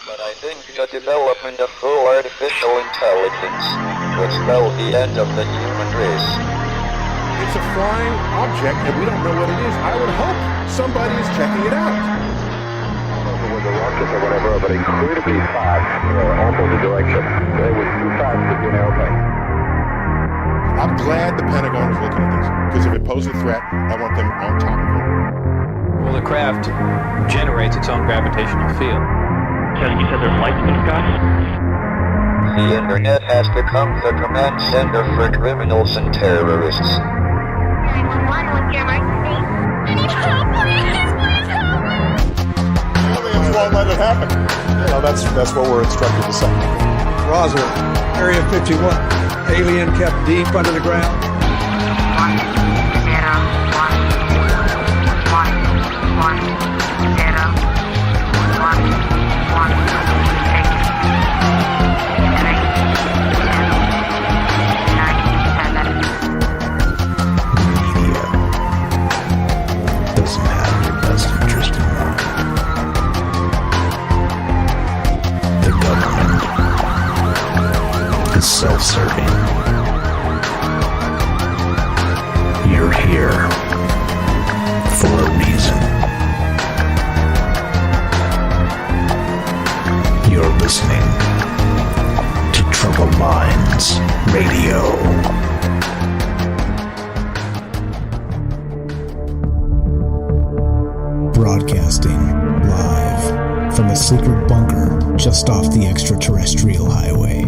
But I think the development of full artificial intelligence would spell the end of the human race. It's a flying object, and we don't know what it is. I would hope somebody is checking it out. It was a rocket or whatever, but incredibly fast, opposite direction. It was too fast to be an airplane. I'm glad the Pentagon is looking at this, because if it poses a threat, I want them on top of it. Well, the craft generates its own gravitational field. You said there's lights in the sky? The internet has become the command center for criminals and terrorists. 911, what's your emergency? I need help, please help me! Aliens won't let it happen. That's what we're instructed to say. Roswell, Area 51. Alien kept deep under the ground. 1, 0, 1, 1, 1, 0, 1, 1, 6, 3, 2, 1, 9, 10, 11. Doesn't have your best interest in mind. The government is self-serving. You're here for a reason. You're listening to Troubled Minds Radio. Broadcasting live from a secret bunker just off the extraterrestrial highway.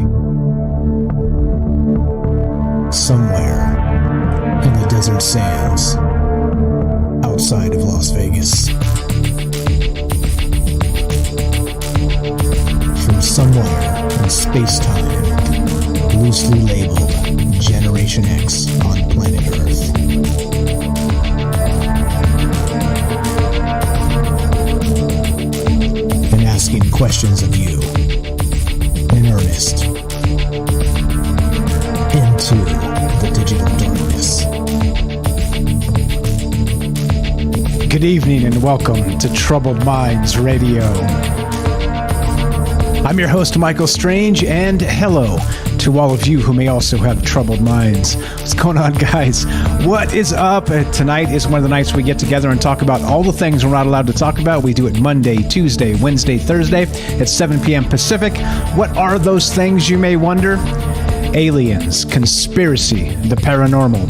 Somewhere in the desert sands outside of Las Vegas. From somewhere in space-time, loosely labeled Generation X on planet Earth. And asking questions of you in earnest into the digital darkness. Good evening and welcome to Troubled Minds Radio. I'm your host, Michael Strange, and hello to all of you who may also have troubled minds. What's going on, guys? What is up? Tonight is one of the nights we get together and talk about all the things we're not allowed to talk about. We do it Monday, Tuesday, Wednesday, Thursday at 7 p.m. Pacific. What are those things, you may wonder? Aliens, conspiracy, the paranormal,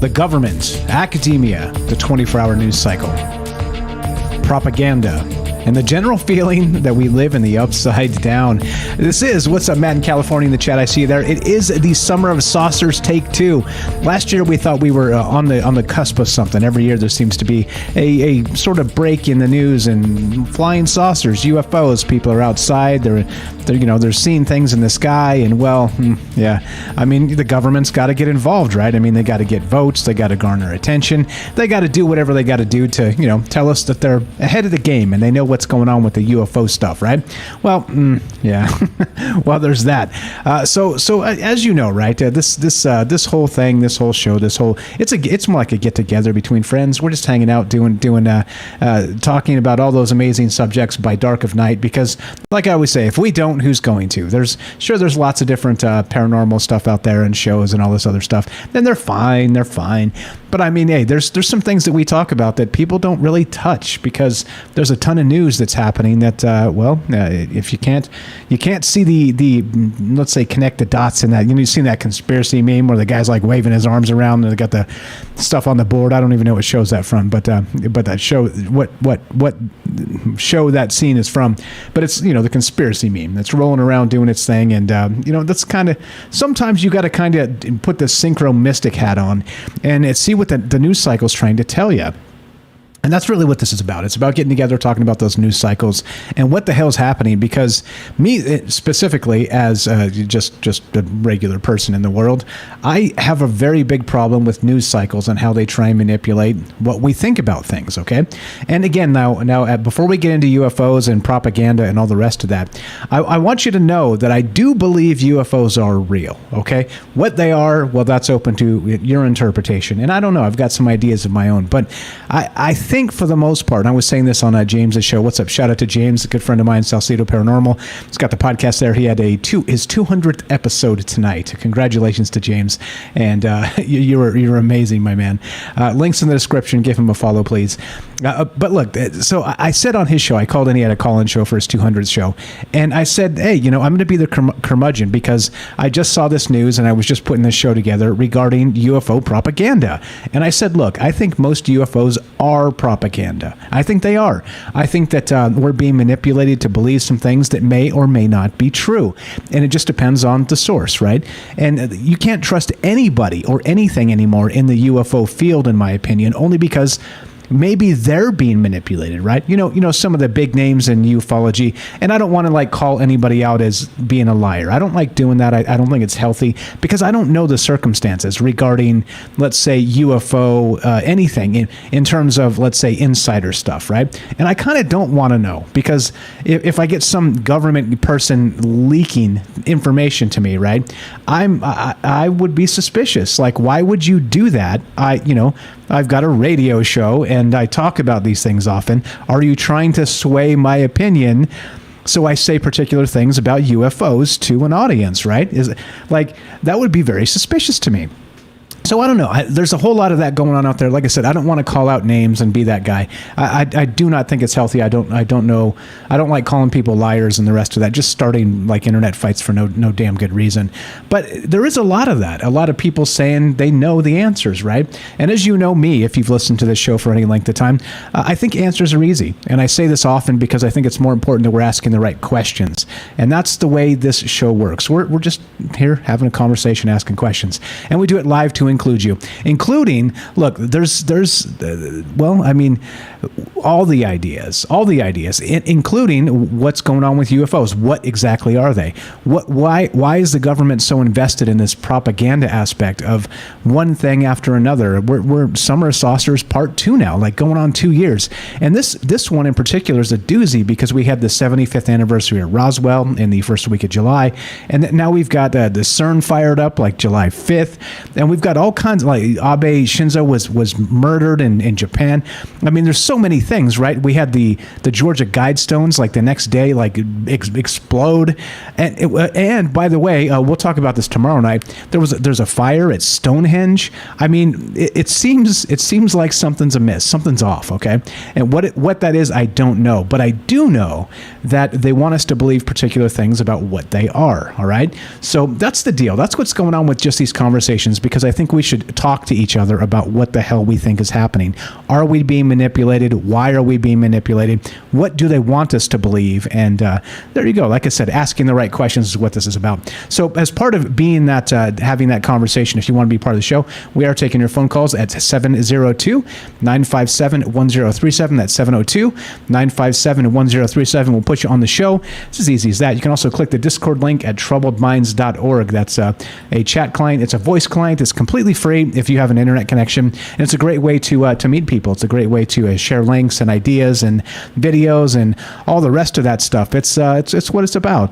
the government, academia, the 24-hour news cycle, propaganda, and the general feeling that we live in the upside down. This is What's Up, Matt in California in the chat. I see you there. It is the Summer of Saucers Take 2. Last year we thought we were on the cusp of something. Every year there seems to be a sort of break in the news, and flying saucers, UFOs. People are outside. They're seeing things in the sky, and yeah. I mean, the government's got to get involved, right? I mean, they got to get votes. They got to garner attention. They got to do whatever they got to do to tell us that they're ahead of the game and they know what's going on with the UFO stuff, right? Well, yeah. Well, there's that. So as you know, right? This whole thing, this whole show, it's more like a get together between friends. We're just hanging out, doing talking about all those amazing subjects by dark of night. Because, like I always say, if we don't, who's going to? There's lots of different paranormal stuff out there and shows and all this other stuff. And they're fine. But I mean, hey, there's some things that we talk about that people don't really touch because there's a ton of news that's happening that, if you can't see the let's say connect the dots in that. You've seen that conspiracy meme where the guy's like waving his arms around and they got the stuff on the board. I don't even know what show's that from, but that show, what show that scene is from. But it's, the conspiracy meme that's rolling around doing its thing. And, that's kind of, sometimes you got to kind of put the synchro mystic hat on and see what the news cycle's trying to tell you. And that's really what this is about. It's about getting together, talking about those news cycles and what the hell's happening. Because me specifically, as just a regular person in the world, I have a very big problem with news cycles and how they try and manipulate what we think about things. Okay, and again, now before we get into UFOs and propaganda and all the rest of that, I want you to know that I do believe UFOs are real. Okay, what they are, well, that's open to your interpretation. And I don't know. I've got some ideas of my own, but I think think for the most part, and I was saying this on James's show. What's up? Shout out to James, a good friend of mine, Salcedo Paranormal. He's got the podcast there. He had his 200th episode tonight. Congratulations to James, and you're amazing, my man. Links in the description. Give him a follow, please. But look, so I said on his show, I called in. He had a call-in show for his 200th show, and I said, hey, I'm going to be the curmudgeon because I just saw this news and I was just putting this show together regarding UFO propaganda. And I said, look, I think most UFOs are propaganda. I think they are. I think that we're being manipulated to believe some things that may or may not be true. And it just depends on the source, right? And you can't trust anybody or anything anymore in the UFO field, in my opinion, only because maybe they're being manipulated, right? Some of the big names in ufology, and I don't want to call anybody out as being a liar. I don't like doing that. I don't think it's healthy because I don't know the circumstances regarding, let's say, UFO, anything in terms of, let's say, insider stuff, right? And I kind of don't want to know because if I get some government person leaking information to me, right, I would be suspicious. Like, why would you do that? I've got a radio show and I talk about these things often. Are you trying to sway my opinion so I say particular things about UFOs to an audience, right? That would be very suspicious to me. So I don't know. There's a whole lot of that going on out there. Like I said, I don't want to call out names and be that guy. I do not think it's healthy. I don't know. I don't like calling people liars and the rest of that. Just starting internet fights for no damn good reason. But there is a lot of that. A lot of people saying they know the answers, right? And as you know me, if you've listened to this show for any length of time, I think answers are easy. And I say this often because I think it's more important that we're asking the right questions. And that's the way this show works. We're just here having a conversation, asking questions. And we do it live to include you, including, look, there's all the ideas, including what's going on with UFOs. What exactly are they? Why is the government so invested in this propaganda aspect of one thing after another? We're Summer Saucers Part 2 now, going on 2 years. And this one in particular is a doozy because we had the 75th anniversary of Roswell in the first week of July. And now we've got the CERN fired up July 5th. And we've got all kinds of, Abe Shinzo was murdered in Japan. I mean, there's so many things, right? We had the Georgia Guidestones the next day explode, and by the way, we'll talk about this tomorrow night. There's a fire at Stonehenge. I mean, it seems like something's amiss, something's off. Okay, and what that is, I don't know, but I do know that they want us to believe particular things about what they are. All right, so that's the deal. That's what's going on with just these conversations, because I think we should talk to each other about what the hell we think is happening. Are we being manipulated? Why are we being manipulated? What do they want us to believe? And there you go. Like I said, asking the right questions is what this is about. So as part of being that, having that conversation, if you want to be part of the show, we are taking your phone calls at 702-957-1037. That's 702-957-1037. We'll put you on the show. It's as easy as that. You can also click the Discord link at troubledminds.org. That's a chat client. It's a voice client. It's completely free if you have an internet connection. And it's a great way to meet people. It's a great way to share links and ideas and videos and all the rest of that stuff. It's what it's about.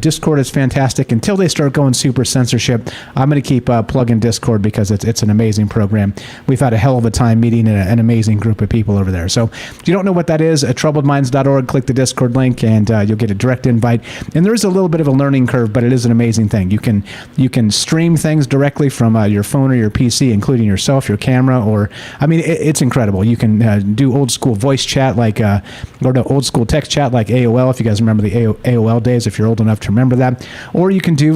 Discord is fantastic. Until they start going super censorship, I'm going to keep plugging Discord because it's an amazing program. We've had a hell of a time meeting an amazing group of people over there. So if you don't know what that is, at troubledminds.org, click the Discord link and you'll get a direct invite. And there is a little bit of a learning curve, but it is an amazing thing. You can stream things directly from your phone or your PC, including yourself, your camera, or it's incredible. You can do old school voice chat old school text chat like AOL, if you guys remember the AOL days, if you're old enough to remember that, or you can do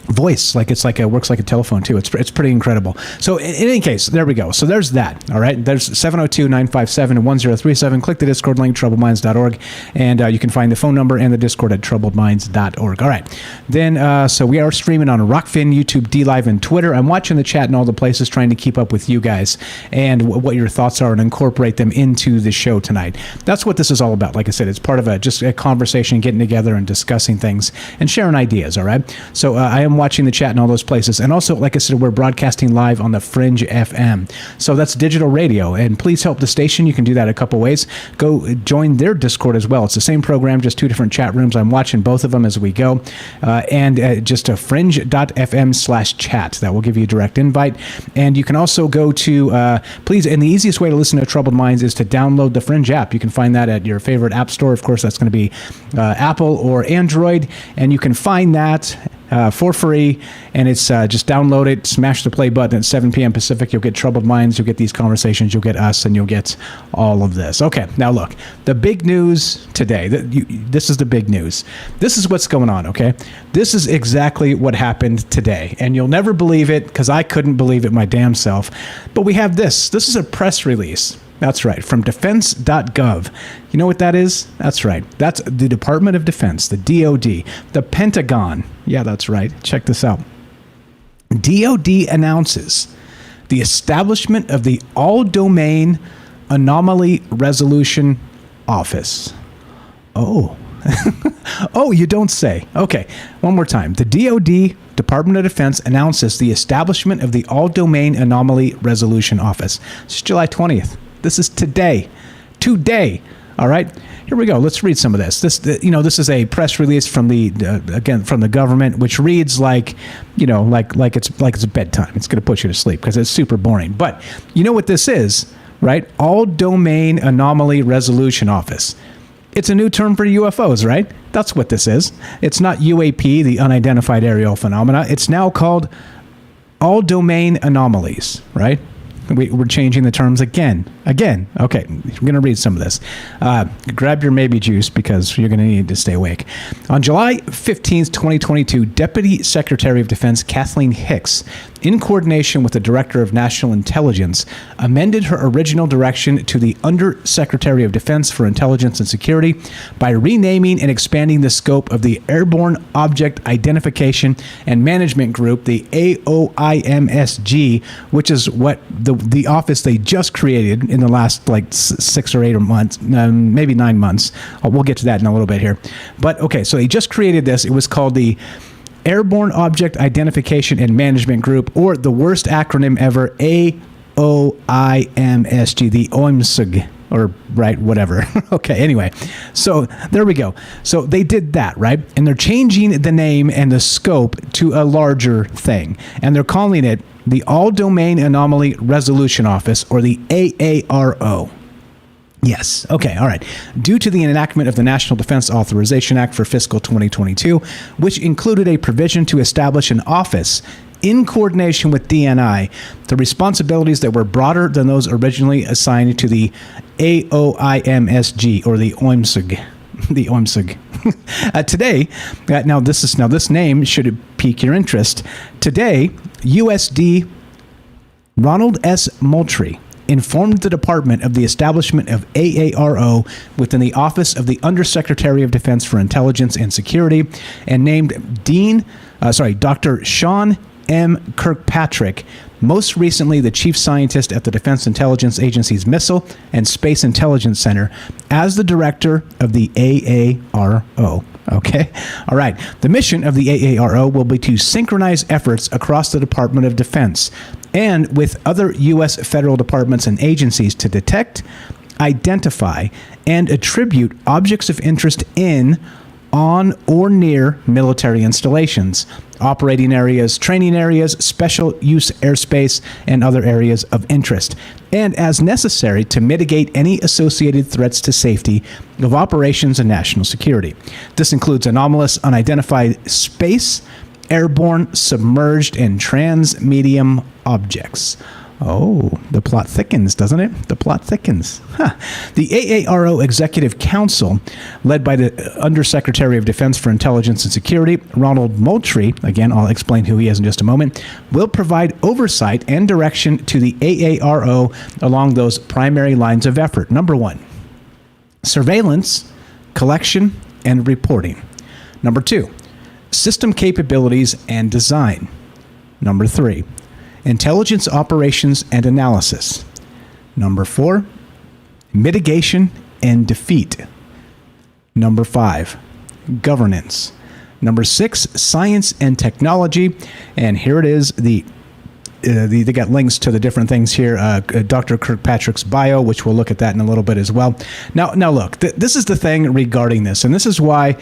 voice, it works like a telephone too. It's pretty incredible. So in any case, there we go. So there's that. All right, there's 702-957-1037. Click the Discord link, troubledminds.org, and you can find the phone number and the Discord at troubledminds.org. All right, then so we are streaming on Rockfin, YouTube, DLive, and Twitter. I'm watching the chat in all the places, trying to keep up with you guys and what your thoughts are and incorporate them into the show tonight. That's what this is all about. Like I said, it's part of just a conversation, getting together and discussing things and sharing ideas. All right, so I am I'm watching the chat in all those places. And also, like I said, we're broadcasting live on the Fringe FM. So that's digital radio. And please help the station. You can do that a couple ways. Go join their Discord as well. It's the same program, just 2 different chat rooms. I'm watching both of them as we go. Just a fringe.fm/chat. That will give you a direct invite. And you can also go to, please, and the easiest way to listen to Troubled Minds is to download the Fringe app. You can find that at your favorite app store. Of course, that's going to be Apple or Android. And you can find that for free, and it's just download it, smash the play button at 7 p.m. Pacific. You'll get Troubled Minds, you'll get these conversations, you'll get us, and you'll get all of this. Okay, now look, the big news today, this is the big news. This is what's going on, okay? This is exactly what happened today, and you'll never believe it, because I couldn't believe it my damn self. But we have this. This is a press release. That's right, from defense.gov. You know what that is? That's right. That's the Department of Defense, the DoD, the Pentagon. Yeah, that's right. Check this out. DoD announces the establishment of the All-Domain Anomaly Resolution Office. Oh. Oh, you don't say. Okay, one more time. The DoD, Department of Defense, announces the establishment of the All-Domain Anomaly Resolution Office. It's July 20th. This is today. Today. All right. Here we go. Let's read some of this. This is a press release from the from the government, which reads like it's bedtime. It's going to put you to sleep because it's super boring. But you know what this is, right? All Domain Anomaly Resolution Office. It's a new term for UFOs, right? That's what this is. It's not UAP, the unidentified aerial phenomena. It's now called All Domain Anomalies, right? We're changing the terms again. Okay, I'm going to read some of this. Grab your maybe juice because you're going to need to stay awake. On July 15th, 2022, Deputy Secretary of Defense Kathleen Hicks, in coordination with the Director of National Intelligence, amended her original direction to the Undersecretary of Defense for Intelligence and Security by renaming and expanding the scope of the Airborne Object Identification and Management Group, the AOIMSG, which is what the office they just created in the last 6 or 8 months, maybe 9 months. We'll get to that in a little bit here. But okay, so they just created this. It was called the Airborne Object Identification and Management Group, or the worst acronym ever, AOIMSG, the OIMSG, or right, whatever. Okay, anyway, so there we go. So they did that, right? And they're changing the name and the scope to a larger thing. And they're calling it the All Domain Anomaly Resolution Office, or the AARO. Yes. Okay. All right. Due to the enactment of the National Defense Authorization Act for fiscal 2022, which included a provision to establish an office in coordination with DNI, the responsibilities that were broader than those originally assigned to the AOIMSG, or the OIMSG. The OIMSG. Today, this name should pique your interest. Today, USD Ronald S. Moultrie informed the Department of the establishment of AARO within the Office of the Undersecretary of Defense for Intelligence and Security, and named Dr. Sean M. Kirkpatrick, most recently the Chief Scientist at the Defense Intelligence Agency's Missile and Space Intelligence Center, as the Director of the AARO. Okay. All right. The mission of the AARO will be to synchronize efforts across the Department of Defense and with other U.S. federal departments and agencies to detect, identify, and attribute objects of interest in, on, or near military installations, operating areas, training areas, special use airspace, and other areas of interest, and as necessary to mitigate any associated threats to safety of operations and national security. This includes anomalous, unidentified space, airborne, submerged, and trans-medium objects. Oh, the plot thickens, doesn't it? The plot thickens. The AARO Executive Council, led by the Undersecretary of Defense for Intelligence and Security, Ronald Moultrie, again, I'll explain who he is in just a moment, will provide oversight and direction to the AARO along those primary lines of effort. Number 1, surveillance, collection, and reporting. Number 2, system capabilities and design. Number 3, intelligence operations and analysis. Number 4, mitigation and defeat. Number 5, governance. Number 6, science and technology. And here it is, they got links to the different things here. Dr. Kirkpatrick's bio, which we'll look at that in a little bit as well. Now look, this is the thing regarding this, and this is why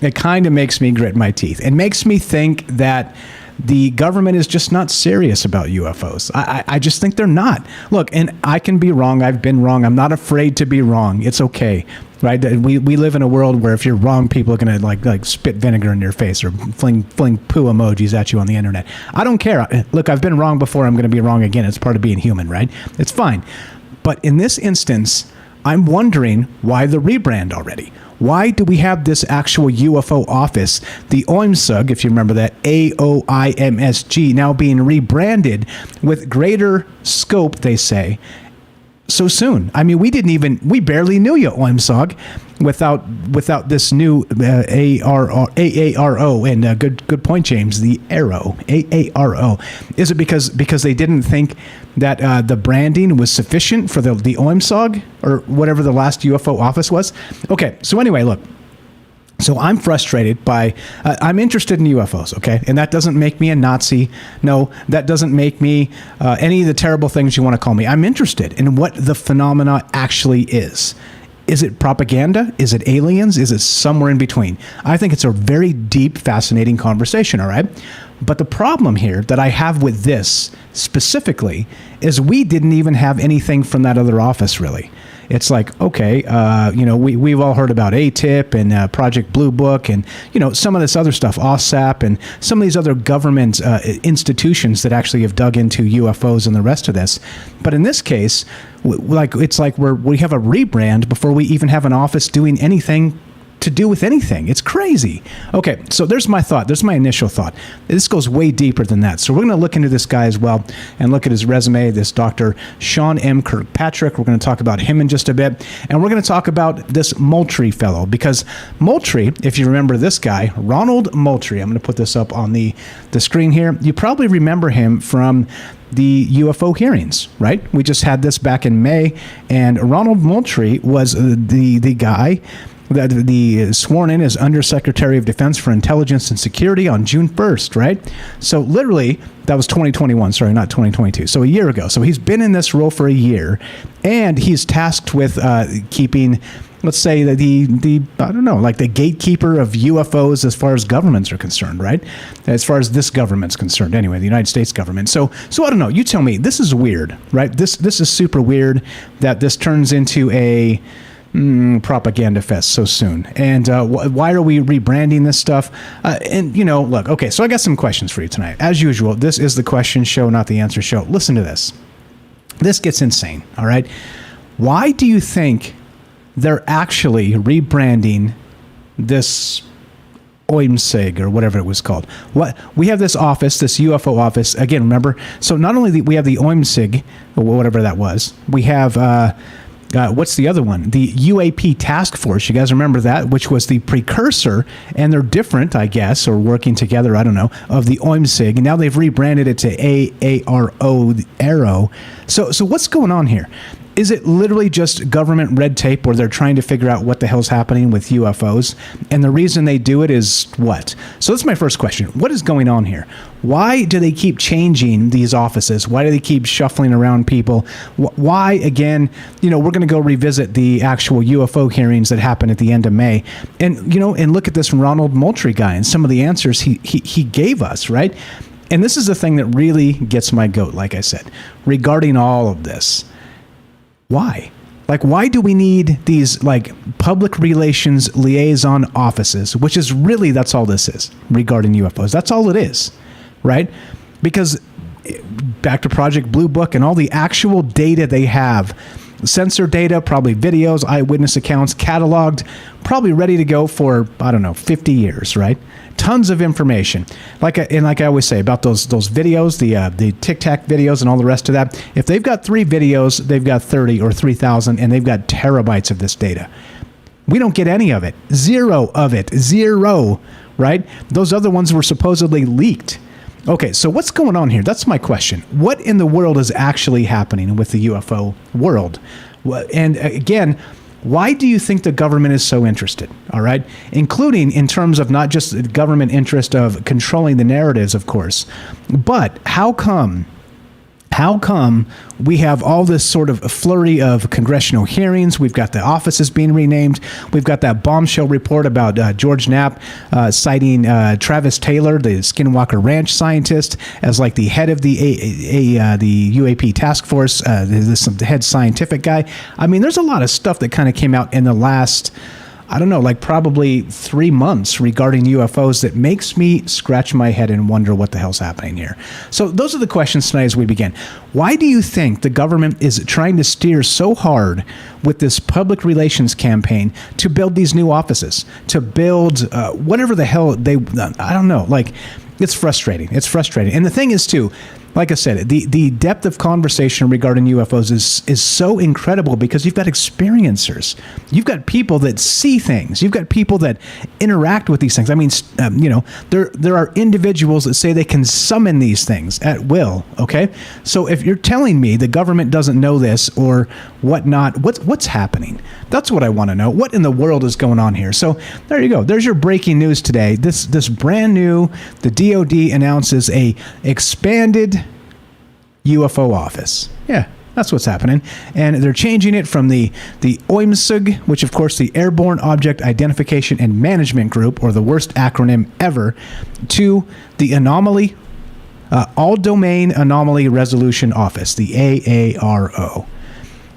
it kind of makes me grit my teeth. It makes me think that the government is just not serious about UFOs. I just think they're not. Look, and I can be wrong. I've been wrong. I'm not afraid to be wrong. It's okay. Right? We live in a world where if you're wrong, people are going to like spit vinegar in your face or fling poo emojis at you on the internet. I don't care. Look, I've been wrong before. I'm going to be wrong again. It's part of being human, right? It's fine. But in this instance, I'm wondering why the rebrand already. Why do we have this actual UFO office, the OIMSG, if you remember that, AOIMSG, now being rebranded with greater scope, they say, so soon? I mean, we barely knew you, OIMSG, without this new AARO, and good point, James, the AARO, AARO. Is it because they didn't think that the branding was sufficient for the OIMSG, or whatever the last UFO office was? Okay, so anyway, look. So I'm frustrated by, I'm interested in UFOs, okay? And that doesn't make me a Nazi. No, that doesn't make me any of the terrible things you want to call me. I'm interested in what the phenomena actually is. Is it propaganda? Is it aliens? Is it somewhere in between? I think it's a very deep, fascinating conversation, all right? But the problem here that I have with this specifically is we didn't even have anything from that other office, really. It's like, okay, we've all heard about ATIP and Project Blue Book and, some of this other stuff, OSAP, and some of these other government institutions that actually have dug into UFOs and the rest of this. But in this case, it's like we have a rebrand before we even have an office doing anything to do with anything. It's crazy. Okay, so there's my thought. There's my initial thought. This goes way deeper than that. So we're going to look into this guy as well and look at his resume, this Dr. Sean M. Kirkpatrick. We're going to talk about him in just a bit. And we're going to talk about this Moultrie fellow, because Moultrie, if you remember this guy, Ronald Moultrie, I'm going to put this up on the screen here. You probably remember him from the UFO hearings, right? We just had this back in May, and Ronald Moultrie was the guy that the sworn in as Undersecretary of Defense for Intelligence and Security on June 1st, right? So literally, that was 2021, sorry, not 2022. So a year ago. So he's been in this role for a year, and he's tasked with keeping, let's say, the I don't know, like the gatekeeper of UFOs as far as governments are concerned, right? As far as this government's concerned, anyway, the United States government. So I don't know. You tell me. This is weird, right? This is super weird that this turns into a propaganda fest so soon. And why are we rebranding this stuff? Look, okay, so I got some questions for you tonight. As usual, this is the question show, not the answer show. Listen to this. This gets insane, all right? Why do you think they're actually rebranding this OIMSG or whatever it was called? What we have this office, this UFO office, again, remember, so not only we have the OIMSG, or whatever that was, we have what's the other one? The UAP Task Force. You guys remember that, which was the precursor, and they're different, I guess, or working together, I don't know, of the OIMSG. And now they've rebranded it to AARO, the Arrow. So what's going on here? Is it literally just government red tape where they're trying to figure out what the hell's happening with UFOs? And the reason they do it is what? So that's my first question. What is going on here? Why do they keep changing these offices? Why do they keep shuffling around people? Why, again, we're going to go revisit the actual UFO hearings that happened at the end of May. And, and look at this Ronald Moultrie guy and some of the answers he gave us, right? And this is the thing that really gets my goat, like I said, regarding all of this. Why? Like, why do we need these, public relations liaison offices, which is really, that's all this is regarding UFOs. That's all it is, right? Because back to Project Blue Book and all the actual data they have, sensor data, probably videos, eyewitness accounts, cataloged, probably ready to go for, 50 years, right? Tons of information. Like I always say about those videos, the Tic Tac videos and all the rest of that, if they've got 3 videos, they've got 30 or 3,000, and they've got terabytes of this data. We don't get any of it. Zero of it. Zero, right? Those other ones were supposedly leaked. Okay, so what's going on here? That's my question. What in the world is actually happening with the UFO world? And again, Why do you think the government is so interested? All right, including in terms of not just the government interest of controlling the narratives, of course, but how come we have all this sort of flurry of congressional hearings? We've got the offices being renamed. We've got that bombshell report about George Knapp citing Travis Taylor, the Skinwalker Ranch scientist, as like the head of the UAP task force, the head scientific guy. I mean, there's a lot of stuff that kind of came out in the last, I don't know, like probably 3 months regarding UFOs that makes me scratch my head and wonder what the hell's happening here. So those are the questions tonight as we begin. Why do you think the government is trying to steer so hard with this public relations campaign to build these new offices, to build whatever the hell I don't know, like it's frustrating. It's frustrating. And the thing is too, like I said, the depth of conversation regarding UFOs is so incredible because you've got experiencers. You've got people that see things. You've got people that interact with these things. I mean, there are individuals that say they can summon these things at will, okay? So if you're telling me the government doesn't know this or whatnot, what's happening? That's what I want to know. What in the world is going on here? So there you go. There's your breaking news today. This brand new, the DOD announces a expanded UFO office. Yeah, that's what's happening. And they're changing it from the OIMSG, which of course the Airborne Object Identification and Management Group, or the worst acronym ever, to the Anomaly, All Domain Anomaly Resolution Office, the AARO.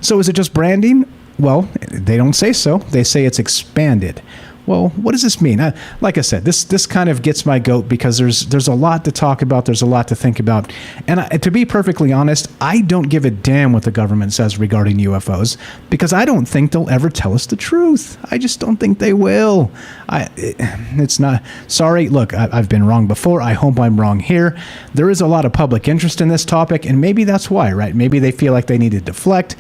So is it just branding? Well, they don't say so. They say it's expanded. Well, what does this mean? Like I said, this kind of gets my goat because there's a lot to talk about. There's a lot to think about. And to be perfectly honest, I don't give a damn what the government says regarding UFOs because I don't think they'll ever tell us the truth. I just don't think they will. It's not. Sorry, look, I've been wrong before. I hope I'm wrong here. There is a lot of public interest in this topic, and maybe that's why, right? Maybe they feel like they need to deflect.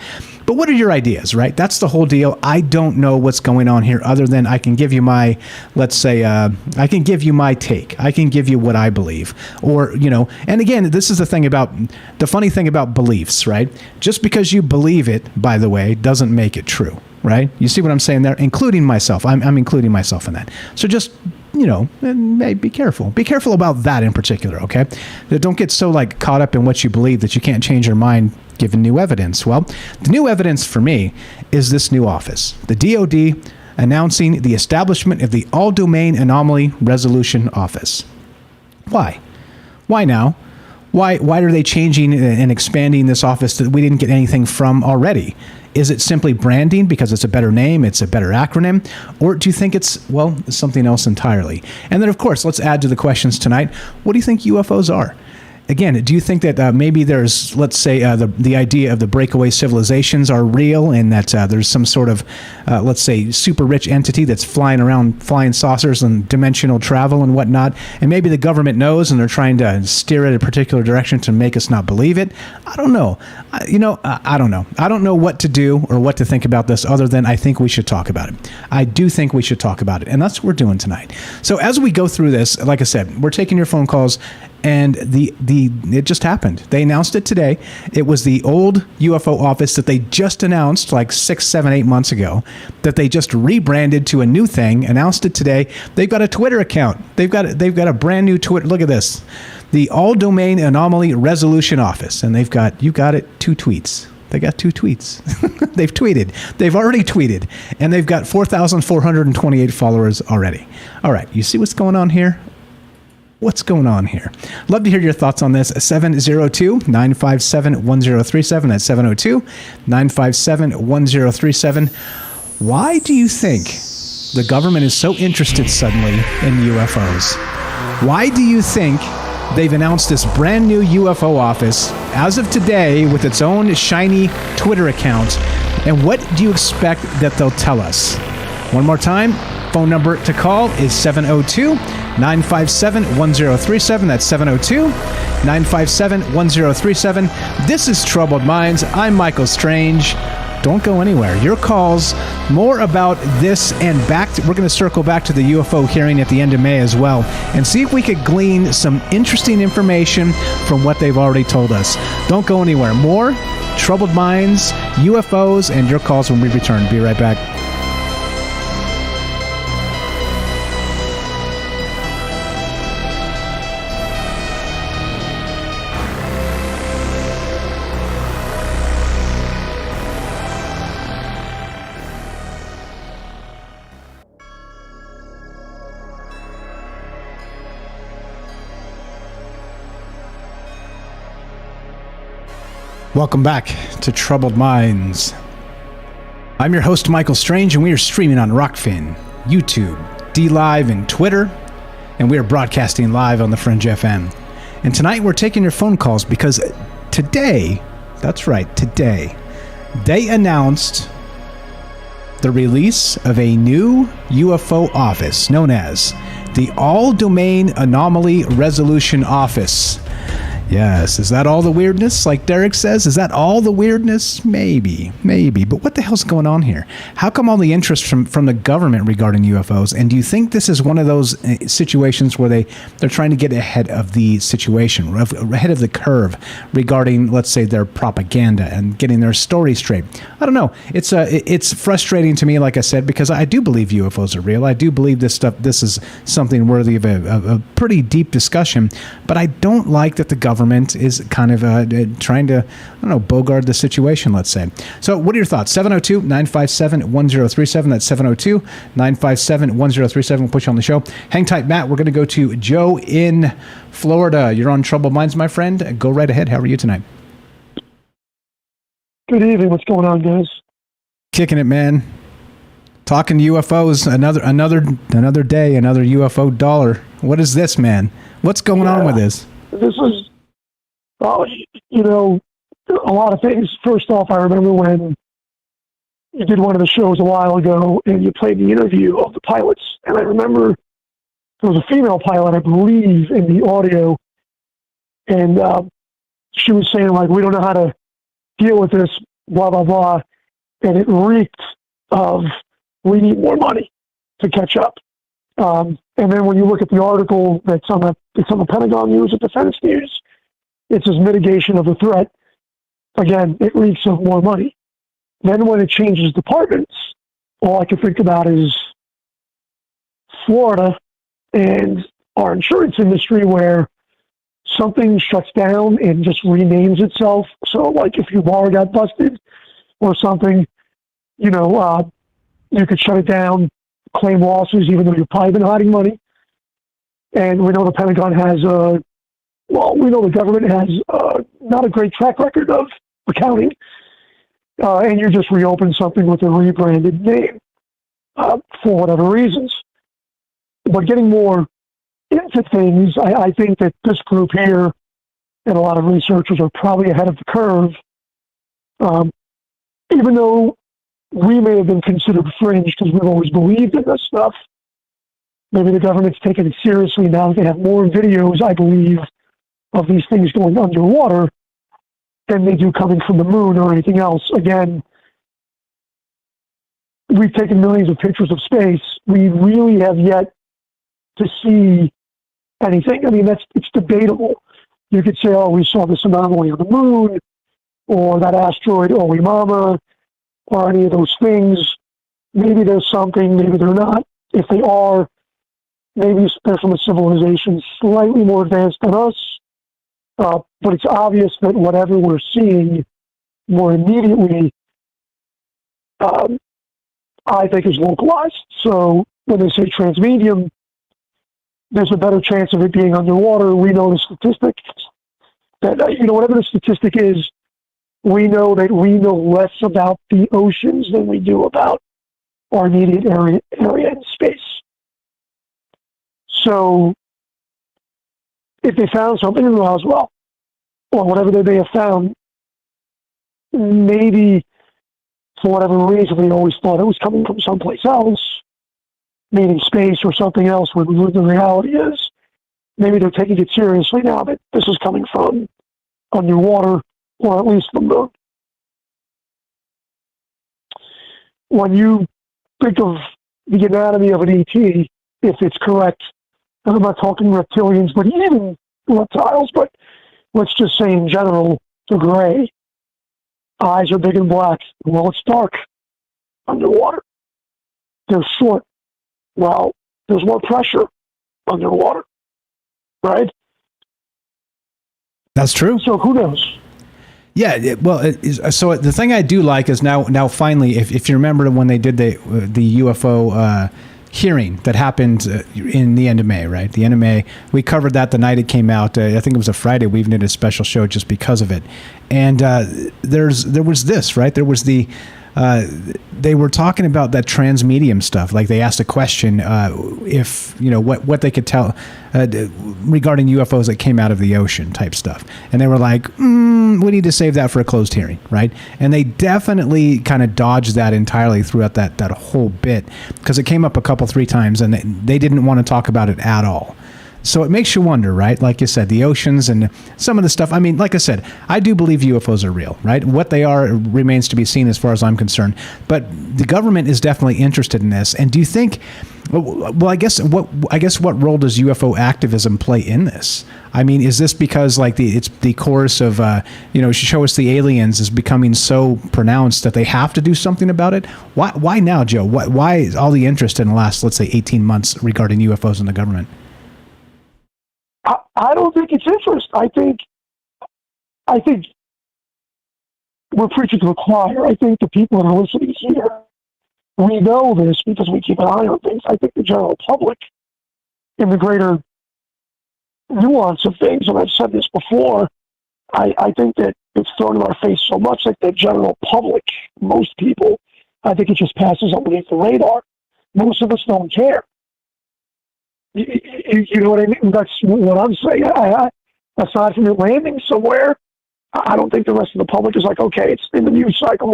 But what are your ideas, right? That's the whole deal. I don't know what's going on here other than I can give you my, let's say, I can give you my take. I can give you what I believe. Or, and again, this is the funny thing about beliefs, right? Just because you believe it, by the way, doesn't make it true, right? You see what I'm saying there? Including myself. I'm including myself in that. So just, be careful. Be careful about that in particular, okay? Don't get so caught up in what you believe that you can't change your mind given new evidence. Well, the new evidence for me is this new office. The DOD announcing the establishment of the All Domain Anomaly Resolution Office. Why? Why now? Why are they changing and expanding this office that we didn't get anything from already? Is it simply branding because it's a better name, it's a better acronym? Or do you think it's something else entirely? And then, of course, let's add to the questions tonight. What do you think UFOs are? Again, do you think that maybe there's, let's say, the idea of the breakaway civilizations are real and that there's some sort of, let's say, super rich entity that's flying around flying saucers and dimensional travel and whatnot, and maybe the government knows and they're trying to steer it a particular direction to make us not believe it? I don't know. I don't know. I don't know what to do or what to think about this other than I think we should talk about it. I do think we should talk about it, and that's what we're doing tonight. So as we go through this, like I said, we're taking your phone calls. And it just happened. They announced it today. It was the old UFO office that they just announced 6, 7, 8 months ago, that they just rebranded to a new thing, announced it today. They've got a Twitter account. They've got a brand new Twitter. Look at this. The All Domain Anomaly Resolution Office. And they've got, you got it, 2 tweets. They got 2 tweets. They've tweeted. They've already tweeted. And they've got 4,428 followers already. All right. You see what's going on here? What's going on here? Love to hear your thoughts on this. 702-957-1037. That's 702-957-1037. Why do you think the government is so interested suddenly in UFOs? Why do you think they've announced this brand new UFO office as of today with its own shiny Twitter account? And what do you expect that they'll tell us? One more time. Phone number to call is 702-957-1037. That's 702-957-1037. This is Troubled Minds. I'm Michael Strange. Don't go anywhere. Your calls, more about this and we're going to circle back to the UFO hearing at the end of May as well and see if we could glean some interesting information from what they've already told us. Don't go anywhere. More Troubled Minds, UFOs, and your calls when we return. Be right back. Welcome back to Troubled Minds. I'm your host, Michael Strange, and we are streaming on Rockfin, YouTube, DLive, and Twitter, and we are broadcasting live on the Fringe FM. And tonight we're taking your phone calls because today, that's right, today, they announced the release of a new UFO office known as the All-Domain Anomaly Resolution Office. Yes, is that all the weirdness, like Derek says? Is that all the weirdness? Maybe. But what the hell's going on here? How come all the interest from the government regarding UFOs? And do you think this is one of those situations where they're trying to get ahead of the situation, ahead of the curve regarding, let's say, their propaganda and getting their story straight? I don't know. It's frustrating to me, like I said, because I do believe UFOs are real. I do believe this is something worthy of a pretty deep discussion. But I don't like that the government is kind of trying to, bogard the situation, let's say. So what are your thoughts? 702-957-1037. That's 702-957-1037. We'll put you on the show. Hang tight, Matt. We're going to go to Joe in Florida. You're on Troubled Minds, my friend. Go right ahead. How are you tonight? Good evening. What's going on, guys? Kicking it, man. Talking UFOs. Another day, another UFO dollar. What is this, man? What's going on with this? This is, a lot of things. First off, I remember when you did one of the shows a while ago and you played the interview of the pilots. And I remember there was a female pilot, I believe, in the audio. And she was saying, like, we don't know how to deal with this, blah, blah, blah. And it reeked of, we need more money to catch up. And then when you look at the article that's on the Pentagon News or Defense News, it says mitigation of the threat. Again, it reeks of more money. Then when it changes departments, all I can think about is Florida and our insurance industry, where something shuts down and just renames itself. So, like, if your bar got busted or something, you could shut it down, claim losses, even though you've probably been hiding money. And we know the Pentagon has, we know the government has not a great track record of accounting. And you just reopen something with a rebranded name for whatever reasons. But getting more into things, I think that this group here and a lot of researchers are probably ahead of the curve. Even though we may have been considered fringe because we've always believed in this stuff, maybe the government's taking it seriously now that they have more videos, I believe, of these things going underwater than they do coming from the moon or anything else. Again, we've taken millions of pictures of space. We really have yet to see anything. I mean, it's debatable. You could say, we saw this anomaly on the moon, or that asteroid Oumuamua, or any of those things. Maybe there's something, maybe they're not. If they are, maybe they're from a civilization slightly more advanced than us. But it's obvious that whatever we're seeing more immediately, I think is localized. So when they say transmedium, there's a better chance of it being underwater. We know the statistic that, whatever the statistic is, we know that we know less about the oceans than we do about our immediate area in space. So if they found something in Roswell, or whatever they may have found, maybe for whatever reason they always thought it was coming from someplace else, meaning space or something else, where the reality is, maybe they're taking it seriously now that this is coming from underwater, or at least the moon. When you think of the anatomy of an ET, if it's correct, and I'm not talking reptilians, but even reptiles, but let's just say in general, the gray. Eyes are big and black. Well, it's dark underwater. They're short. Well, there's more pressure underwater, right? That's true. So who knows? Yeah, so the thing I do like is now finally, if you remember when they did the UFO hearing that happened in the end of May, right? The end of May. We covered that the night it came out. I think it was a Friday. We even did a special show just because of it. And there was this, right? There was the they were talking about that transmedium stuff. Like they asked a question if, what they could tell regarding UFOs that came out of the ocean type stuff. And they were like, we need to save that for a closed hearing, right? And they definitely kind of dodged that entirely throughout that whole bit because it came up a couple, 3 times and they didn't want to talk about it at all. So it makes you wonder, right? Like you said, the oceans and some of the stuff. I mean, like I said, I do believe UFOs are real, right? What they are remains to be seen as far as I'm concerned. But the government is definitely interested in this. And do you think, well, I guess what role does UFO activism play in this? I mean, is this because like it's the chorus of, show us the aliens is becoming so pronounced that they have to do something about it? Why now, Joe? Why is all the interest in the last, let's say, 18 months regarding UFOs in the government? I don't think it's interest. I think we're preaching to the choir. I think the people that are listening here, we know this because we keep an eye on things. I think the general public, in the greater nuance of things, and I've said this before, I think that it's thrown in our face so much that the general public, most people, I think it just passes underneath the radar. Most of us don't care. You know what I mean? That's what I'm saying. Aside from it landing somewhere, I don't think the rest of the public is like, okay, it's in the news cycle.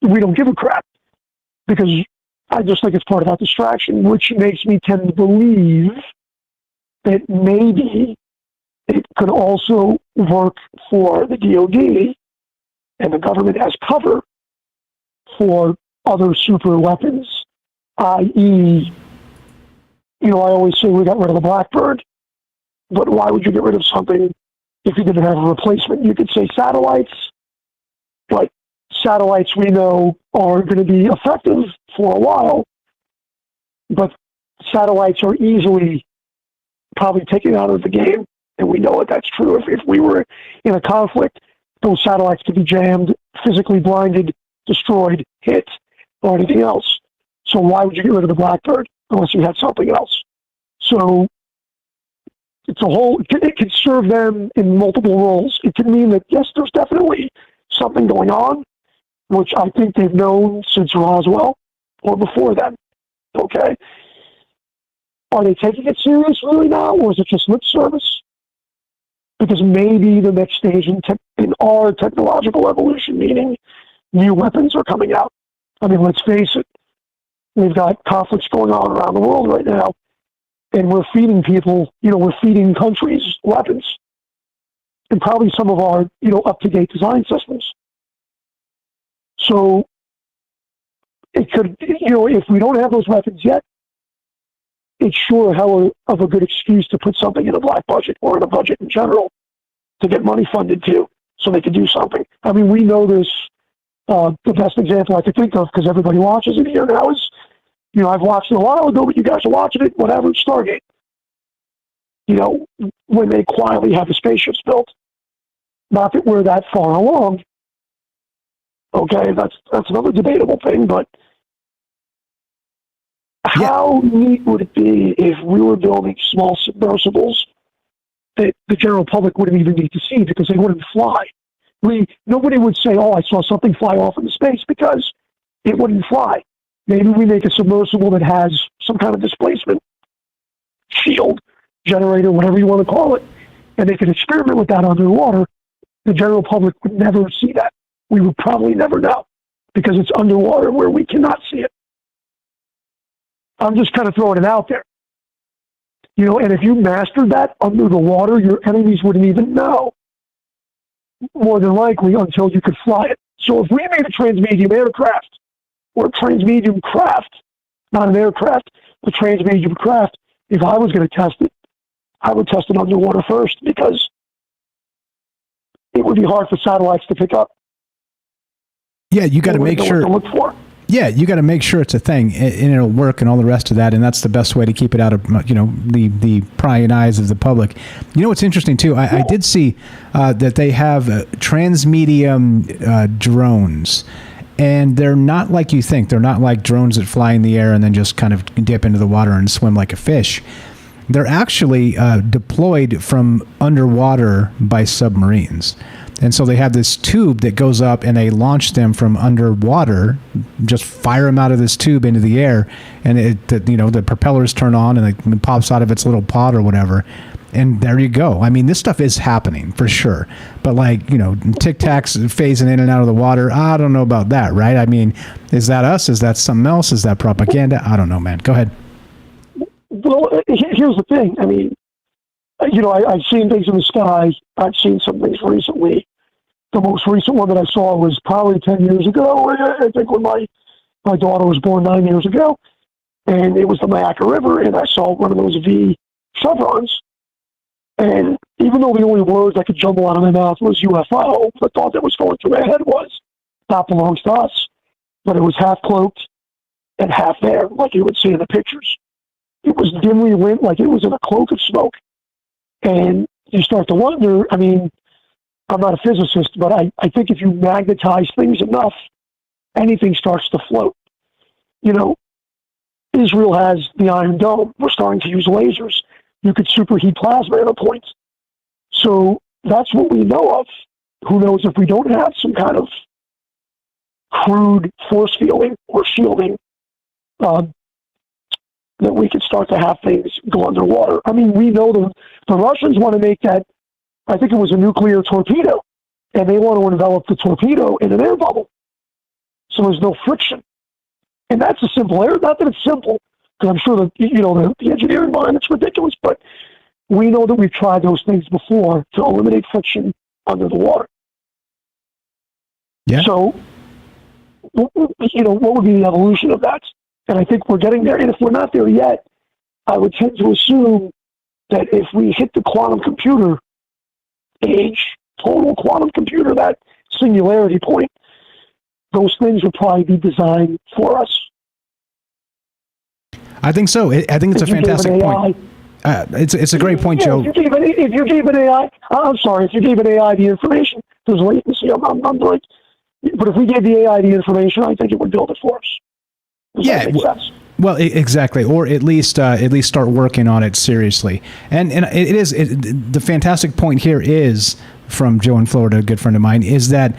We don't give a crap. Because I just think it's part of that distraction, which makes me tend to believe that maybe it could also work for the DOD and the government as cover for other super weapons, i.e., I always say we got rid of the Blackbird, but why would you get rid of something if you didn't have a replacement? You could say satellites, but satellites we know are going to be effective for a while, but satellites are easily probably taken out of the game, and we know that that's true. If we were in a conflict, those satellites could be jammed, physically blinded, destroyed, hit, or anything else. So why would you get rid of the Blackbird unless you had something else? So it's it can serve them in multiple roles. It can mean that, yes, there's definitely something going on, which I think they've known since Roswell or before then. Okay? Are they taking it serious really now, or is it just lip service? Because maybe the next stage in our technological evolution, meaning new weapons, are coming out. I mean, let's face it. We've got conflicts going on around the world right now, and we're feeding people, we're feeding countries weapons, and probably some of our, up-to-date design systems. So it could, if we don't have those weapons yet, it's sure hell of a good excuse to put something in a black budget or in a budget in general to get money funded to, so they can do something. I mean, we know this. The best example I could think of, because everybody watches it here now, is, I've watched it a while ago, but you guys are watching it, whatever, Stargate. When they quietly have the spaceships built. Not that we're that far along. Okay, that's another debatable thing, but how neat would it be if we were building small submersibles that the general public wouldn't even need to see because they wouldn't fly? Nobody would say, oh, I saw something fly off into space, because it wouldn't fly. Maybe we make a submersible that has some kind of displacement shield, generator, whatever you want to call it, and they could experiment with that underwater. The general public would never see that. We would probably never know, because it's underwater where we cannot see it. I'm just kind of throwing it out there. And if you mastered that under the water, your enemies wouldn't even know. More than likely, until you could fly it. So if we made a transmedium aircraft, or a transmedium craft, not an aircraft, a transmedium craft, if I was going to test it, I would test it underwater first, because it would be hard for satellites to pick up. Yeah, you got to make sure. To look for. Yeah, you got to make sure it's a thing and it'll work and all the rest of that. And that's the best way to keep it out of, the prying eyes of the public. What's interesting too? I did see that they have transmedium drones. And they're not like you think. They're not like drones that fly in the air and then just kind of dip into the water and swim like a fish. They're actually deployed from underwater by submarines. And so they have this tube that goes up and they launch them from underwater, just fire them out of this tube into the air. And the propellers turn on and it pops out of its little pod or whatever. And there you go. I mean, this stuff is happening for sure. But Tic Tacs phasing in and out of the water, I don't know about that, right? I mean, is that us? Is that something else? Is that propaganda? I don't know, man. Go ahead. Well, here's the thing. I mean, I've seen things in the sky. I've seen some things recently. The most recent one that I saw was probably 10 years ago. I think when my daughter was born 9 years ago. And it was the Mayaca River, and I saw one of those V chevrons. And even though the only words I could jumble out of my mouth was UFO, the thought that was going through my head was, that belongs to us. But it was half cloaked and half there, like you would see in the pictures. It was dimly lit, like it was in a cloak of smoke. And you start to wonder, I mean, I'm not a physicist, but I think if you magnetize things enough, anything starts to float. Israel has the Iron Dome. We're starting to use lasers. You could superheat plasma at a point. So that's what we know of. Who knows if we don't have some kind of crude force fielding or shielding that we could start to have things go underwater. I mean, we know the Russians want to make that, I think it was a nuclear torpedo, and they want to envelop the torpedo in an air bubble. So there's no friction. And that's a simple error. Not that it's simple, because I'm sure that, the engineering behind it's ridiculous, but we know that we've tried those things before to eliminate friction under the water. Yeah. So, what would be the evolution of that? And I think we're getting there. And if we're not there yet, I would tend to assume that if we hit the quantum computer age, total quantum computer, that singularity point, those things would probably be designed for us. I think so. I think it's a fantastic point. It's a great point, Joe. If you gave an AI, I'm sorry, if you gave an AI the information, there's latency. I'm like, but if we gave the AI the information, I think it would build it for us. Does that make sense? Well, exactly, or at least start working on it seriously. And the fantastic point here is from Joe in Florida, a good friend of mine, is that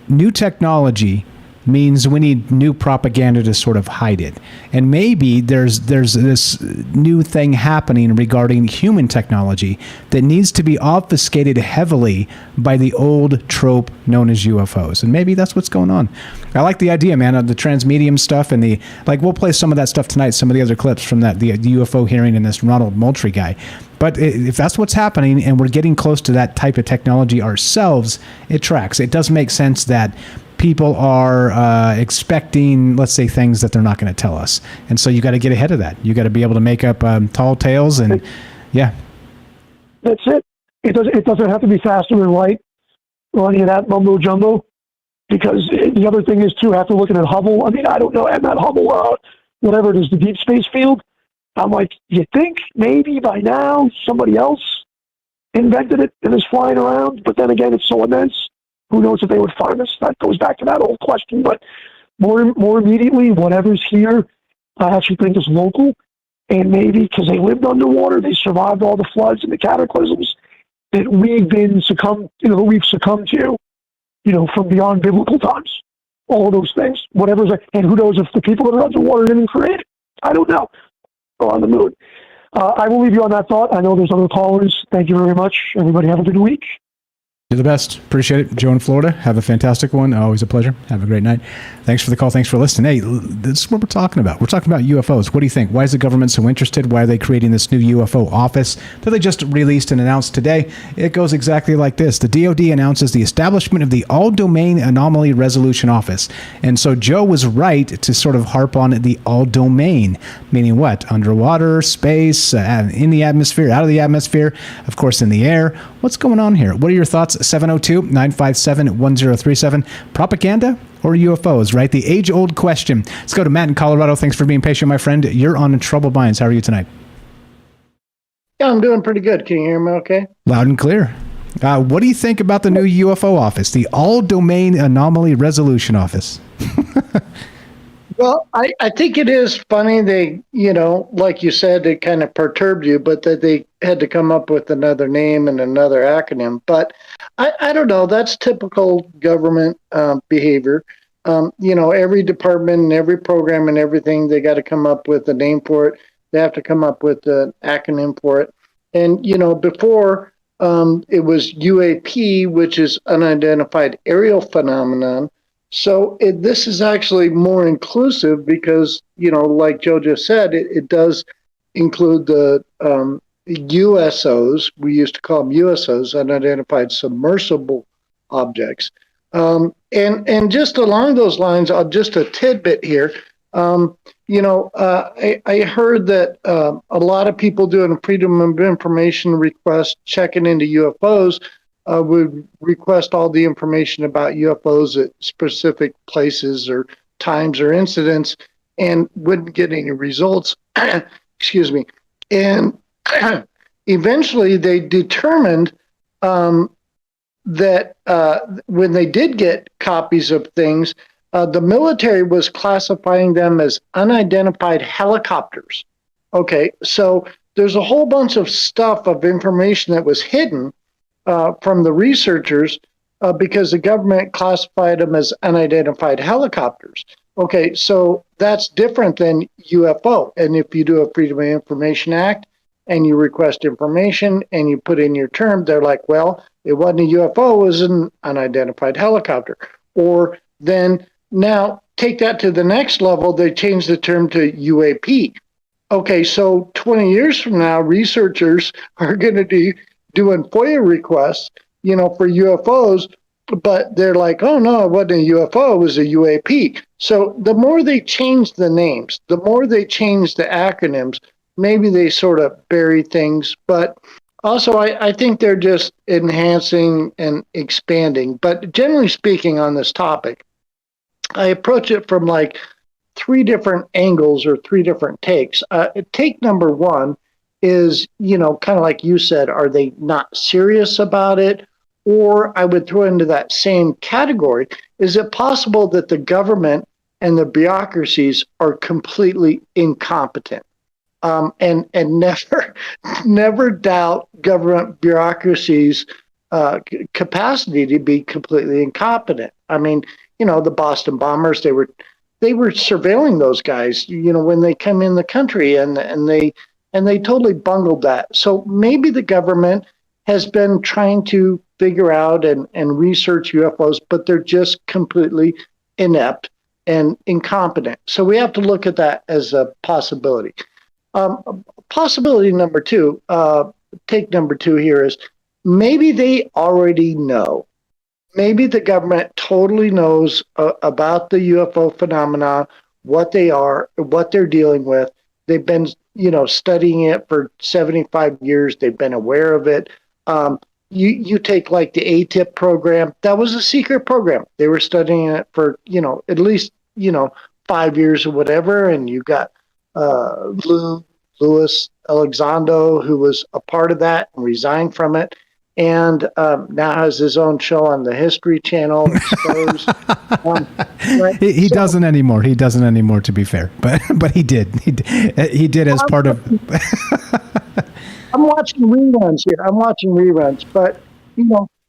new technology means we need new propaganda to sort of hide it. And maybe there's this new thing happening regarding human technology that needs to be obfuscated heavily by the old trope known as UFOs. And maybe that's what's going on. I like the idea, man, of the transmedium stuff and we'll play some of that stuff tonight, some of the other clips from the UFO hearing and this Ronald Moultrie guy. But if that's what's happening and we're getting close to that type of technology ourselves, it tracks. It does make sense that people are expecting, let's say, things that they're not going to tell us. And so you got to get ahead of that. You got to be able to make up tall tales and, yeah. That's it. It doesn't have to be faster than light or any of that mumbo jumbo. Because the other thing is, too, after looking at Hubble, I mean, I don't know, and that Hubble, whatever it is, the deep space field, I'm like, you think maybe by now somebody else invented it and is flying around? But then again, it's so immense. Who knows if they would find us? That goes back to that old question. But more immediately, whatever's here, I actually think is local. And maybe because they lived underwater, they survived all the floods and the cataclysms that we've succumbed to, from beyond biblical times. All of those things, and who knows if the people that are underwater didn't create it? I don't know. Or on the moon. I will leave you on that thought. I know there's other callers. Thank you very much. Everybody have a good week. You're the best. Appreciate it. Joe in Florida, have a fantastic one. Always a pleasure. Have a great night. Thanks for the call. Thanks for listening. Hey, this is what we're talking about. We're talking about UFOs. What do you think? Why is the government so interested? Why are they creating this new UFO office that they just released and announced today? It goes exactly like this. The DoD announces the establishment of the All-Domain Anomaly Resolution Office. And so Joe was right to sort of harp on the all-domain, meaning what? Underwater, space, in the atmosphere, out of the atmosphere, of course in the air. What's going on here? What are your thoughts? 702-957-1037. Propaganda or UFOs, right? The age-old question. Let's go to Matt in Colorado. Thanks for being patient, my friend. You're on Troubled Minds. How are you tonight? Yeah, I'm doing pretty good. Can you hear me okay? Loud and clear. What do you think about the new UFO office, the All-Domain Anomaly Resolution Office? Well, I think it is funny they, like you said, it kind of perturbed you, but that they had to come up with another name and another acronym. But I don't know. That's typical government behavior. Every department and every program and everything, they got to come up with a name for it. They have to come up with an acronym for it. And, before it was UAP, which is unidentified aerial phenomenon. So this is actually more inclusive because, like Joe just said, it does include the USOs. We used to call them USOs, unidentified submersible objects. And just along those lines, just a tidbit here. I heard that a lot of people doing a Freedom of Information request checking into UFOs would request all the information about UFOs at specific places or times or incidents and wouldn't get any results. Excuse me. And eventually they determined that when they did get copies of things, the military was classifying them as unidentified helicopters. Okay, so there's a whole bunch of stuff of information that was hidden from the researchers because the government classified them as unidentified helicopters. Okay, so that's different than UFO. And if you do a Freedom of Information Act and you request information and you put in your term, they're like, well, it wasn't a UFO, it was an unidentified helicopter. Or then now take that to the next level, they change the term to UAP. Okay, so 20 years from now, researchers are going to be doing FOIA requests, for UFOs, but they're like, oh no, it wasn't a UFO, it was a UAP. So the more they change the names, the more they change the acronyms, maybe they sort of bury things, but also I think they're just enhancing and expanding. But generally speaking on this topic, I approach it from like three different angles or three different takes. Take number one is, kind of like you said, are they not serious about it? Or I would throw into that same category, is it possible that the government and the bureaucracies are completely incompetent? And never doubt government bureaucracies' capacity to be completely incompetent. I mean, the Boston bombers, they were surveilling those guys, when they come in the country, and they totally bungled that. So maybe the government has been trying to figure out and research UFOs, but they're just completely inept and incompetent. So we have to look at that as a possibility. Possibility number two, take number two here, is maybe they already know. Maybe the government totally knows about the UFO phenomena, what they are, what they're dealing with. They've been, studying it for 75 years. They've been aware of it. You take like the ATIP program. That was a secret program. They were studying it for, at least, 5 years or whatever. And you got Louis Elizondo, who was a part of that and resigned from it. And now has his own show on the History Channel, Exposed. Right? He doesn't anymore. He doesn't anymore, to be fair. But he did. He did as part of. I'm watching reruns here. But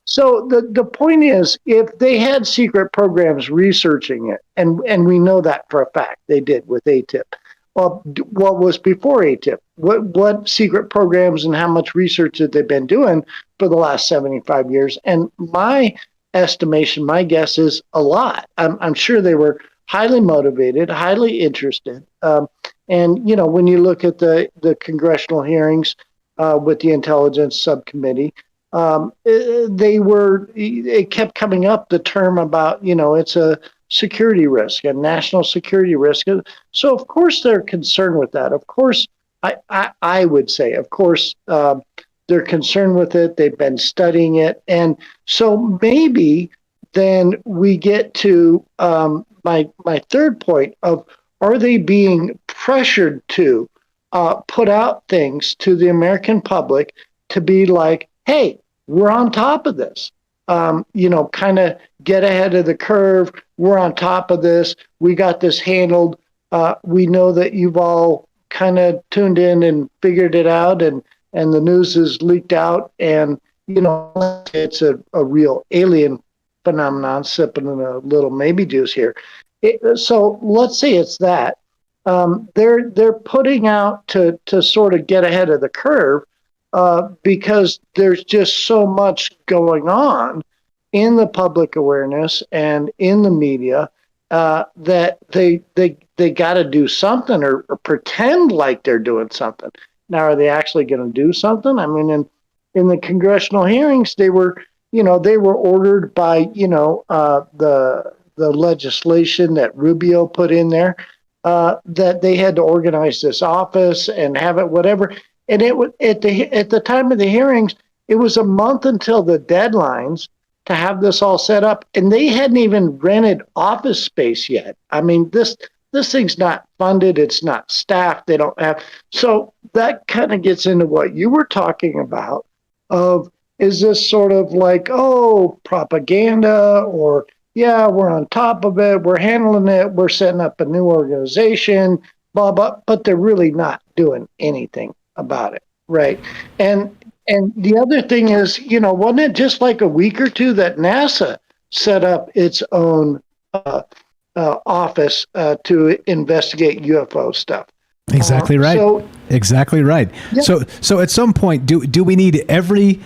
so the point is, if they had secret programs researching it, and we know that for a fact they did with ATIP. Well, what was before ATIP? What secret programs and how much research had they been doing for the last 75 years? And my estimation, my guess is a lot. I'm sure they were highly motivated, highly interested. And, when you look at the congressional hearings with the Intelligence Subcommittee, it kept coming up, the term about, it's a security risk, a national security risk. So of course they're concerned with that. Of course, I would say, of course, they're concerned with it. They've been studying it. And so maybe then we get to my third point of, are they being pressured to put out things to the American public to be like, hey, we're on top of this. kind of get ahead of the curve. We're on top of this. We got this handled. We know that you've all kind of tuned in and figured it out, and the news is leaked out, and it's a real alien phenomenon, sipping in a little maybe juice here. So let's say it's that. They're putting out to sort of get ahead of the curve because there's just so much going on in the public awareness and in the media that they got to do something or pretend like they're doing something. Now, are they actually going to do something? I mean, in the congressional hearings, they were ordered by the legislation that Rubio put in there that they had to organize this office and have it whatever. And it was at the time of the hearings, it was a month until the deadlines to have this all set up, and they hadn't even rented office space yet. I mean, this thing's not funded, it's not staffed, they don't have. So that kind of gets into what you were talking about of, is this sort of like, propaganda, or yeah, we're on top of it, we're handling it, we're setting up a new organization, blah, blah, but they're really not doing anything about it, right? And the other thing is, wasn't it just like a week or two that NASA set up its own office to investigate UFO stuff? Exactly right. Exactly right. Yeah. So at some point, do we need every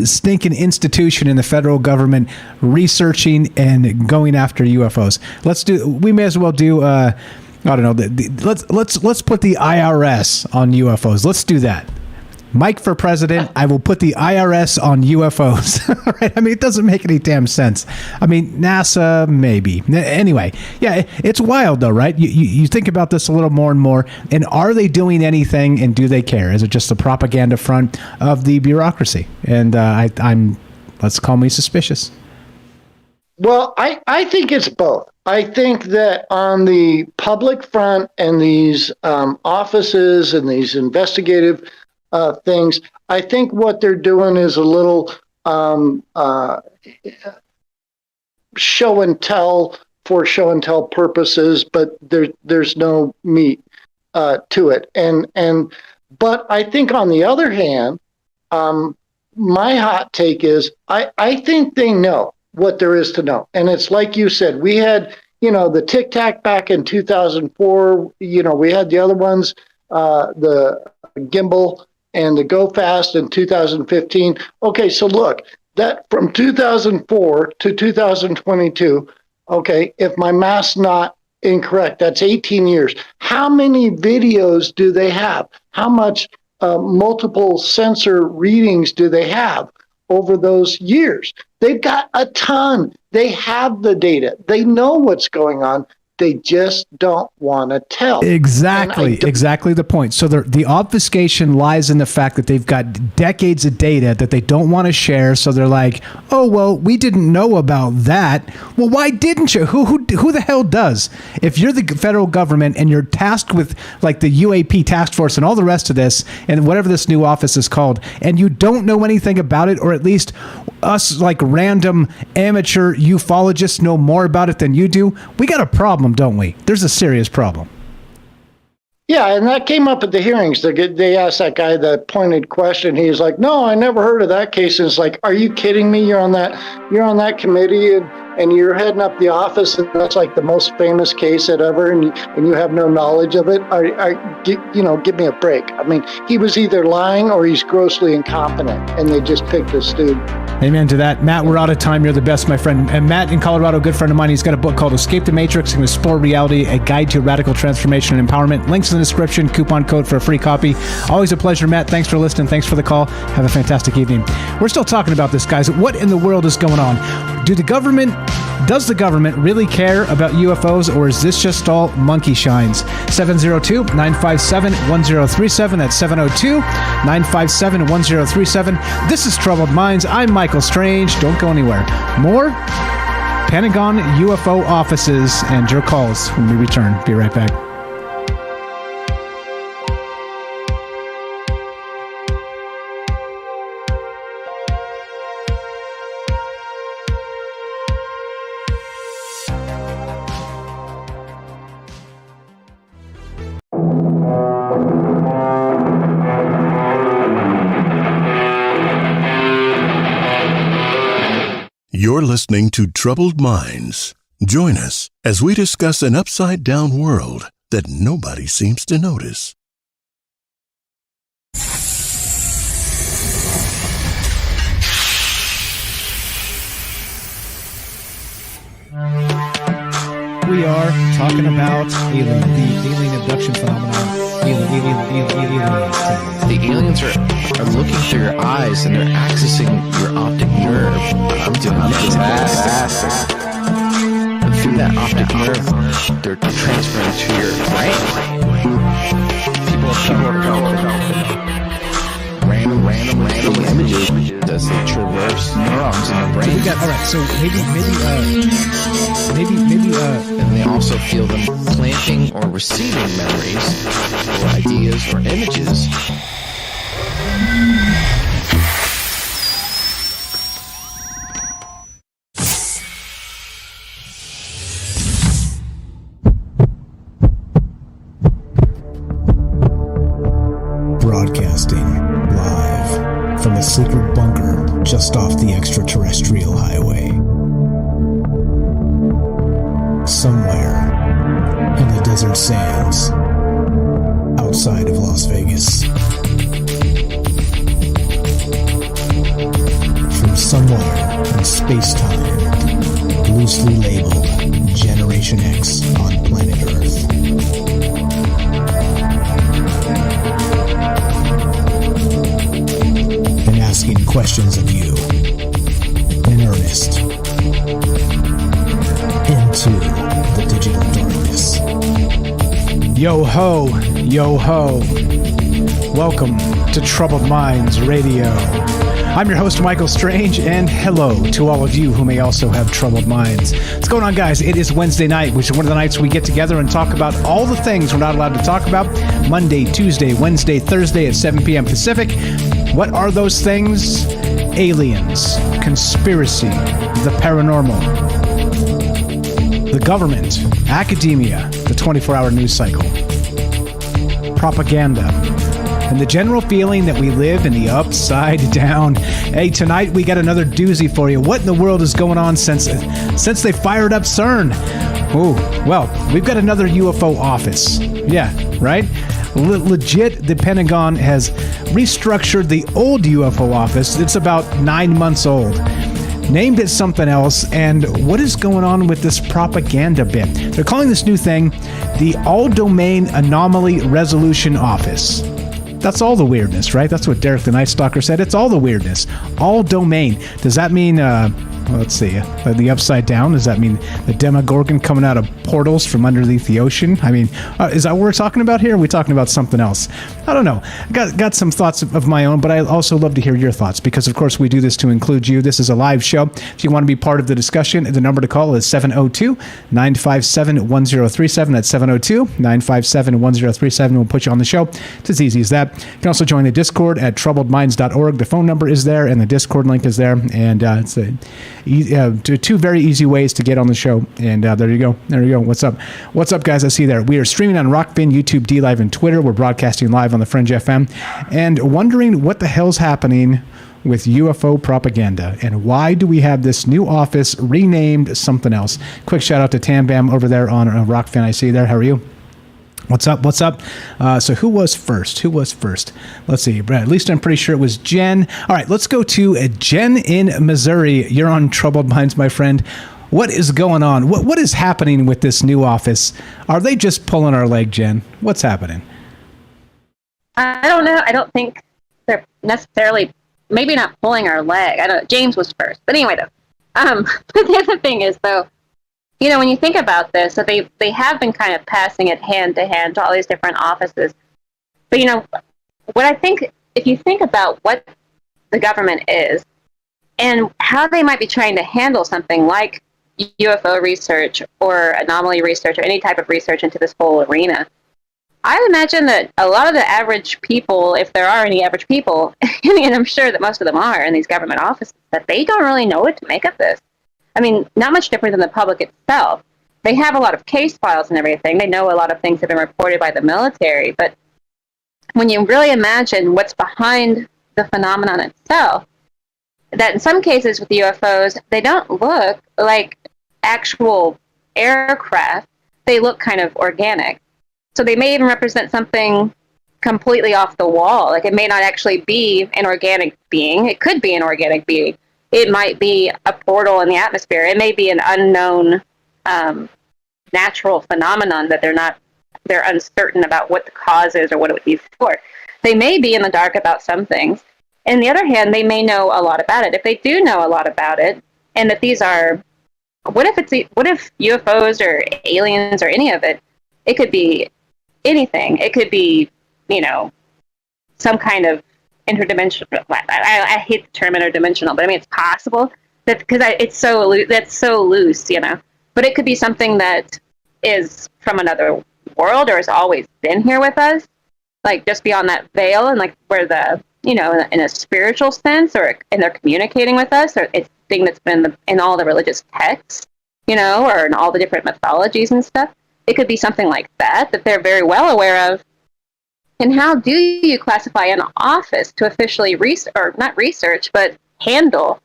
stinking institution in the federal government researching and going after UFOs? We may as well do. I don't know. Let's put the IRS on UFOs. Let's do that. Mike for president, I will put the IRS on UFOs. Right? I mean, it doesn't make any damn sense. I mean, NASA, maybe. Anyway, yeah, it's wild though, right? You think about this a little more and more, and are they doing anything, and do they care? Is it just the propaganda front of the bureaucracy? And I'm, let's call me suspicious. Well, I think it's both. I think that on the public front and these offices and these investigative things, I think what they're doing is a little show and tell for show and tell purposes, but there's no meat to it. But I think on the other hand, my hot take is I think they know what there is to know. And it's like you said, we had, the Tic Tac back in 2004, we had the other ones, the gimbal and the Go Fast in 2015. Okay, so look, that from 2004 to 2022, okay, if my math's not incorrect, that's 18 years. How many videos do they have? How much multiple sensor readings do they have over those years? They've got a ton. They have the data. They know what's going on. They just don't want to tell. Exactly the point. So the obfuscation lies in the fact that they've got decades of data that they don't want to share. So they're like, oh, well, we didn't know about that. Well, why didn't you? Who the hell does? If you're the federal government and you're tasked with like the UAP task force and all the rest of this and whatever this new office is called, and you don't know anything about it, or at least us like random amateur ufologists know more about it than you do, we got a problem, don't we? There's a serious problem. Yeah, and that came up at the hearings. They asked that guy the pointed question. He's like, "No, I never heard of that case." And it's like, "Are you kidding me? You're on that committee, and you're heading up the office, and that's like the most famous case ever, and you have no knowledge of it. Give me a break." I mean, he was either lying or he's grossly incompetent, and they just picked this dude. Amen to that. Matt, we're out of time. You're the best, my friend. And Matt in Colorado, a good friend of mine, he's got a book called Escape the Matrix and Explore Reality, A Guide to Radical Transformation and Empowerment. Links in the description, coupon code for a free copy. Always a pleasure, Matt. Thanks for listening. Thanks for the call. Have a fantastic evening. We're still talking about this, guys. What in the world is going on? Does the government really care about UFOs, or is this just all monkey shines? 702-957-1037. That's 702-957-1037. This is Troubled Minds. I'm Michael Strange. Don't go anywhere. More Pentagon UFO offices and your calls when we return. Be right back. You're listening to Troubled Minds. Join us as we discuss an upside-down world that nobody seems to notice. We are talking about the alien abduction phenomenon. Aliens. The aliens are looking through your eyes and they're accessing your optic nerve. I'm doing fantastic. And through that optic nerve, they're transferring to your brain. People are random images as they traverse neurons in the brain. So we got, all right, so maybe, and they also feel them planting or receiving memories or ideas or images. Broadcasting live from a secret bunker just off the extraterrestrial highway. Somewhere in the desert sands outside of Las Vegas. From somewhere in space-time, loosely labeled Generation X on planet Earth. And asking questions of you in earnest into the digital darkness. Yo ho, yo ho. Welcome to Troubled Minds Radio. I'm your host, Michael Strange, and hello to all of you who may also have troubled minds. What's going on, guys? It is Wednesday night, which is one of the nights we get together and talk about all the things we're not allowed to talk about. Monday, Tuesday, Wednesday, Thursday at 7 p.m. Pacific. What are those things? Aliens, conspiracy, the paranormal, the government, academia, the 24-hour news cycle, propaganda, and the general feeling that we live in the upside down. Hey, tonight we got another doozy for you. What in the world is going on since they fired up CERN? Oh, well, we've got another UFO office. Yeah, right? Legit, the Pentagon has restructured the old UFO office. It's about 9 months old. Named it something else, and what is going on with this propaganda bit? They're calling this new thing the All-Domain Anomaly Resolution Office. That's all the weirdness, right? That's what Derek the Night Stalker said. It's all the weirdness. All domain. Does that mean, let's see, the upside down? Does that mean the Demogorgon coming out of portals from underneath the ocean? I mean, is that what we're talking about here? Or are we talking about something else? I don't know. Got some thoughts of my own, but I also love to hear your thoughts because, of course, we do this to include you. This is a live show. If you want to be part of the discussion, the number to call is 702-957-1037. That's 702-957-1037. We'll put you on the show. It's as easy as that. You can also join the Discord at troubledminds.org. The phone number is there, and the Discord link is there. And it's two very easy ways to get on the show. And there you go. There you go. What's up? What's up, guys? I see there. We are streaming on Rockfin, YouTube, DLive, and Twitter. We're broadcasting live on the Fringe FM. And wondering what the hell's happening with UFO propaganda, and why do we have this new office renamed something else? Quick shout out to Tam Bam over there on Rockfin. I see you there. How are you? What's up? What's up? So who was first? Let's see. At least I'm pretty sure it was Jen. All right, let's go to Jen in Missouri. You're on Troubled Minds, my friend. What is going on? What is happening with this new office? Are they just pulling our leg, Jen? What's happening? I don't know. I don't think they're necessarily, maybe not pulling our leg. I don't know. James was first. But anyway, though. But the other thing is, though, you know, when you think about this, so they have been kind of passing it hand to hand to all these different offices. But, you know, what I think, if you think about what the government is and how they might be trying to handle something like UFO research or anomaly research or any type of research into this whole arena, I imagine that a lot of the average people, if there are any average people, and I'm sure that most of them are in these government offices, that they don't really know what to make of this. I mean, not much different than the public itself. They have a lot of case files and everything. They know a lot of things have been reported by the military. But when you really imagine what's behind the phenomenon itself, that in some cases with UFOs, they don't look like actual aircraft. They look kind of organic. So they may even represent something completely off the wall. Like it may not actually be an organic being. It could be an organic being. It might be a portal in the atmosphere. It may be an unknown natural phenomenon that they're uncertain about what the cause is or what it would be for. They may be in the dark about some things. On the other hand, they may know a lot about it. If they do know a lot about it, and that these are, what if UFOs or aliens or any of it? It could be anything. It could be, some kind of interdimensional. I hate the term interdimensional, but I mean it's possible that because it's so loose, But it could be something that is from another world or has always been here with us, like just beyond that veil, and like where the in a spiritual sense, and they're communicating with us, or it's a thing that's been in all the religious texts, or in all the different mythologies and stuff. It could be something like that they're very well aware of. And how do you classify an office to officially not research, but handle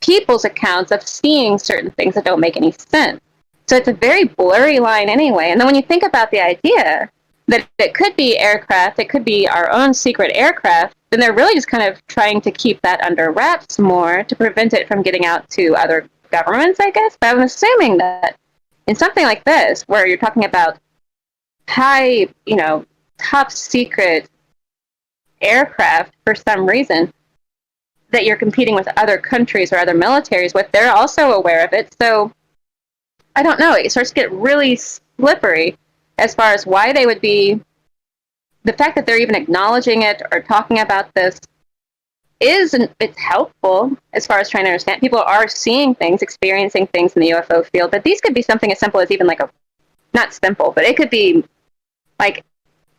people's accounts of seeing certain things that don't make any sense? So it's a very blurry line anyway. And then when you think about the idea that it could be aircraft, it could be our own secret aircraft, then they're really just kind of trying to keep that under wraps more to prevent it from getting out to other governments, I guess. But I'm assuming that in something like this, where you're talking about high, top secret aircraft for some reason, that you're competing with other countries or other militaries with, they're also aware of it. So I don't know. It starts to get really slippery as far as why they would be. The fact that they're even acknowledging it or talking about this it's helpful as far as trying to understand. People are seeing things, experiencing things in the UFO field, but these could be something as simple as even like not simple, but it could be like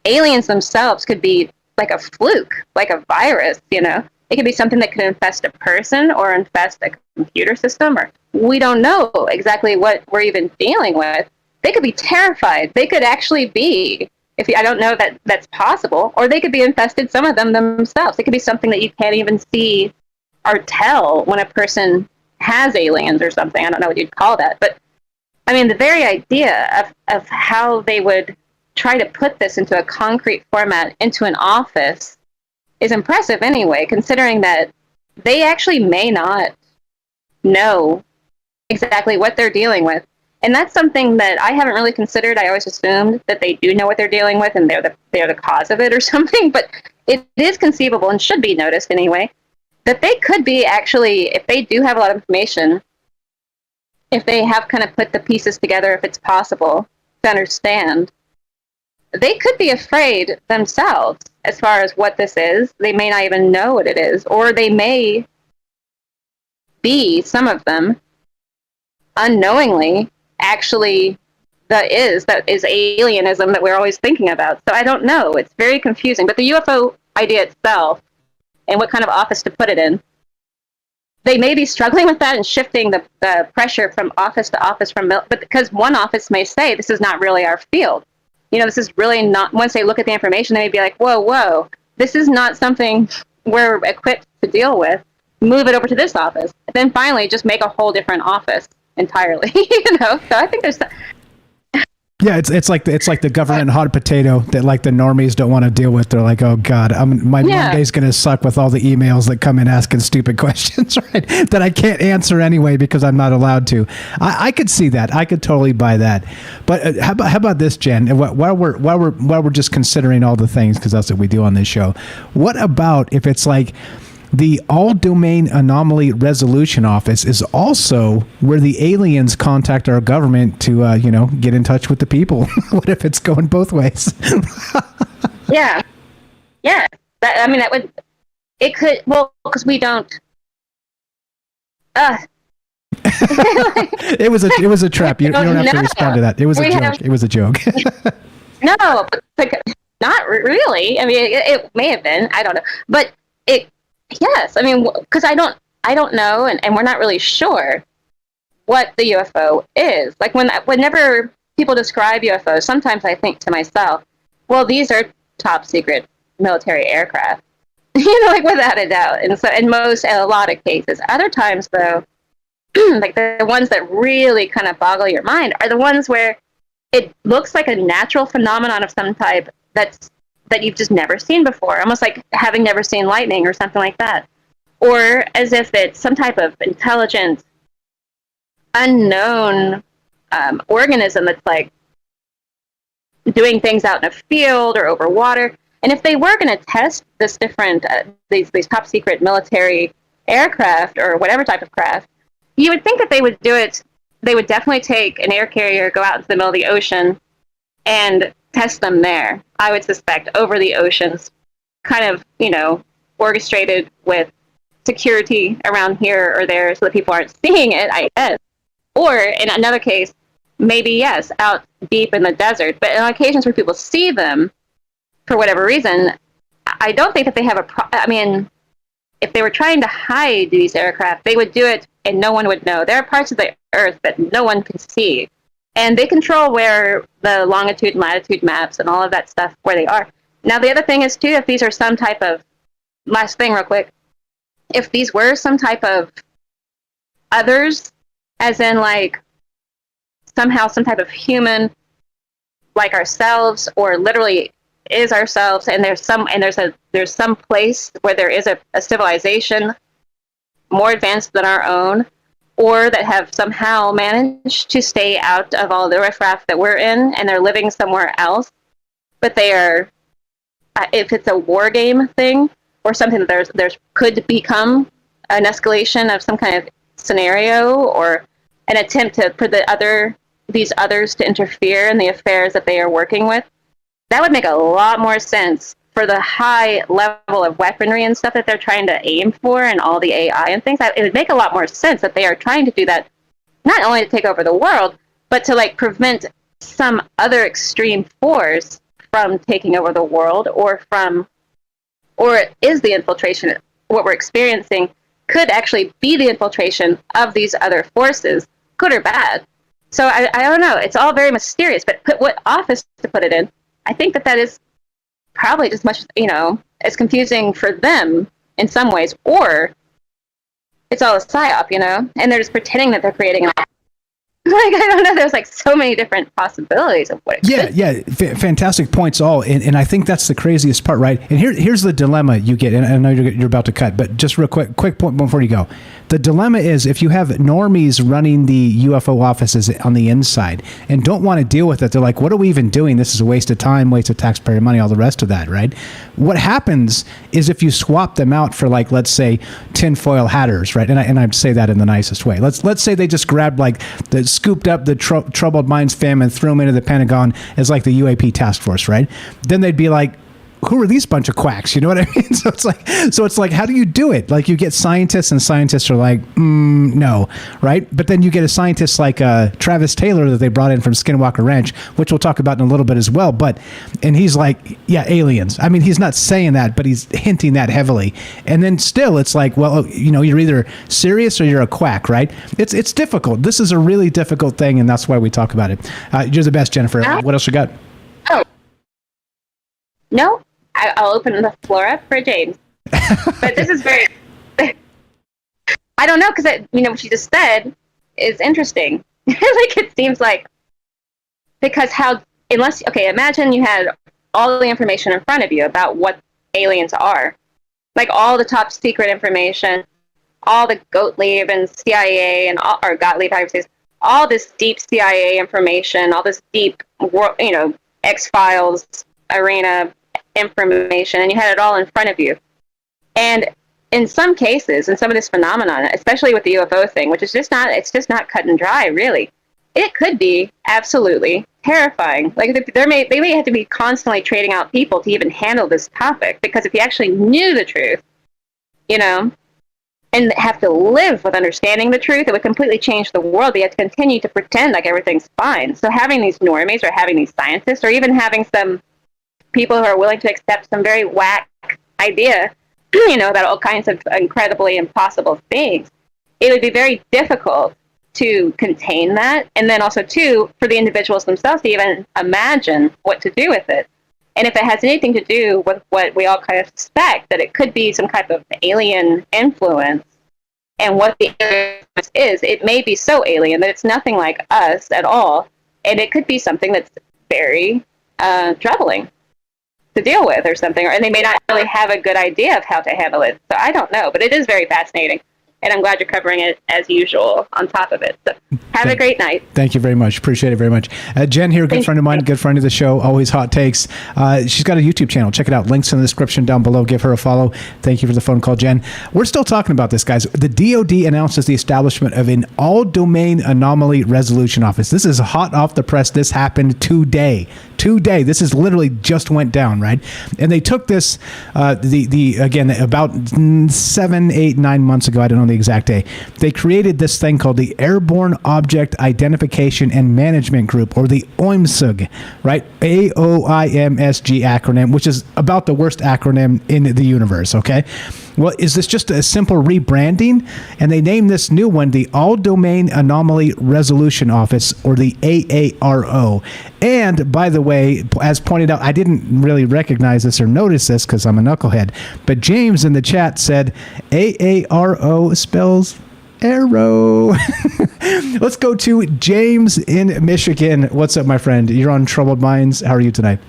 aliens themselves could be like a fluke, like a virus, It could be something that could infest a person or infest a computer system, or we don't know exactly what we're even dealing with. They could be terrified. They could actually be, I don't know that that's possible, or they could be infested, some of them themselves. It could be something that you can't even see or tell when a person has aliens or something. I don't know what you'd call that. But, I mean, the very idea of how they would try to put this into a concrete format, into an office, is impressive anyway, considering that they actually may not know exactly what they're dealing with. And that's something that I haven't really considered. I always assumed that they do know what they're dealing with and they're the cause of it or something. But it is conceivable and should be noticed anyway that they could be actually, if they do have a lot of information, if they have kind of put the pieces together, if it's possible to understand, they could be afraid themselves as far as what this is. They may not even know what it is, or they may be, some of them, unknowingly actually that is alienism that we're always thinking about. So I don't know. It's very confusing. But the UFO idea itself and what kind of office to put it in, they may be struggling with that and shifting the pressure from office to office, but because one office may say this is not really our field. This is really not, once they look at the information, they may be like, whoa, this is not something we're equipped to deal with. Move it over to this office. Then finally just make a whole different office entirely. So I think there's yeah, it's like the government hot potato that like the normies don't want to deal with. They're like, oh god, my Monday's gonna suck with all the emails that come in asking stupid questions, right? That I can't answer anyway because I'm not allowed to. I could see that. I could totally buy that. But how about this, Jen? While we're just considering all the things, because that's what we do on this show. What about if it's like the All-Domain Anomaly Resolution Office is also where the aliens contact our government to, get in touch with the people? What if it's going both ways? Yeah. It could, because we don't. It was a trap. You don't have to respond to that. It was a joke. It was a joke. No, but not really. I mean, it may have been. I don't know. But yes, I mean, because I don't know, and we're not really sure what the UFO is. Like whenever people describe UFOs, sometimes I think to myself, well, these are top secret military aircraft. like without a doubt. And so in a lot of cases, other times though, like the ones that really kind of boggle your mind are the ones where it looks like a natural phenomenon of some type that you've just never seen before, almost like having never seen lightning or something like that, or as if it's some type of intelligent, unknown organism that's like doing things out in a field or over water. And if they were going to test this different these top secret military aircraft or whatever type of craft, you would think that they would do it. They would definitely take an air carrier, go out into the middle of the ocean, and test them there. I would suspect over the oceans, kind of, orchestrated with security around here or there so that people aren't seeing it, I guess. Or in another case, maybe, yes, out deep in the desert. But on occasions where people see them, for whatever reason, I don't think that they have if they were trying to hide these aircraft, they would do it and no one would know. There are parts of the Earth that no one can see. And they control where the longitude and latitude maps and all of that stuff, where they are. Now, the other thing is, too, if these are some type of, last thing real quick, if these were some type of others, as in, like, somehow some type of human like ourselves, or literally is ourselves, and there's some place where there is a civilization more advanced than our own, or that have somehow managed to stay out of all the riffraff that we're in, and they're living somewhere else, but they are, if it's a war game thing, or something that there's could become an escalation of some kind of scenario, or an attempt for these others to interfere in the affairs that they are working with, that would make a lot more sense for the high level of weaponry and stuff that they're trying to aim for, and all the AI and things. It would make a lot more sense that they are trying to do that, not only to take over the world, but to like prevent some other extreme force from taking over the world, or is the infiltration, what we're experiencing, could actually be the infiltration of these other forces, good or bad. So I don't know. It's all very mysterious, but what office to put it in, I think that is probably just much, as confusing for them in some ways, or it's all a psyop, and they're just pretending that they're creating an like, I don't know, there's like so many different possibilities of what it could be. Fantastic points all, and I think that's the craziest part, right? And here's the dilemma you get, and I know you're about to cut, but just real quick point before you go. The dilemma is, if you have normies running the UFO offices on the inside and don't want to deal with it, they're like, what are we even doing? This is a waste of time, waste of taxpayer money, all the rest of that, right? What happens is, if you swap them out for, like, let's say, tinfoil hatters, right? And I'd say that in the nicest way. Let's say they just grabbed, like, scooped up the troubled minds family and threw them into the Pentagon as like the UAP task force, right? Then they'd be like, who are these bunch of quacks? You know what I mean? So it's like, how do you do it? Like, you get scientists, and scientists are like, no, right? But then you get a scientist like Travis Taylor that they brought in from Skinwalker Ranch, which we'll talk about in a little bit as well. And he's like, yeah, aliens. I mean, he's not saying that, but he's hinting that heavily. And then still, it's like, well, you're either serious or you're a quack, right? It's difficult. This is a really difficult thing, and that's why we talk about it. You're the best, Jennifer. What else you got? Oh, no. I'll open the floor up for James. But this is very... I don't know, because what you just said is interesting. Like, it seems like... Because imagine you had all the information in front of you about what aliens are. Like, all the top secret information, all the Gottlieb and CIA, and or Gottlieb, I would say, all this deep CIA information, all this deep, X-Files arena information, and you had it all in front of you. And in some cases, in some of this phenomenon, especially with the UFO thing, which is just not cut and dry, really, it could be absolutely terrifying. Like, they may have to be constantly trading out people to even handle this topic, because if you actually knew the truth, and have to live with understanding the truth, it would completely change the world. But you have to continue to pretend like everything's fine. So having these normies, or having these scientists, or even having some people who are willing to accept some very whack idea, about all kinds of incredibly impossible things, it would be very difficult to contain that. And then also, too, for the individuals themselves to even imagine what to do with it. And if it has anything to do with what we all kind of suspect, that it could be some type of alien influence, and what the influence is, it may be so alien that it's nothing like us at all, and it could be something that's very troubling to deal with or something, and they may not really have a good idea of how to handle it. So I don't know, but it is very fascinating. And I'm glad you're covering it as usual on top of it. So have a great night. Thank you very much. Appreciate it very much. Jen here, good friend of mine, good friend of the show, always hot takes. She's got a YouTube channel. Check it out. Links in the description down below. Give her a follow. Thank you for the phone call, Jen. We're still talking about this, guys. The DOD announces the establishment of an all-domain anomaly resolution office. This is hot off the press. This happened today. This is literally just went down, right? And they took this, again, about 7, 8, 9 months ago. I don't know the exact day. They created this thing called the Airborne Object Identification and Management Group, or the OIMSG, right? AOIMSG acronym, which is about the worst acronym in the universe, okay? Well, is this just a simple rebranding? And they named this new one the All Domain Anomaly Resolution Office, or the AARO. And by the way, as pointed out, I didn't really recognize this or notice this because I'm a knucklehead, but James in the chat said AARO spells arrow. Let's go to James in Michigan. What's up, my friend? You're on Troubled Minds. How are you tonight?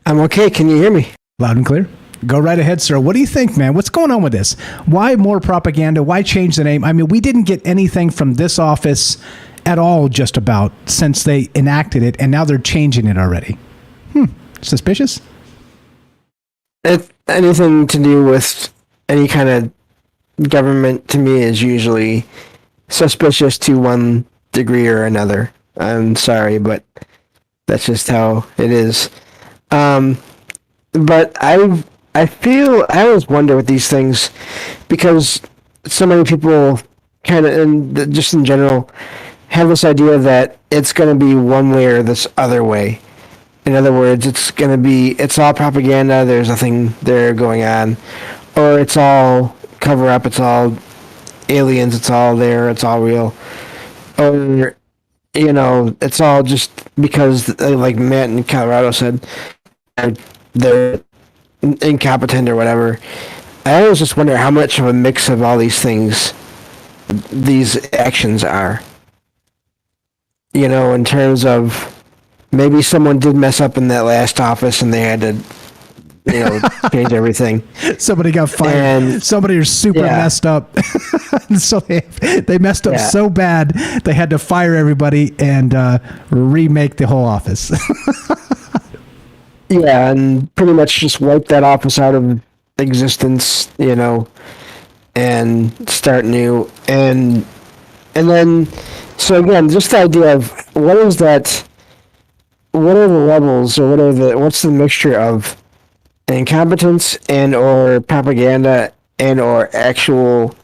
I'm okay. Can you hear me? Loud and clear. Go right ahead, sir. What do you think, man? What's going on with this? Why more propaganda? Why change the name? I mean, we didn't get anything from this office at all, just about, since they enacted it, and now they're changing it already. Suspicious? Anything to do with any kind of government, to me, is usually suspicious to one degree or another. I'm sorry, but that's just how it is. But I feel, I always wonder with these things, because so many people kind of, and just in general, have this idea that it's going to be one way or this other way. In other words, it's all propaganda, there's nothing there going on, or it's all cover up, it's all aliens, it's all there, it's all real, or, it's all just because, like Matt in Colorado said, they're incompetent or whatever. I always just wonder how much of a mix of all these things these actions are. In terms of maybe someone did mess up in that last office and they had to, change everything. Somebody got fired. Somebody was super messed up. So they messed up so bad they had to fire everybody and remake the whole office. Yeah, and pretty much just wipe that office out of existence, and start new. And then, so again, just the idea of what are the levels, or what's the mixture of incompetence and or propaganda and or actual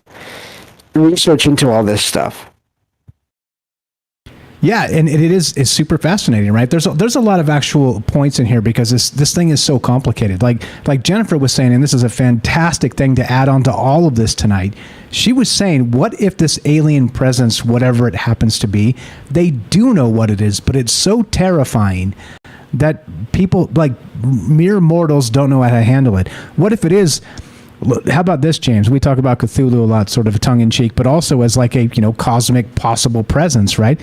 research into all this stuff. Yeah, and it's super fascinating, right? There's a lot of actual points in here because this thing is so complicated. Like Jennifer was saying, and this is a fantastic thing to add on to all of this tonight. She was saying, what if this alien presence, whatever it happens to be, they do know what it is, but it's so terrifying that people, like mere mortals, don't know how to handle it. What if it is? How about this, James? We talk about Cthulhu a lot, sort of tongue in cheek, but also as like a cosmic possible presence, right?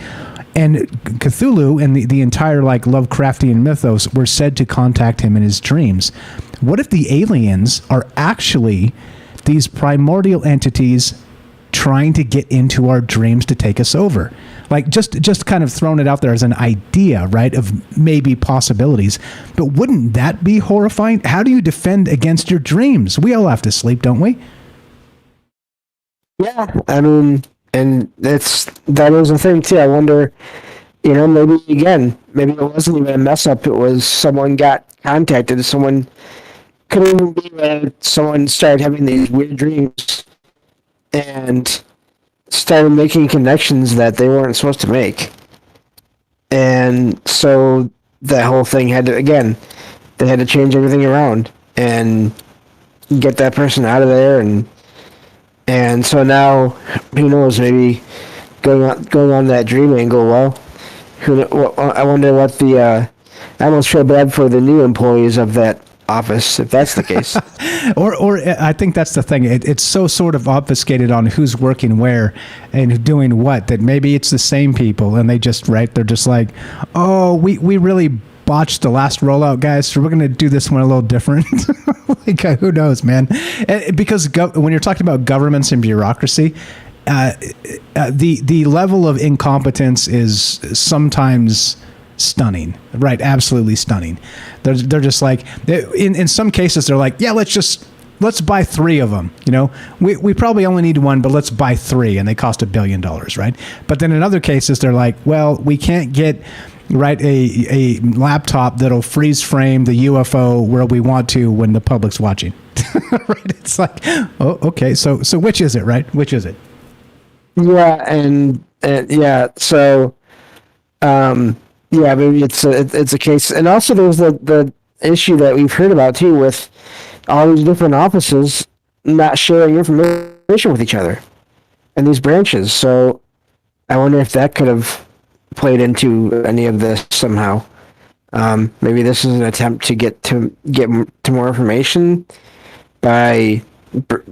And Cthulhu and the entire like Lovecraftian mythos were said to contact him in his dreams. What if the aliens are actually these primordial entities trying to get into our dreams to take us over? Like just kind of throwing it out there as an idea, right, of maybe possibilities. But wouldn't that be horrifying? How do you defend against your dreams? We all have to sleep, don't we? Yeah, I mean, and that is a thing too. I wonder, maybe it wasn't even a mess up. It was someone got contacted. Someone could even be that someone started having these weird dreams and started making connections that they weren't supposed to make. And so that whole thing they had to change everything around and get that person out of there. And so now, who knows, maybe going on that dream angle, well, I wonder what I almost feel bad for the new employees of that office, if that's the case. or I think that's the thing. It's so sort of obfuscated on who's working where and doing what that maybe it's the same people, and they just they're just like, oh, we really botched the last rollout, guys, so we're going to do this one a little different. Like, who knows, man? Because when you're talking about governments and bureaucracy, the level of incompetence is sometimes stunning, right? Absolutely stunning. They're just like, in some cases they're like, yeah, let's buy 3 of them. You know, we probably only need 1, but let's buy 3, and they cost $1 billion, right? But then in other cases they're like, well, we can't get a laptop that'll freeze frame the UFO where we want to when the public's watching. Right? It's like, oh, okay, so which is it, right? Which is it? Yeah, and yeah, so yeah, maybe it's a case, and also there's the issue that we've heard about too with all these different offices not sharing information with each other and these branches. So I wonder if that could have played into any of this somehow. Maybe this is an attempt to get to more information by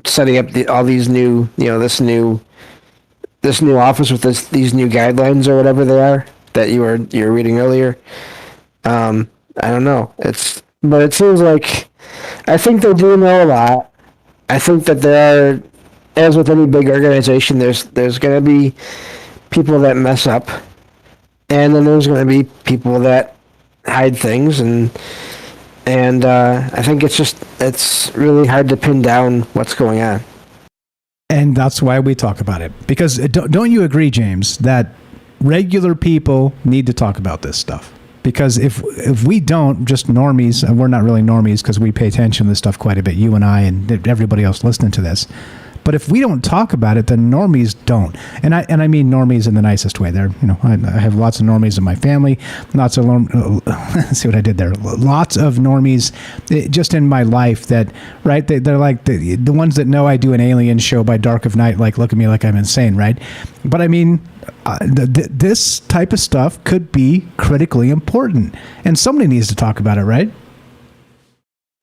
setting up all these new, this new office with these new guidelines or whatever they are that you were reading earlier. I don't know. But it seems like I think they do know a lot. I think that there are, as with any big organization, there's going to be people that mess up, and then there's going to be people that hide things, and I think it's really hard to pin down what's going on. And that's why we talk about it. Because don't you agree, James, that regular people need to talk about this stuff? Because if we don't, just normies, and we're not really normies because we pay attention to this stuff quite a bit, you and I and everybody else listening to this. But if we don't talk about it, then normies don't. And I mean normies in the nicest way. There, I have lots of normies in my family. Lots of see what I did there. Lots of normies just in my life that, right? They're like the ones that know I do an alien show by dark of night. Like, look at me like I'm insane, right? But I mean, this type of stuff could be critically important, and somebody needs to talk about it, right?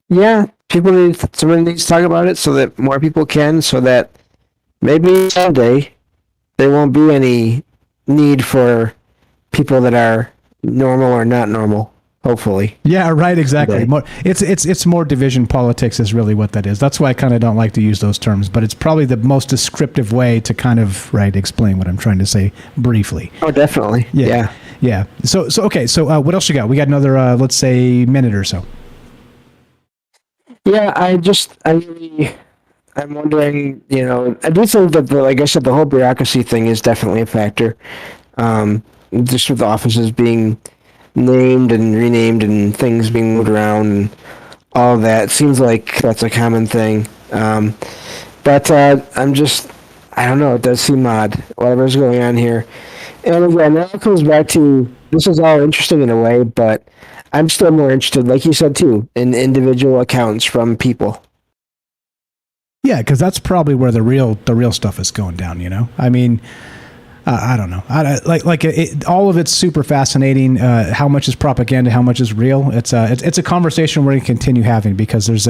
Yeah, somebody needs to talk about it so that more people can, so that maybe someday there won't be any need for people that are normal or not normal. Hopefully. Yeah, right. Exactly. More, it's more division politics is really what that is. That's why I kind of don't like to use those terms, but it's probably the most descriptive way to kind of explain what I'm trying to say briefly. Oh, definitely. Yeah. So okay. So what else you got? We got another let's say minute or so. Yeah, I'm wondering, I do think that, like I said, the whole bureaucracy thing is definitely a factor. Just with offices being named and renamed and things being moved around and all of that, it seems like that's a common thing. But I don't know, it does seem odd, whatever's going on here. And again, that comes back to, this is all interesting in a way, but I'm still more interested, like you said too, in individual accounts from people. Yeah, because that's probably where the real stuff is going down. I mean, I don't know. All of it's super fascinating. How much is propaganda? How much is real? It's a conversation we're going to continue having because there's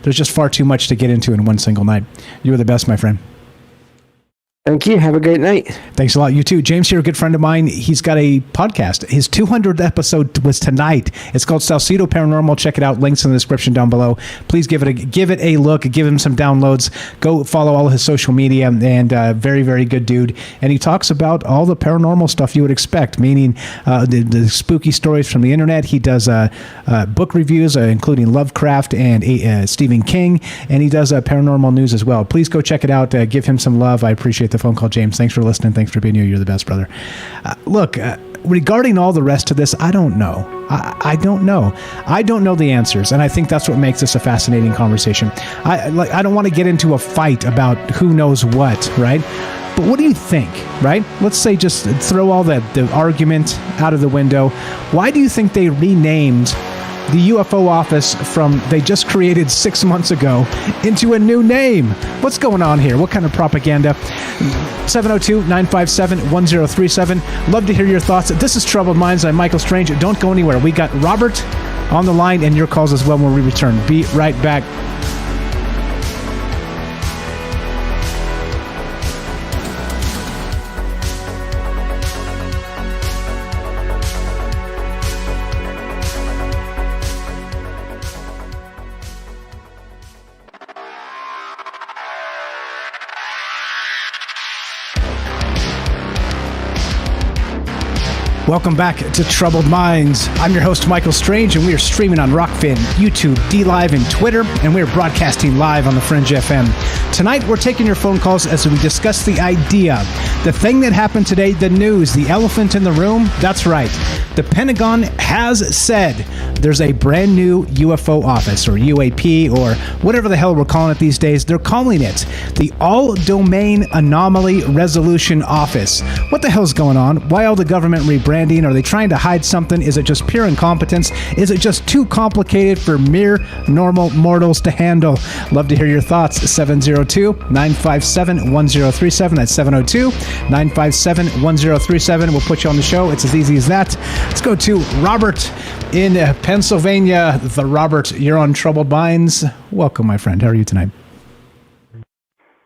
just far too much to get into in one single night. You were the best, my friend. Thank you. Have a great night. Thanks a lot. You too. James here, a good friend of mine. He's got a podcast. His 200th episode was tonight. It's called Salcedo Paranormal. Check it out. Links in the description down below. Please give it a look. Give him some downloads. Go follow all of his social media. And very, very good dude. And he talks about all the paranormal stuff you would expect, meaning the spooky stories from the internet. He does book reviews, including Lovecraft and Stephen King. And he does paranormal news as well. Please go check it out. Give him some love. I appreciate the phone call, James. Thanks for listening. Thanks for being you. You're the best, brother. Look, regarding all the rest of this, I don't know. I don't know. I don't know the answers, and I think that's what makes this a fascinating conversation. I don't want to get into a fight about who knows what, right? But what do you think, right? Let's say just throw all the argument out of the window. Why do you think they renamed the UFO office from they just created 6 months ago into a new name? What's going on here? What kind of propaganda? 702-957-1037. Love to hear your thoughts. This is Troubled Minds. I'm Michael Strange. Don't go anywhere. We got Robert on the line and your calls as well when we return. Be right back. Welcome back to Troubled Minds. I'm your host, Michael Strange, and we are streaming on Rockfin, YouTube, DLive, and Twitter, and we are broadcasting live on the Fringe FM. Tonight, we're taking your phone calls as we discuss the idea, the thing that happened today, the news, the elephant in the room. That's right. The Pentagon has said there's a brand new UFO office, or UAP, or whatever the hell we're calling it these days. They're calling it the All-Domain Anomaly Resolution Office. What the hell's going on? Why all the government rebranding? Are they trying to hide something? Is it just pure incompetence? Is it just too complicated for mere normal mortals to handle? Love to hear your thoughts. 702-957-1037. That's 702-957-1037. We'll put you on the show. It's as easy as that. Let's go to Robert in Pennsylvania. The Robert, you're on Troubled Minds. Welcome, my friend. How are you tonight?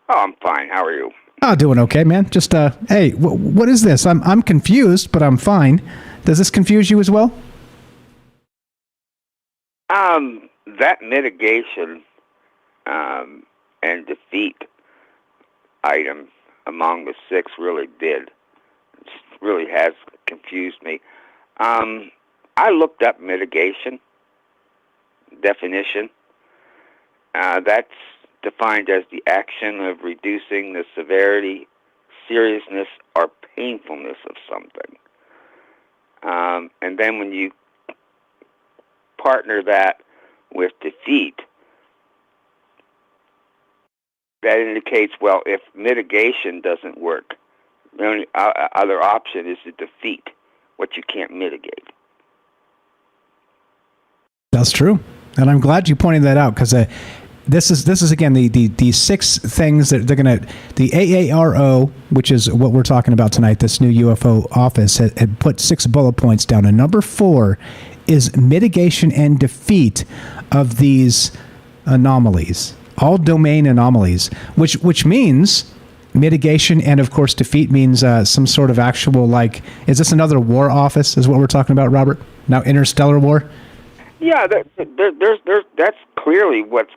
Oh, I'm fine. How are you? Oh, doing okay, man. Just, hey, what is this? I'm confused, but I'm fine. Does this confuse you as well? That mitigation and defeat item among the six really did. It really has confused me. I looked up mitigation definition. That's defined as the action of reducing the severity, seriousness, or painfulness of something. And then when you partner that with defeat, that indicates, well, if mitigation doesn't work, the only other option is to defeat what you can't mitigate. That's true. And I'm glad you pointed that out, because this is again the six things that they're going to, the AARO, which is what we're talking about tonight, this new UFO office, had put 6 bullet points down. And number 4 is mitigation and defeat of these anomalies, all domain anomalies, which means mitigation and, of course, defeat means some sort of actual, like, is this another war office is what we're talking about, Robert? Now interstellar war? Yeah, that's clearly what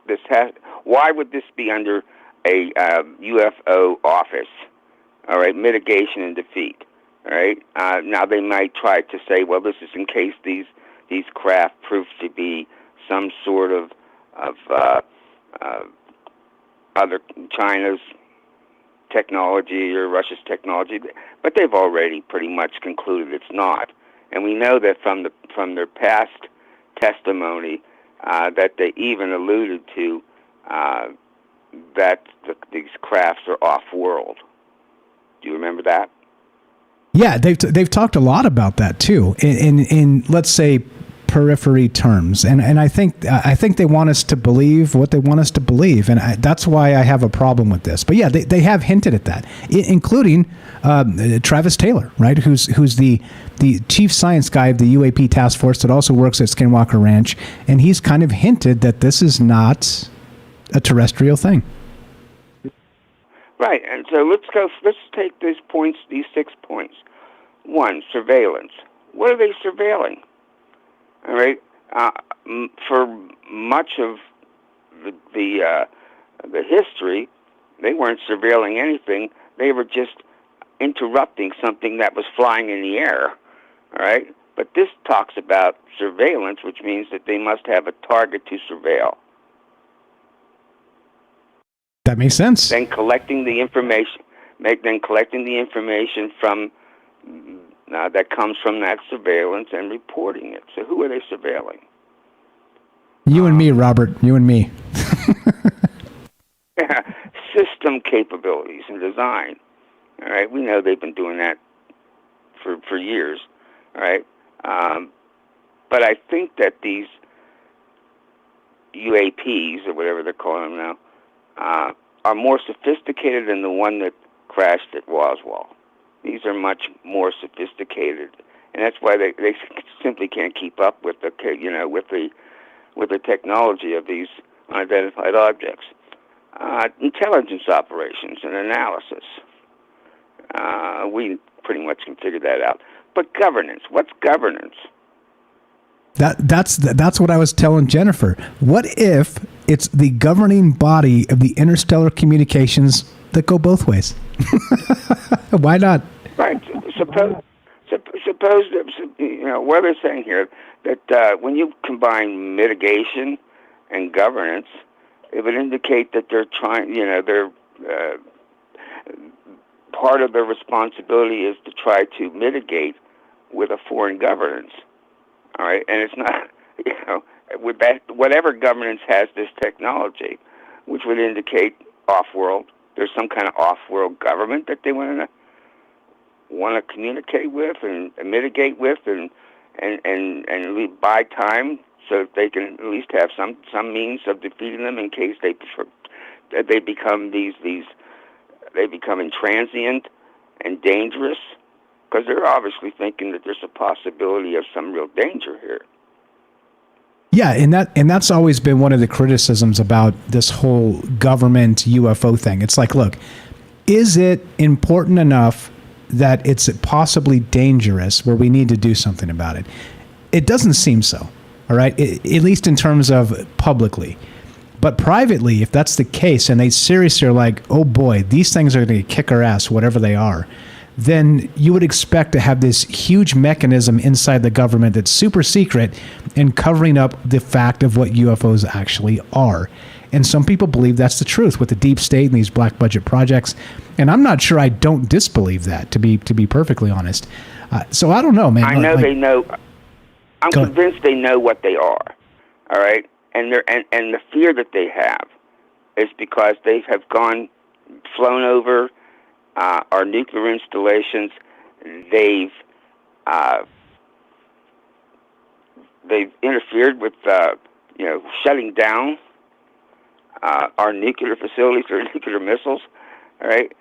this has. Why would this be under a UFO office? All right, mitigation and defeat. All right. Now they might try to say, well, this is in case these craft prove to be some sort of other China's technology or Russia's technology, but they've already pretty much concluded it's not. And we know that from their past testimony that they even alluded to that these crafts are off-world. Do you remember that? Yeah, they've talked a lot about that too, in let's say periphery terms, and I think they want us to believe what they want us to believe, and that's why I have a problem with this. But yeah, they have hinted at that, including Travis Taylor, right? Who's the chief science guy of the UAP task force that also works at Skinwalker Ranch, and he's kind of hinted that this is not a terrestrial thing. Right, and so let's take these 6 points. 1, surveillance. What are they surveilling? All right, for much of the history, they weren't surveilling anything. They were just interrupting something that was flying in the air. All right, but this talks about surveillance, which means that they must have a target to surveil. That makes sense. Then collecting the information from that comes from that surveillance and reporting it. So who are they surveilling? You and me, Robert. You and me. System capabilities and design. All right, we know they've been doing that for years. All right, But I think that these UAPs, or whatever they're calling them now, are more sophisticated than the one that crashed at Roswell. These are much more sophisticated, and that's why they simply can't keep up with the technology of these unidentified objects. Intelligence operations and analysis. We pretty much can figure that out. But governance, what's governance? That's what I was telling Jennifer. What if it's the governing body of the interstellar communications that go both ways? Why not? Right. Suppose that, what they're saying here, that when you combine mitigation and governance, it would indicate that they're trying, they're part of their responsibility is to try to mitigate with a foreign governance. All right, and it's not, with that, whatever governance has this technology, which would indicate off-world. There's some kind of off-world government that they want to communicate with and mitigate with, and buy time so that they can at least have some means of defeating them in case they become they become intransient and dangerous. Because they're obviously thinking that there's a possibility of some real danger here. Yeah, and that's always been one of the criticisms about this whole government UFO thing. It's like, look, is it important enough that it's possibly dangerous where we need to do something about it? It doesn't seem so, all right? At least in terms of publicly. But privately, if that's the case, and they seriously are like, oh boy, these things are going to kick our ass, whatever they are, then you would expect to have this huge mechanism inside the government that's super secret and covering up the fact of what UFOs actually are. And some people believe that's the truth with the deep state and these black budget projects. And I'm not sure I don't disbelieve that, to be perfectly honest. So I don't know, man. I know they know. I'm convinced they know what they are. All right, and the fear that they have is because they have flown over our nuclear installations. They've interfered with shutting down our nuclear facilities or nuclear missiles. All right,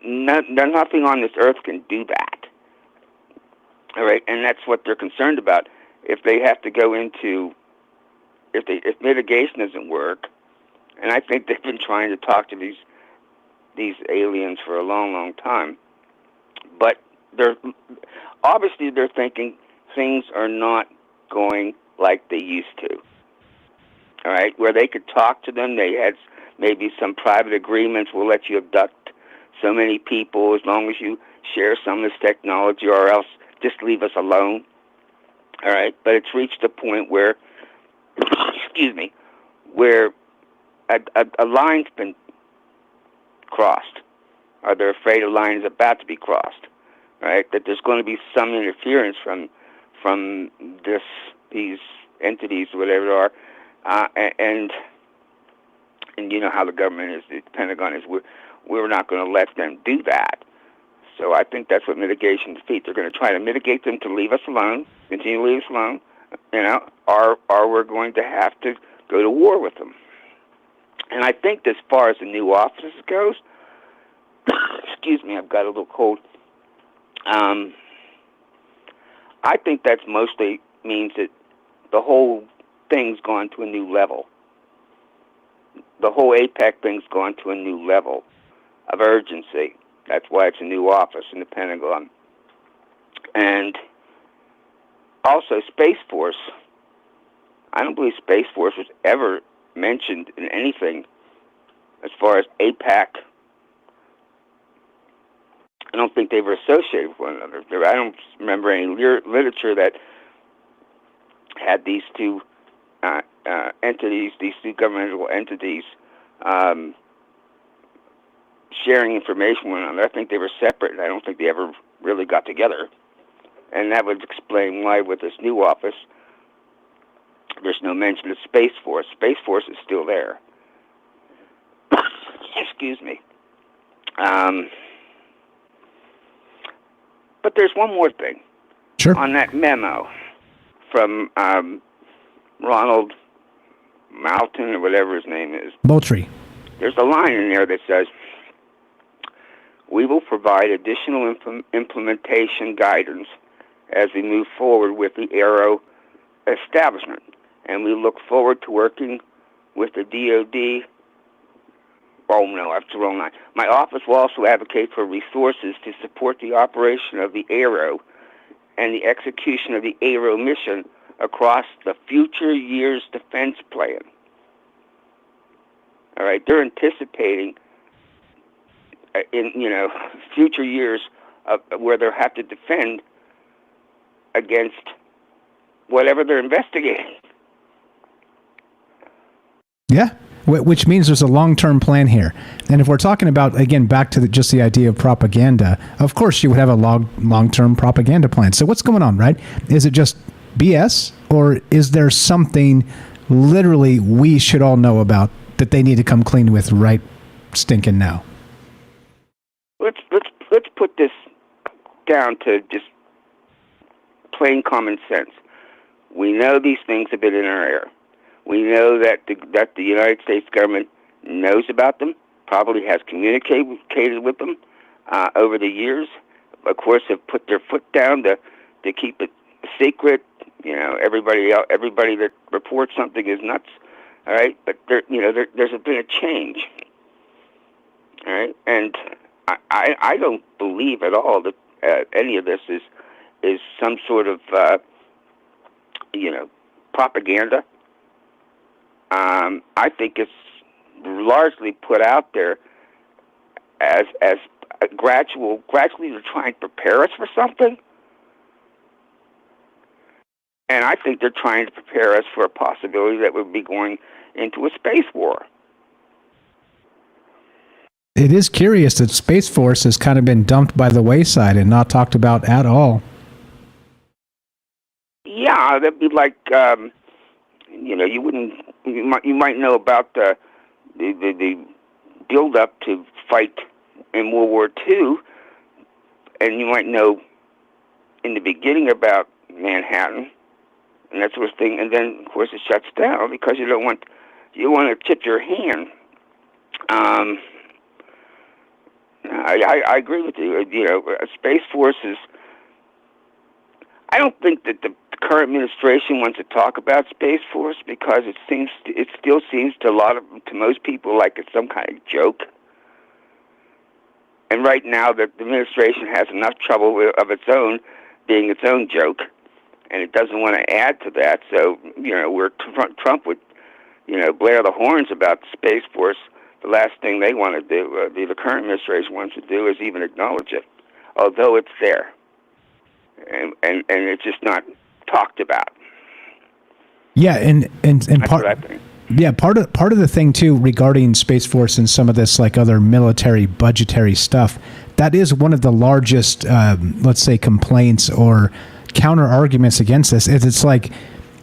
nothing on this earth can do that. All right, and that's what they're concerned about. If they have to go into, if mitigation doesn't work, and I think they've been trying to talk to these aliens for a long, long time, but they're thinking things are not going like they used to. All right, where they could talk to them, they had maybe some private agreements. We'll let you abduct so many people as long as you share some of this technology, or else just leave us alone. All right, but it's reached a point where, where a line's been crossed, or they're afraid a line is about to be crossed. Right, that there's going to be some interference from these entities, or whatever they are, and you know how the government is, the Pentagon is. We're not going to let them do that. So I think that's what mitigation defeat. They're going to try to mitigate them to leave us alone, continue to leave us alone, or we're going to have to go to war with them. And I think as far as the new office goes, excuse me, I've got a little cold. I think that's mostly means that the whole thing's gone to a new level. The whole APEC thing's gone to a new level of urgency. That's why it's a new office in the Pentagon. And also Space Force. I don't believe Space Force was ever mentioned in anything as far as APAC. I don't think they were associated with one another. I don't remember any literature that had these two entities, these two governmental entities, sharing information with one another. I think they were separate. I don't think they ever really got together. And that would explain why with this new office, there's no mention of Space Force. Space Force is still there. Excuse me. But there's one more thing. Sure. On that memo from Ronald Moulton, or whatever his name is. Moultrie. There's a line in there that says, "We will provide additional implementation guidance as we move forward with the AARO establishment, and we look forward to working with the DoD." Oh no, that's the wrong line. "My office will also advocate for resources to support the operation of the AARO and the execution of the AARO mission across the future years defense plan." All right, they're anticipating in future years where they'll have to defend against whatever they're investigating. Yeah, which means there's a long-term plan here. And if we're talking about, again, back to just the idea of propaganda, of course you would have a long-term propaganda plan. So what's going on, right? Is it just BS, or is there something literally we should all know about that they need to come clean with right stinking now? Let's put this down to just plain common sense. We know these things have been in our air. We know that the United States government knows about them, probably has communicated with them over the years. Of course, have put their foot down to keep it secret. Everybody that reports something is nuts. All right, but there's been a change. All right, and I don't believe at all that any of this is some sort of propaganda. I think it's largely put out there as gradually to try and prepare us for something. And I think they're trying to prepare us for a possibility that we'll be going into a space war. It is curious that Space Force has kind of been dumped by the wayside and not talked about at all. Yeah, that'd be like, you might know about the build-up to fight in World War II, and you might know in the beginning about Manhattan and that sort of thing, and then of course it shuts down because you want to tip your hand. I agree with you. Space Force is. I don't think that the current administration wants to talk about Space Force because it still seems to most people like it's some kind of joke. And right now, the administration has enough trouble of its own being its own joke, and it doesn't want to add to that. So, where Trump would, blare the horns about the Space Force, the last thing they want to do, the current administration wants to do, is even acknowledge it, although it's there, and it's just not talked about. Yeah, and That's part. what I think. Yeah, part of the thing too regarding Space Force and some of this like other military budgetary stuff, that is one of the largest, let's say, complaints or counter arguments against this. It's like,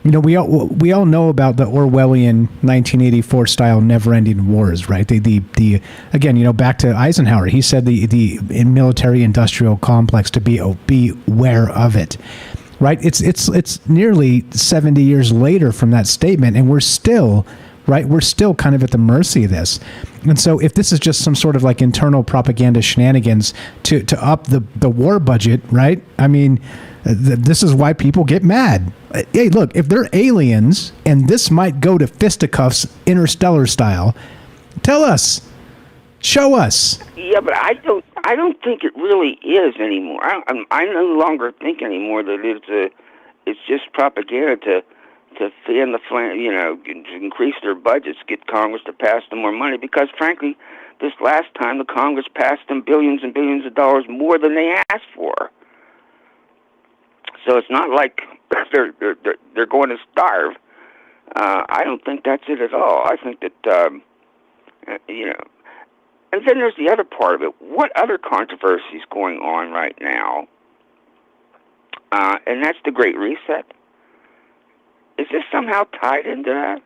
we all know about the Orwellian 1984 style never-ending wars, right? The again, back to Eisenhower, he said the military industrial complex to be aware of it. Right, it's nearly 70 years later from that statement, and we're still kind of at the mercy of this. And so, if this is just some sort of like internal propaganda shenanigans to up the war budget, right? I mean, this is why people get mad. Hey, look, if they're aliens and this might go to fisticuffs, Interstellar style, tell us, show us. Yeah, but I don't think it really is anymore. I no longer think anymore that it's just propaganda to fan the flame, to increase their budgets, get Congress to pass them more money. Because frankly, this last time the Congress passed them billions and billions of dollars more than they asked for. So it's not like they're going to starve. I don't think that's it at all. I think that And then there's the other part of it. What other controversy is going on right now? And that's the Great Reset. Is this somehow tied into that?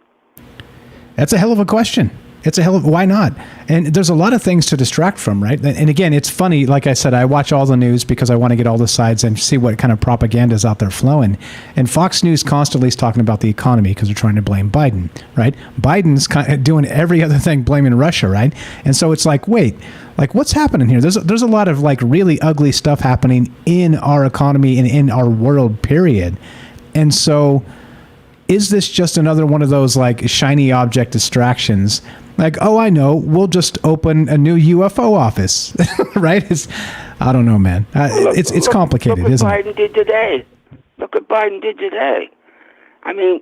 That's a hell of a question. It's a hell of, why not? And there's a lot of things to distract from, right? And again, it's funny. Like I said, I watch all the news because I want to get all the sides and see what kind of propaganda is out there flowing. And Fox News constantly is talking about the economy because they're trying to blame Biden, right? Biden's kind of doing every other thing, blaming Russia, right? And so it's like, wait, like what's happening here? There's a lot of like really ugly stuff happening in our economy and in our world, period. And so is this just another one of those like shiny object distractions? Like, oh, I know, we'll just open a new UFO office, right? I don't know, man. It's complicated, isn't it? Look what Biden did today. Look what Biden did today. I mean,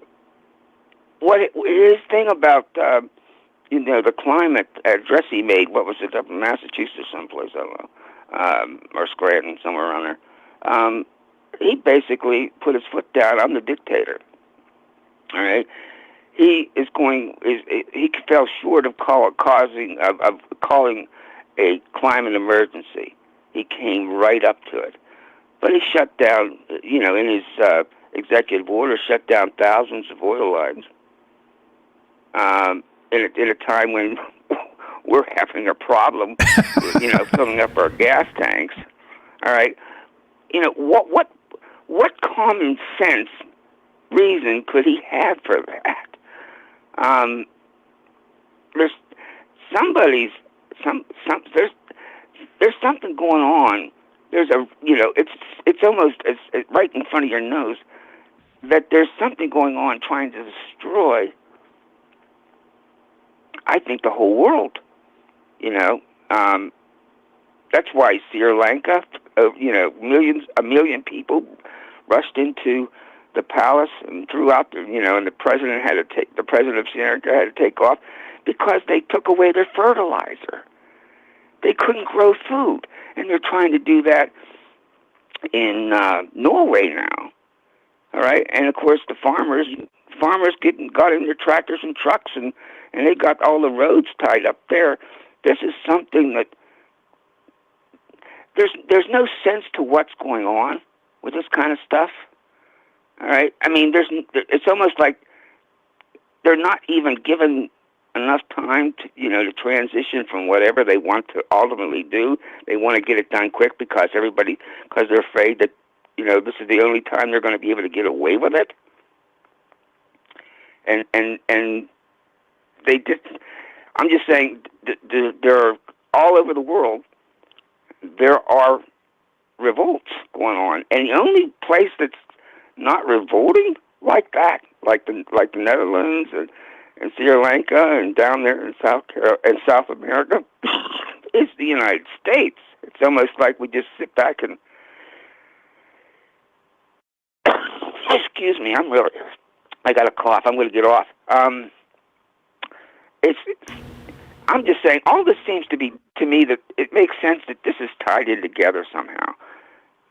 his thing about, the climate address he made, what was it, up in Massachusetts someplace, I don't know, or Scranton, somewhere around there. He basically put his foot down. I'm the dictator. All right? He fell short of calling a climate emergency. He came right up to it. But he shut down, in his executive order, shut down thousands of oil lines in a time when we're having a problem, filling up our gas tanks. All right? What common sense reason could he have for that? There's something going on. It's almost right in front of your nose that there's something going on trying to destroy, I think, the whole world. That's why Sri Lanka, a million people rushed into the palace and throughout and the president of Sri Lanka had to take off because they took away their fertilizer. They couldn't grow food, and they're trying to do that in Norway now. All right, and of course the farmers got in their tractors and trucks, and they got all the roads tied up there. This is something that there's no sense to what's going on with this kind of stuff. All right, I mean, it's almost like they're not even given enough time to transition from whatever they want to ultimately do. They want to get it done quick because they're afraid that this is the only time they're going to be able to get away with it. And they did. I'm just saying, there are all over the world. There are revolts going on, and the only place that's not revolting like that, like the Netherlands and Sri Lanka and down there in South America, is the United States. It's almost like we just sit back and excuse me, I got a cough. I'm going to get off. I'm just saying, all this seems to be, to me, that it makes sense that this is tied in together somehow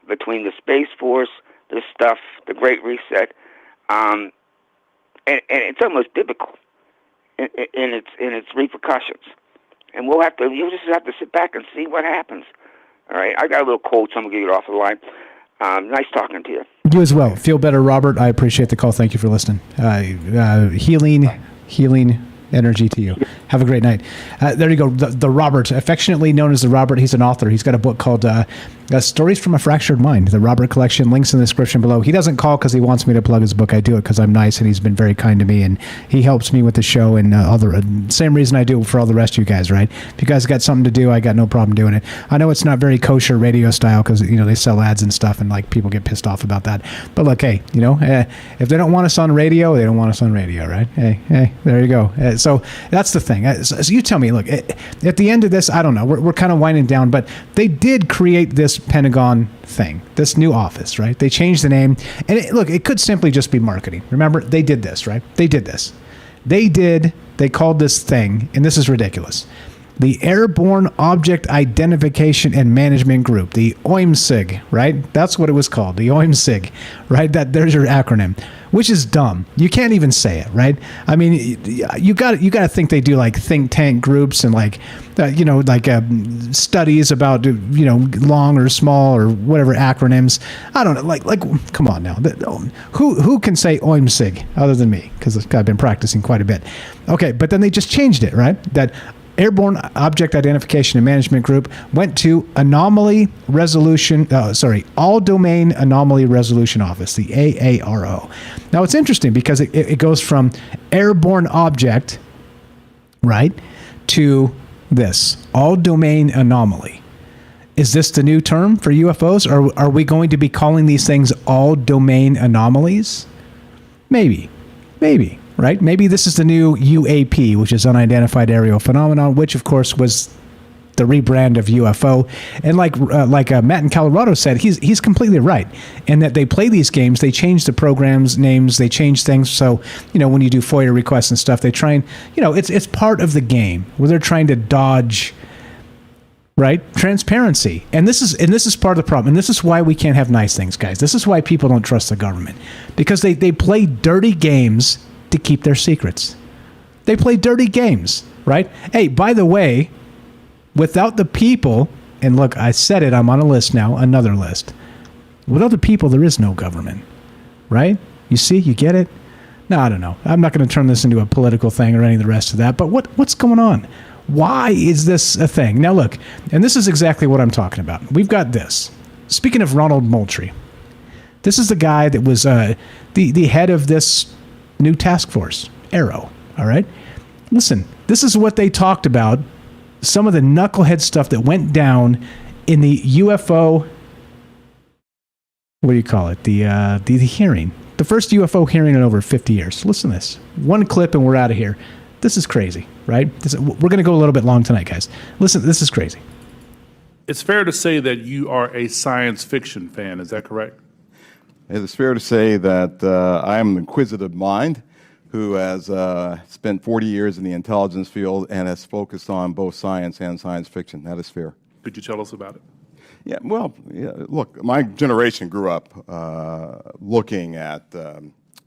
between the Space Force, this stuff, the Great Reset, and it's almost biblical in its repercussions. And you'll just have to sit back and see what happens. All right, I got a little cold, so I'm gonna get off the line. Nice talking to you. You as well. Feel better, Robert. I appreciate the call. Thank you for listening. Healing energy to you. Have a great night. There you go. The Robert, affectionately known as the Robert. He's an author. He's got a book called Stories from a Fractured Mind. The Robert Collection. Links in the description below. He doesn't call because he wants me to plug his book. I do it because I'm nice, and he's been very kind to me, and he helps me with the show and other same reason I do for all the rest of you guys, right? If you guys got something to do, I got no problem doing it. I know it's not very kosher radio style because they sell ads and stuff, and like people get pissed off about that. But look, hey, if they don't want us on radio, they don't want us on radio, right? Hey, there you go. So that's the thing. So you tell me, look, at the end of this, I don't know, we're kind of winding down, but they did create this Pentagon thing, this new office, right? They changed the name. And it could simply just be marketing. Remember, they did this, right? They did this. They called this thing, and this is ridiculous. the Airborne Object Identification and Management Group, the OIMSIG, right? That's what it was called, the OIMSIG, right? There's your acronym, which is dumb. You can't even say it, right? I mean, you got to think they do like think tank groups and like, studies about, long or small or whatever acronyms. I don't know. Like, come on now. Who can say OIMSIG other than me? Because I've been practicing quite a bit. Okay, but then they just changed it, right? That Airborne Object Identification and Management Group went to All Domain Anomaly Resolution Office, the AARO. Now it's interesting because it goes from airborne object, right, to this all domain anomaly. Is this the new term for UFOs? Or are we going to be calling these things all domain anomalies? Maybe. Right? Maybe this is the new UAP, which is Unidentified Aerial Phenomenon, which, of course, was the rebrand of UFO. And like Matt in Colorado said, he's completely right in that they play these games, they change the programs' names, they change things. So, when you do FOIA requests and stuff, they try and, it's part of the game where they're trying to dodge, right, transparency. And this is part of the problem. And this is why we can't have nice things, guys. This is why people don't trust the government, because they play dirty games to keep their secrets. They play dirty games, right? Hey, by the way, without the people, and look, I said it, I'm on a list now, another list. Without the people, there is no government, right? You see, you get it? No, I don't know. I'm not going to turn this into a political thing or any of the rest of that, but what's going on? Why is this a thing? Now look, and this is exactly what I'm talking about. We've got this. Speaking of Ronald Moultrie, this is the guy that was the head of this new task force, AARO, all right? Listen, this is what they talked about, some of the knucklehead stuff that went down in the UFO, what do you call it, the hearing. The first UFO hearing in over 50 years. Listen to this. One clip and we're out of here. This is crazy, right? We're going to go a little bit long tonight, guys. Listen, this is crazy. It's fair to say that you are a science fiction fan, is that correct? It is fair to say that I am an inquisitive mind who has spent 40 years in the intelligence field and has focused on both science and science fiction. That is fair. Could you tell us about it? Yeah, well, look, my generation grew up looking at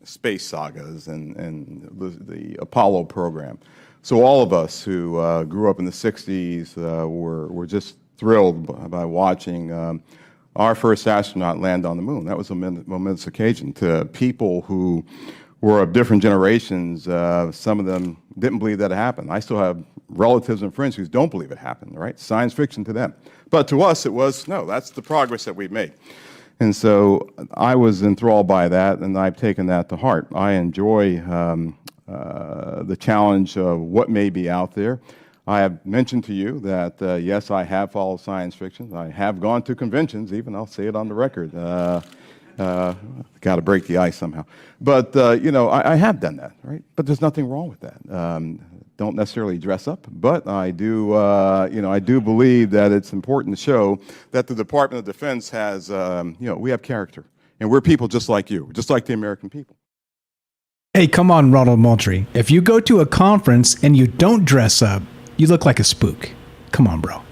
space sagas and the Apollo program. So all of us who grew up in the 60s were just thrilled by watching our first astronaut land on the moon. That was a momentous occasion to people who were of different generations. Some of them didn't believe that it happened. I still have relatives and friends who don't believe it happened, right? Science fiction to them. But to us, it was, no, that's the progress that we've made. And so I was enthralled by that, and I've taken that to heart. I enjoy the challenge of what may be out there. I have mentioned to you that, yes, I have followed science fiction. I have gone to conventions, even. I'll say it on the record. Got to break the ice somehow. But, I have done that, right? But there's nothing wrong with that. Don't necessarily dress up, but I do, I do believe that it's important to show that the Department of Defense has, we have character. And we're people just like you, just like the American people. Hey, come on, Ronald Moultrie. If you go to a conference and you don't dress up, you look like a spook. Come on, bro.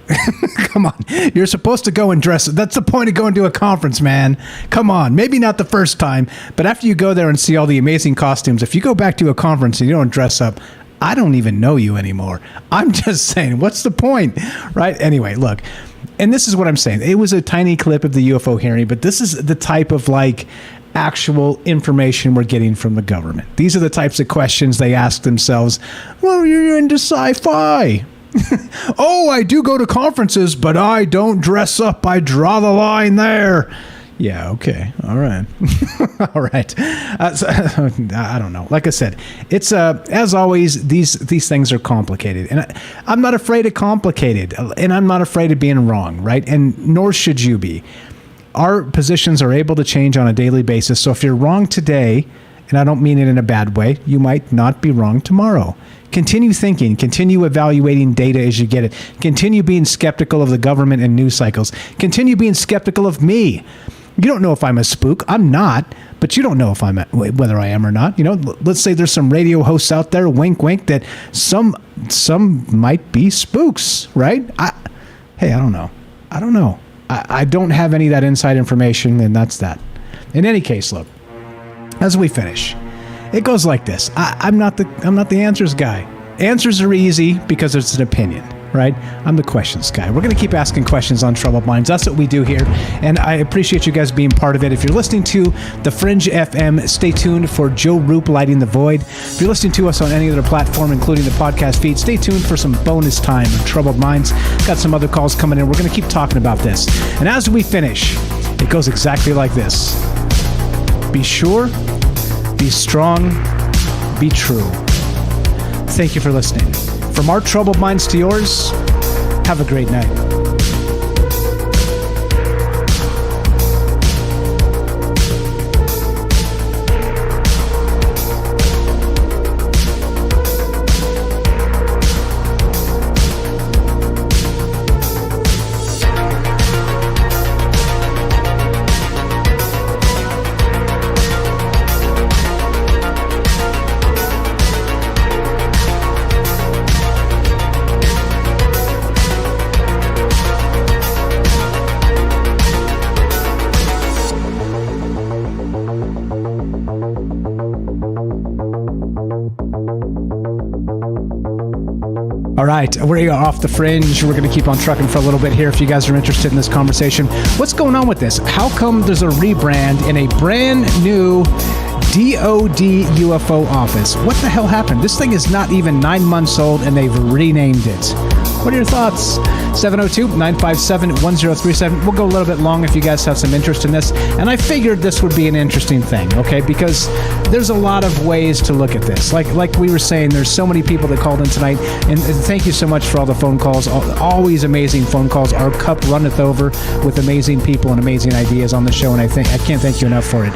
Come on. You're supposed to go and dress. That's the point of going to a conference, man. Come on. Maybe not the first time, but after you go there and see all the amazing costumes, if you go back to a conference and you don't dress up, I don't even know you anymore. I'm just saying, what's the point? Right? Anyway, look. And this is what I'm saying. It was a tiny clip of the UFO hearing, but this is the type of actual information we're getting from the government. These are the types of questions they ask themselves. Well, you're into sci-fi. Oh, I do go to conferences, but I don't dress up. I draw the line there. Yeah, okay. All right. All right. I don't know. Like I said, it's as always, these things are complicated. And I'm not afraid of complicated. And I'm not afraid of being wrong, right? And nor should you be. Our positions are able to change on a daily basis. So if you're wrong today, and I don't mean it in a bad way, you might not be wrong tomorrow. Continue thinking, continue evaluating data as you get it. Continue being skeptical of the government and news cycles. Continue being skeptical of me. You don't know if I'm a spook. I'm not, but you don't know if whether I am or not. Let's say there's some radio hosts out there, wink, wink, that some might be spooks, right? I don't know. I don't have any of that inside information, and that's that. In any case, look, as we finish, it goes like this. I'm not the answers guy. Answers are easy because it's an opinion, right? I'm the questions guy. We're going to keep asking questions on Troubled Minds. That's what we do here, and I appreciate you guys being part of it. If you're listening to the Fringe FM, stay tuned for Joe Roop Lighting the Void. If you're listening to us on any other platform, including the podcast feed, stay tuned for some bonus time on Troubled Minds. Got some other calls coming in. We're going to keep talking about this. And as we finish, it goes exactly like this. Be sure, be strong, be true. Thank you for listening. From our troubled minds to yours, have a great night. All right, we're off the Fringe. We're going to keep on trucking for a little bit here if you guys are interested in this conversation. What's going on with this? How come there's a rebrand in a brand new DOD UFO office? What the hell happened? This thing is not even 9 months old and they've renamed it. What are your thoughts? 702-957-1037. We'll go a little bit long if you guys have some interest in this. And I figured this would be an interesting thing, okay? Because there's a lot of ways to look at this. Like we were saying, there's so many people that called in tonight. And thank you so much for all the phone calls. Always amazing phone calls. Our cup runneth over with amazing people and amazing ideas on the show. And I can't thank you enough for it.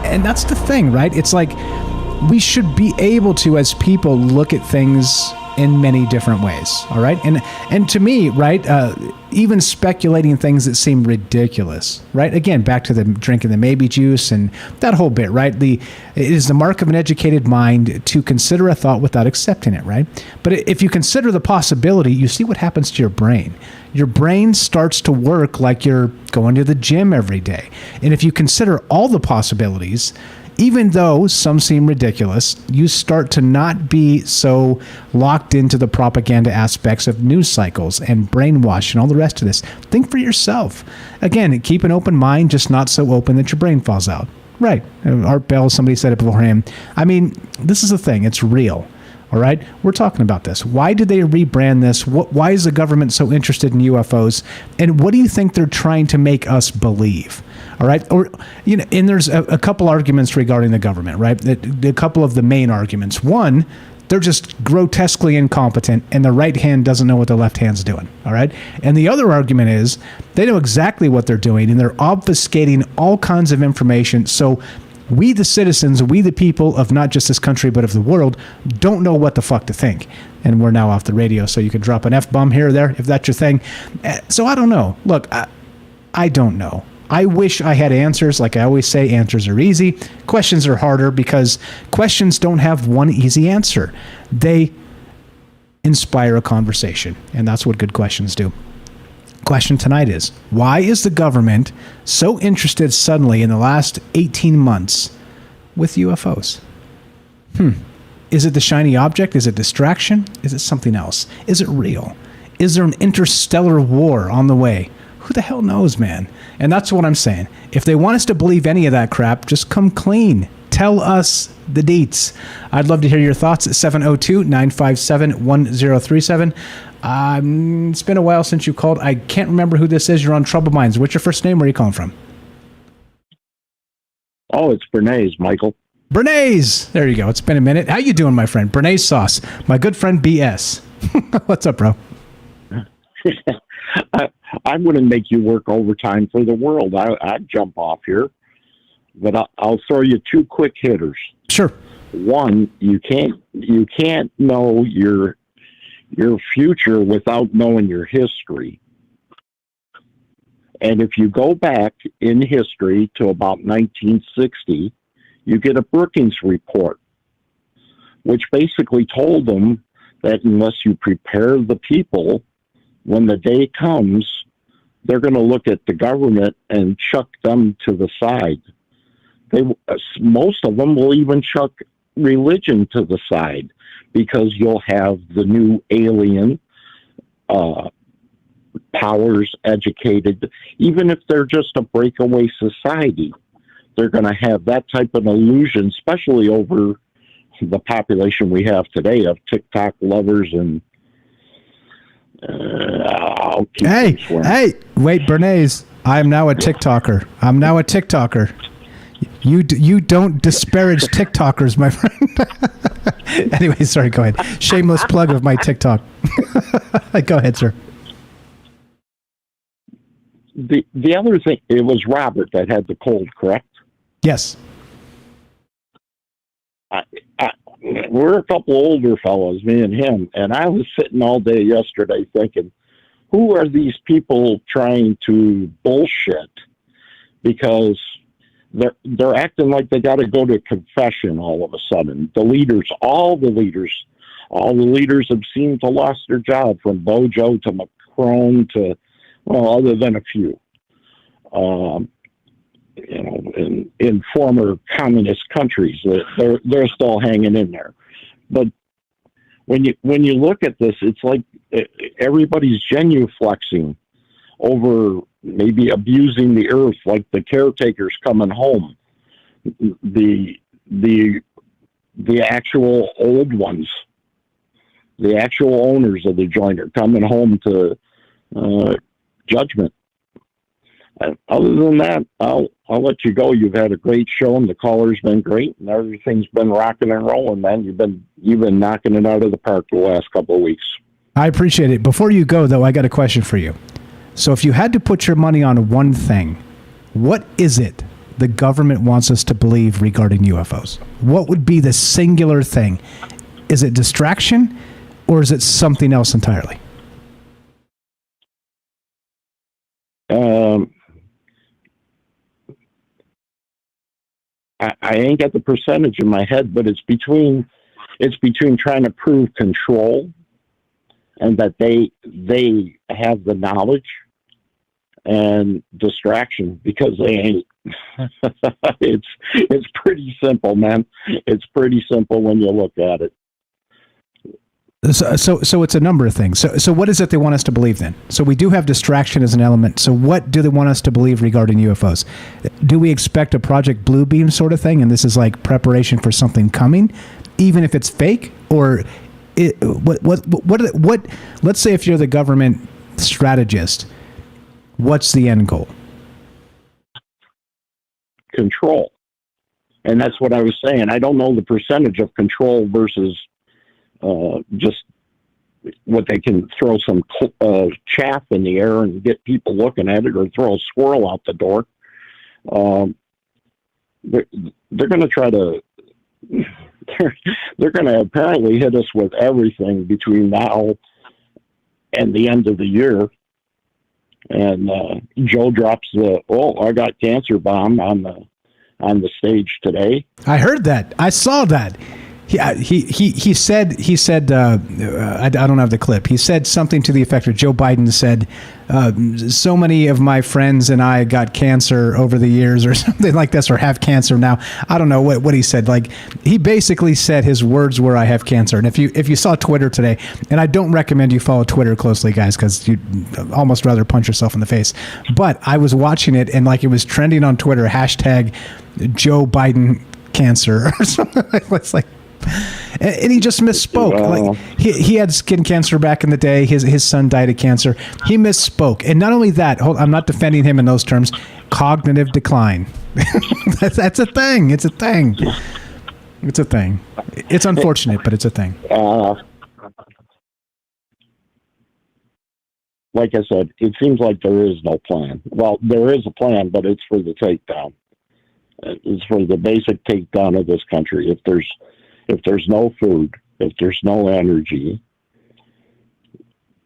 And that's the thing, right? It's like we should be able to, as people, look at things in many different ways, all right? And to me, right, even speculating things that seem ridiculous, right? Again, back to the drinking the maybe juice and that whole bit, right? It is the mark of an educated mind to consider a thought without accepting it, right? But if you consider the possibility, you see what happens to your brain. Your brain starts to work like you're going to the gym every day. And if you consider all the possibilities, even though some seem ridiculous, you start to not be so locked into the propaganda aspects of news cycles and brainwash and all the rest of this. Think for yourself. Again, keep an open mind, just not so open that your brain falls out. Right. Art Bell, somebody said it before him. I mean, this is the thing. It's real. All right. We're talking about this. Why did they rebrand this? Why is the government so interested in UFOs? And what do you think they're trying to make us believe? All right. Or, and there's a couple arguments regarding the government, right? A couple of the main arguments. One, they're just grotesquely incompetent and the right hand doesn't know what the left hand's doing. All right. And the other argument is they know exactly what they're doing and they're obfuscating all kinds of information. So we, the citizens, we, the people of not just this country, but of the world, don't know what the fuck to think. And we're now off the radio, so you can drop an F-bomb here or there if that's your thing. So I don't know. Look, I don't know. I wish I had answers. Like I always say, answers are easy. Questions are harder because questions don't have one easy answer. They inspire a conversation, and that's what good questions do. Question tonight is, why is the government so interested suddenly in the last 18 months with UFOs? Is it the shiny object? Is it distraction? Is it something else? Is it real? Is there an interstellar war on the way? Who the hell knows, man? And that's what I'm saying. If they want us to believe any of that crap, just come clean. Tell us the deets. I'd love to hear your thoughts at 702-957-1037. It's been a while since you called. I can't remember who this is. You're on Troubled Minds. What's your first name? Where are you calling from? Oh, it's Bernays, Michael. Bernays! There you go. It's been a minute. How you doing, my friend? Bernays Sauce. My good friend BS. What's up, bro? I'm going to make you work overtime for the world. I'd jump off here, but I'll throw you two quick hitters. Sure. One, you can't know your future without knowing your history. And if you go back in history to about 1960, you get a Brookings report, which basically told them that unless you prepare the people, when the day comes, they're going to look at the government and chuck them to the side. Most of them will even chuck religion to the side, because you'll have the new alien powers educated. Even if they're just a breakaway society, they're going to have that type of illusion, especially over the population we have today of TikTok lovers and Hey, wait, Bernays, I am now a TikToker. You don't disparage TikTokers, my friend. Anyway, sorry, go ahead. Shameless plug of my TikTok. Go ahead, sir. The other thing, it was Robert that had the cold, correct? Yes. We're a couple older fellows, me and him, and I was sitting all day yesterday thinking, who are these people trying to bullshit? Because they're acting like they got to go to confession all of a sudden. All the leaders have seemed to lost their job, from Bojo to Macron to, well, other than a few. In former communist countries, they're still hanging in there. But when you look at this, it's like everybody's genuflexing over maybe abusing the earth, like the caretakers coming home, the actual old ones, the actual owners of the joint are coming home to judgment. Other than that, I'll let you go. You've had a great show, and the caller's been great, and everything's been rocking and rolling, man. You've been knocking it out of the park the last couple of weeks. I appreciate it. Before you go, though, I got a question for you. So if you had to put your money on one thing, what is it the government wants us to believe regarding UFOs? What would be the singular thing? Is it distraction, or is it something else entirely? I ain't got the percentage in my head, but it's between trying to prove control and that they have the knowledge, and distraction, because they ain't. It's pretty simple, man. It's pretty simple when you look at it. So it's a number of things. So what is it they want us to believe then? So we do have distraction as an element. So what do they want us to believe regarding UFOs? Do we expect a Project Bluebeam sort of thing, and this is like preparation for something coming, even if it's fake? Or what? Let's say if you're the government strategist, what's the end goal? Control. And that's what I was saying. I don't know the percentage of control versus just what they can throw some chaff in the air and get people looking at it, or throw a squirrel out the door. They're going to try to. They're going to apparently hit us with everything between now and the end of the year. And Joe drops the I got cancer bomb on the stage today. I heard that. I saw that. He said I don't have the clip. He said something to the effect of, Joe Biden said, so many of my friends and I got cancer over the years, or something like this, or have cancer now. I don't know what he said. Like, he basically said, his words were, I have cancer. And if you saw Twitter today, and I don't recommend you follow Twitter closely, guys, because you'd almost rather punch yourself in the face. But I was watching it, and like, it was trending on Twitter, hashtag Joe Biden cancer or something. It's like, and he just misspoke. Like, he had skin cancer back in the day. His son died of cancer. He misspoke. And not only that, I'm not defending him in those terms, cognitive decline. That's a thing. It's a thing. It's a thing. It's unfortunate, but it's a thing. Like I said, it seems like there is no plan. Well, there is a plan, but it's for the takedown. It's for the basic takedown of this country. If there's no food, if there's no energy,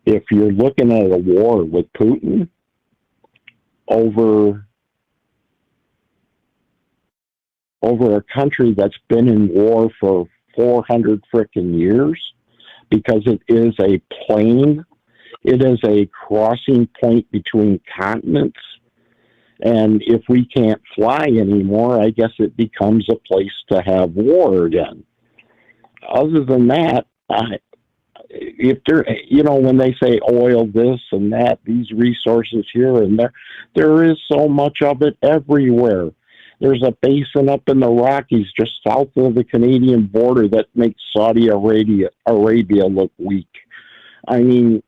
if you're looking at a war with Putin, over a country that's been in war for 400 frickin' years, because it is a plane. It is a crossing point between continents. And if we can't fly anymore, I guess it becomes a place to have war again. Other than that, if there, when they say oil, this and that, these resources here and there is so much of it everywhere. There's a basin up in the Rockies just south of the Canadian border that makes Saudi Arabia look weak. I mean,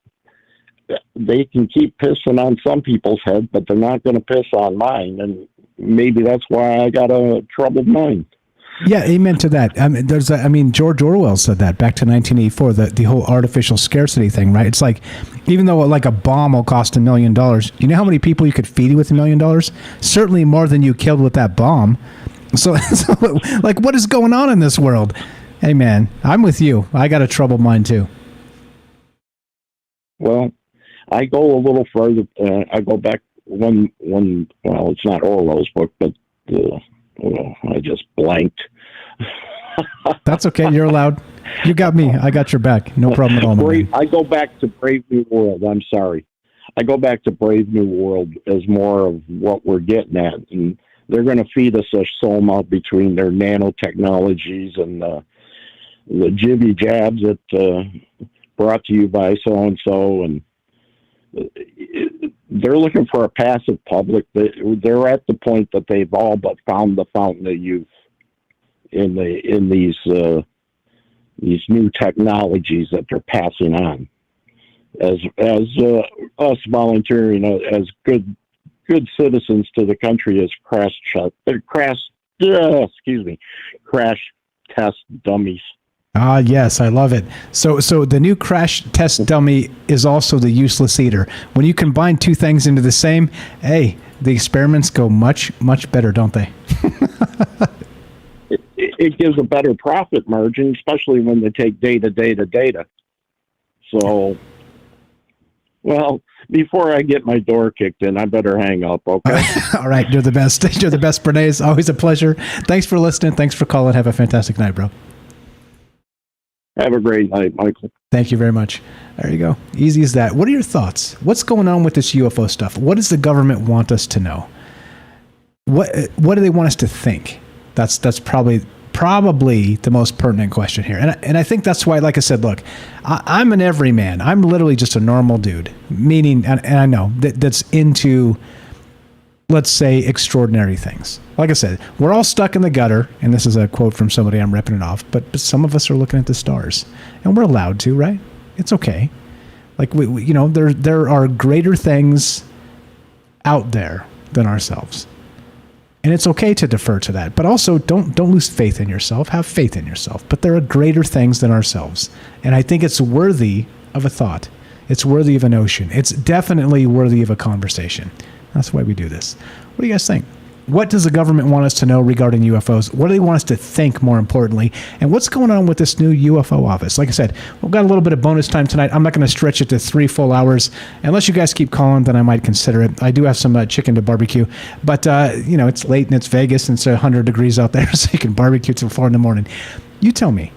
they can keep pissing on some people's head, but they're not going to piss on mine. And maybe that's why I got a troubled mind. Yeah, amen to that. George Orwell said that back to 1984, the whole artificial scarcity thing, right? It's like, even though like a bomb will cost $1 million, you know how many people you could feed with $1 million? Certainly more than you killed with that bomb. So like, what is going on in this world? Hey, man, I'm with you. I got a troubled mind too. Well, I go a little further. I go back well, it's not Orwell's book, but I just blanked. That's okay. You're allowed. You got me. I got your back. No problem at all. I go back to Brave New World. I'm sorry. I go back to Brave New World as more of what we're getting at. And they're going to feed us a soma between their nanotechnologies and the jibby jabs that brought to you by so-and-so. And they're looking for a passive public. They're at the point that they've all but found the fountain of youth in these new technologies that they're passing on. As us volunteering as good citizens to the country as crash test dummies. Ah, yes, I love it. So the new crash test dummy is also the useless eater. When you combine two things into the same, hey, the experiments go much, much better, don't they? It gives a better profit margin, especially when they take data. So, well, before I get my door kicked in, I better hang up, okay? All right, you're the best. You're the best, Bernays. Always a pleasure. Thanks for listening. Thanks for calling. Have a fantastic night, bro. Have a great night, Michael. Thank you very much. There you go. Easy as that. What are your thoughts? What's going on with this UFO stuff? What does the government want us to know? What do they want us to think? That's probably the most pertinent question here. And I think that's why, like I said, look, I'm an everyman. I'm literally just a normal dude, meaning, and I know that's into, let's say, extraordinary things. Like I said, we're all stuck in the gutter, and this is a quote from somebody, I'm ripping it off, but some of us are looking at the stars, and we're allowed to, right? It's okay. Like, we there are greater things out there than ourselves. And it's okay to defer to that, but also don't lose faith in yourself. Have faith in yourself. But there are greater things than ourselves, and I think it's worthy of a thought. It's worthy of a notion. It's definitely worthy of a conversation. That's why we do this. What do you guys think? What does the government want us to know regarding UFOs? What do they want us to think, more importantly? And what's going on with this new UFO office? Like I said, we've got a little bit of bonus time tonight. I'm not going to stretch it to 3 full hours. Unless you guys keep calling, then I might consider it. I do have some chicken to barbecue. But, it's late and it's Vegas and it's 100 degrees out there, so you can barbecue till 4 in the morning. You tell me,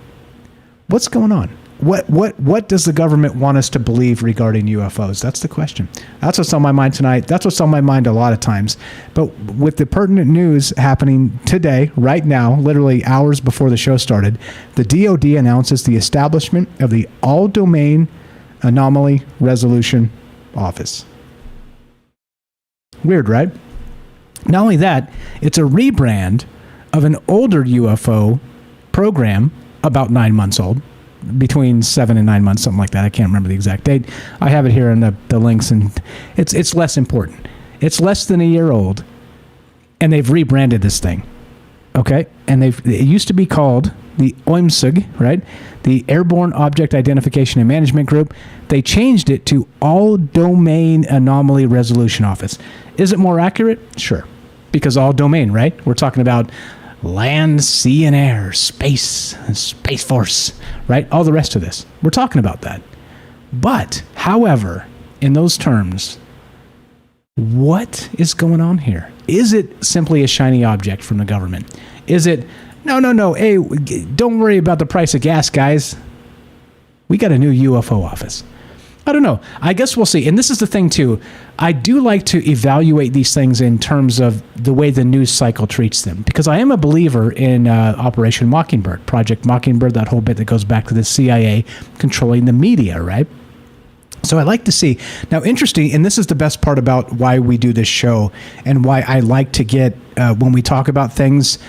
what's going on? What does the government want us to believe regarding UFOs? That's the question. That's what's on my mind tonight. That's what's on my mind a lot of times. But with the pertinent news happening today, right now, literally hours before the show started, the DOD announces the establishment of the All-Domain Anomaly Resolution Office. Weird, right? Not only that, it's a rebrand of an older UFO program, about 9 months old. Between 7 and 9 months, something like that. I can't remember the exact date. I have it here in the links, and it's less important. It's less than a year old, and they've rebranded this thing. Okay? And it used to be called the OIMSIG, right? The Airborne Object Identification and Management Group. They changed it to All Domain Anomaly Resolution Office. Is it more accurate? Sure. Because all domain, right? We're talking about land, sea, and air, space force, right? All the rest of this. We're talking about that. But, however, in those terms, What is going on here? Is it simply a shiny object from the government? Is it, no, hey, don't worry about the price of gas, guys. We got a new UFO office. I don't know. I guess we'll see. And this is the thing, too. I do like to evaluate these things in terms of the way the news cycle treats them, because I am a believer in Operation Mockingbird, Project Mockingbird, that whole bit that goes back to the CIA controlling the media, right? So I like to see. Now, interesting, and this is the best part about why we do this show and why I like to get, when we talk about things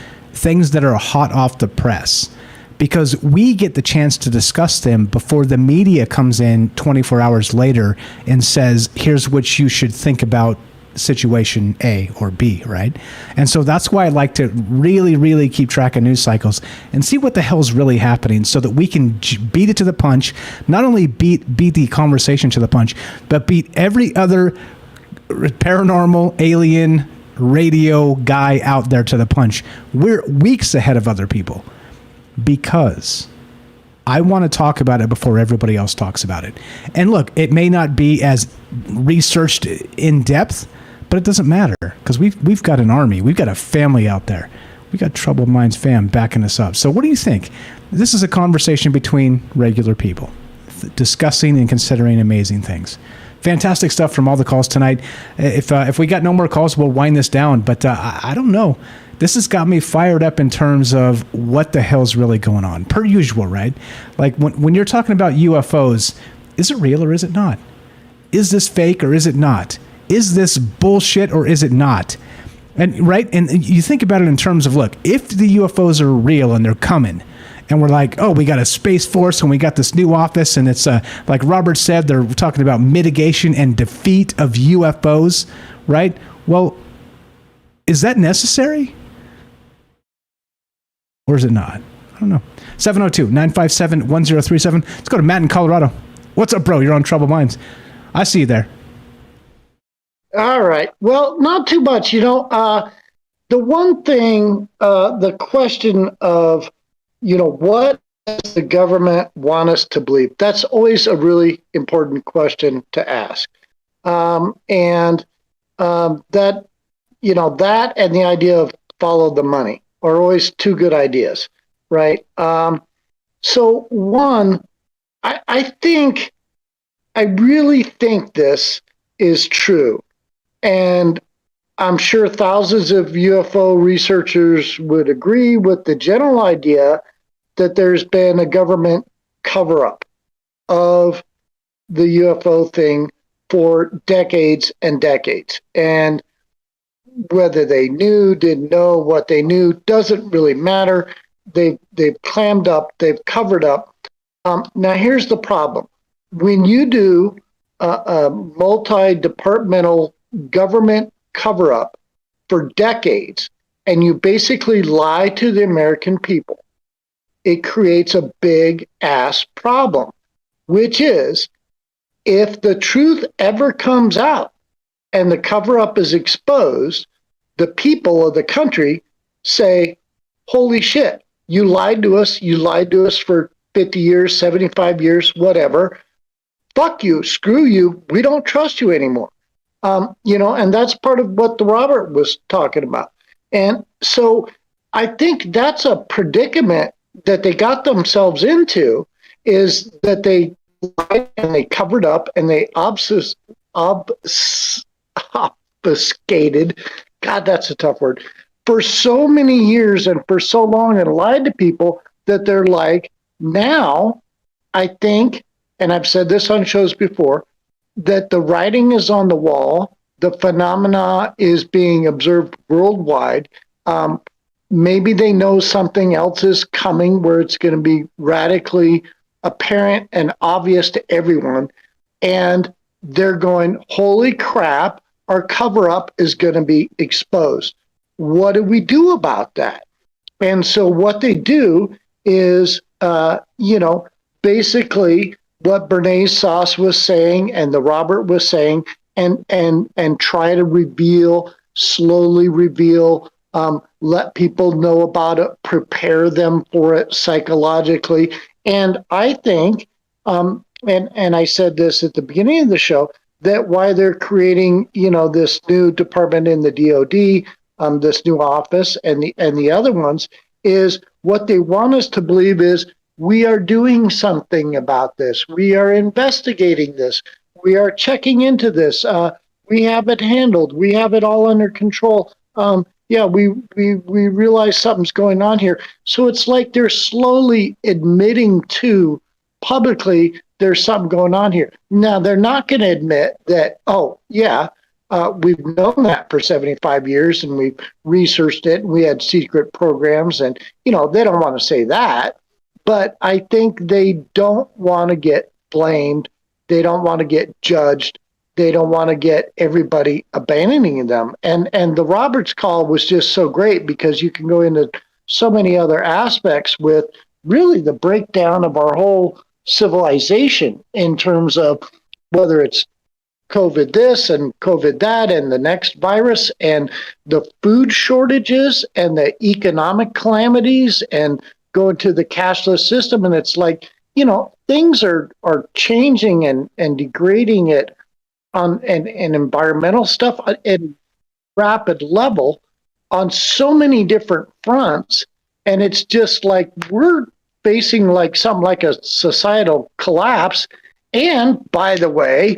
that are hot off the press, because we get the chance to discuss them before the media comes in 24 hours later and says, here's what you should think about situation A or B, right? And so that's why I like to really, really keep track of news cycles and see what the hell's really happening so that we can beat it to the punch, not only beat the conversation to the punch, but beat every other paranormal, alien, radio guy out there to the punch. We're weeks ahead of other people, because I want to talk about it before everybody else talks about it. And look, it may not be as researched in depth, but it doesn't matter, because we've got an army. We've got a family out there. We got Troubled Minds fam backing us up. So what do you think? This is a conversation between regular people discussing and considering amazing things. Fantastic stuff from all the calls tonight. If we got no more calls, we'll wind this down. But I don't know. This has got me fired up in terms of what the hell's really going on. Per usual, right? Like when you're talking about UFOs, is it real or is it not? Is this fake or is it not? Is this bullshit or is it not? And right? And you think about it in terms of, look, if the UFOs are real and they're coming, and we're like, oh, we got a Space Force and we got this new office, and it's like Robert said, they're talking about mitigation and defeat of UFOs, right? Well, is that necessary? Or is it not? I don't know. 702-957-1037. Let's go to Matt in Colorado. What's up, bro? You're on Troubled Minds. I see you there. All right. Well, not too much. The one thing, the question of, what does the government want us to believe? That's always a really important question to ask. That and the idea of follow the money are always two good ideas, right? So one, I really think this is true. And I'm sure thousands of UFO researchers would agree with the general idea that there's been a government cover-up of the UFO thing for decades and decades. And whether they knew, didn't know, what they knew, doesn't really matter. They've clammed up, they've covered up. Now, here's the problem. When you do a multi-departmental government cover-up for decades, and you basically lie to the American people, it creates a big-ass problem, which is, if the truth ever comes out and the cover-up is exposed, the people of the country say, holy shit, you lied to us for 50 years, 75 years, whatever. Fuck you, screw you, we don't trust you anymore. And that's part of what the Robert was talking about. And so I think that's a predicament that they got themselves into, is that they lied and they covered up and they obfuscated, God, that's a tough word, for so many years and for so long, and lied to people that they're like, now I think, and I've said this on shows before, that the writing is on the wall, the phenomena is being observed worldwide. Maybe they know something else is coming where it's going to be radically apparent and obvious to everyone. And they're going, holy crap, our cover-up is going to be exposed. What do we do about that? And so what they do is, basically what Bernays Sauce was saying and the Robert was saying, and try to slowly reveal, let people know about it, prepare them for it psychologically. And I think, and I said this at the beginning of the show, that why they're creating, this new department in the DOD, this new office, and the other ones, is what they want us to believe is we are doing something about this. We are investigating this. We are checking into this. We have it handled. We have it all under control. We realize something's going on here. So it's like they're slowly admitting to publicly there's something going on here. Now, they're not going to admit that, we've known that for 75 years and we've researched it and we had secret programs and, they don't want to say that. But I think they don't want to get blamed. They don't want to get judged. They don't want to get everybody abandoning them. And the Roberts call was just so great because you can go into so many other aspects with really the breakdown of our whole civilization in terms of whether it's COVID this and COVID that and the next virus and the food shortages and the economic calamities and going to the cashless system. And it's like, things are changing and degrading it on and environmental stuff at rapid level on so many different fronts. And it's just like we're facing like something like a societal collapse. And by the way,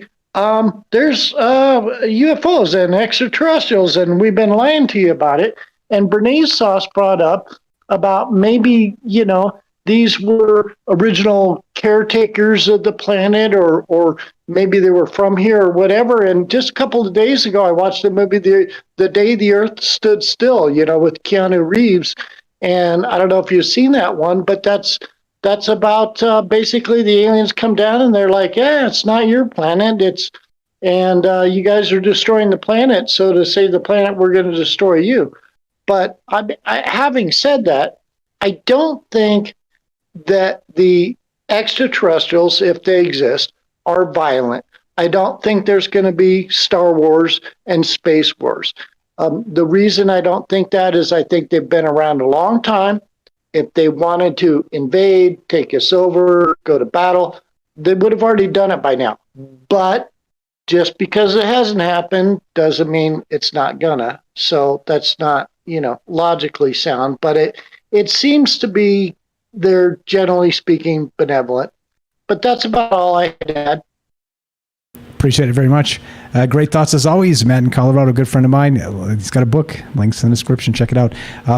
there's UFOs and extraterrestrials, and we've been lying to you about it. And Bernays Sauce brought up about maybe, these were original caretakers of the planet, or maybe they were from here or whatever. And just a couple of days ago, I watched the movie The Day the Earth Stood Still, with Keanu Reeves. And I don't know if you've seen that one, but that's about basically the aliens come down and they're like, yeah, it's not your planet. And you guys are destroying the planet. So to save the planet, we're going to destroy you. But having said that, I don't think that the extraterrestrials, if they exist, are violent. I don't think there's going to be Star Wars and space wars. The reason I don't think that is I think they've been around a long time. If they wanted to invade, take us over, go to battle, they would have already done it by now. But just because it hasn't happened doesn't mean it's not gonna. So that's not, logically sound. But it seems to be they're generally speaking benevolent. But that's about all I had. Appreciate it very much. Great thoughts as always. Matt in Colorado, a good friend of mine. He's got a book. Links in the description. Check it out.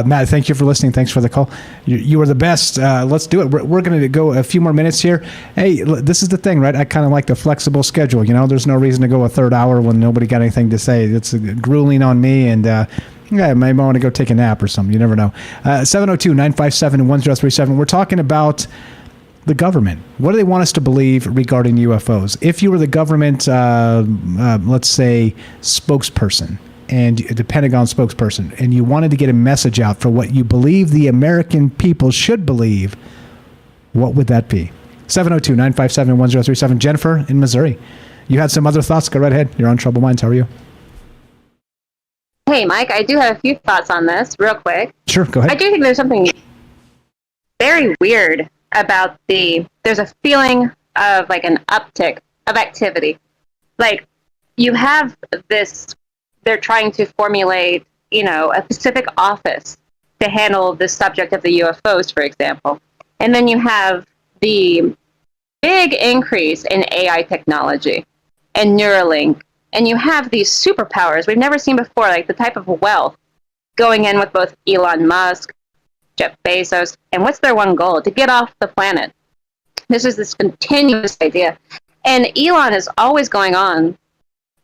Matt, thank you for listening. Thanks for the call. You are the best. Let's do it. We're going to go a few more minutes here. Hey, this is the thing, right? I kind of like the flexible schedule. There's no reason to go a third hour when nobody got anything to say. It's grueling on me, and I might want to go take a nap or something. You never know. 702-957-1037. We're talking about the government. What do they want us to believe regarding UFOs? If you were the government, let's say, spokesperson, and the Pentagon spokesperson, and you wanted to get a message out for what you believe the American people should believe, what would that be? 702-957-1037. Jennifer in Missouri. You had some other thoughts? Go right ahead. You're on Troubled Minds. How are you? Hey, Mike, I do have a few thoughts on this real quick. Sure, go ahead. I do think there's something very weird about there's a feeling of like an uptick of activity. Like you have this, they're trying to formulate, a specific office to handle the subject of the UFOs, for example. And then you have the big increase in AI technology and Neuralink. And you have these superpowers we've never seen before, like the type of wealth going in with both Elon Musk, Jeff Bezos, and what's their one goal? To get off the planet. This is this continuous idea. And Elon is always going on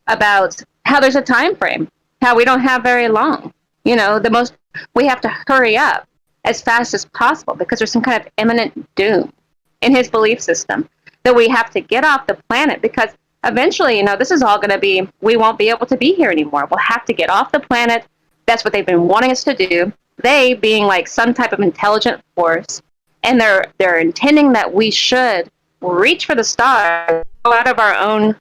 about how there's a time frame, how we don't have very long. We have to hurry up as fast as possible because there's some kind of imminent doom in his belief system that we have to get off the planet because eventually, this is all going to be, we won't be able to be here anymore. We'll have to get off the planet. That's what they've been wanting us to do. They being like some type of intelligent force, and they're intending that we should reach for the stars, go out of our own,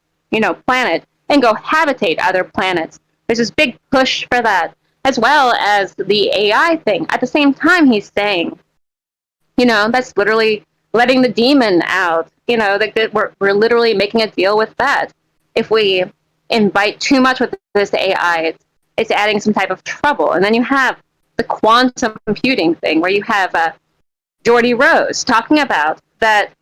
planet, and go habitate other planets. There's this big push for that, as well as the AI thing. At the same time, he's saying, that's literally letting the demon out. We're literally making a deal with that. if we invite too much with this AI, it's adding some type of trouble. And then you have the quantum computing thing, where you have Geordie Rose talking about that,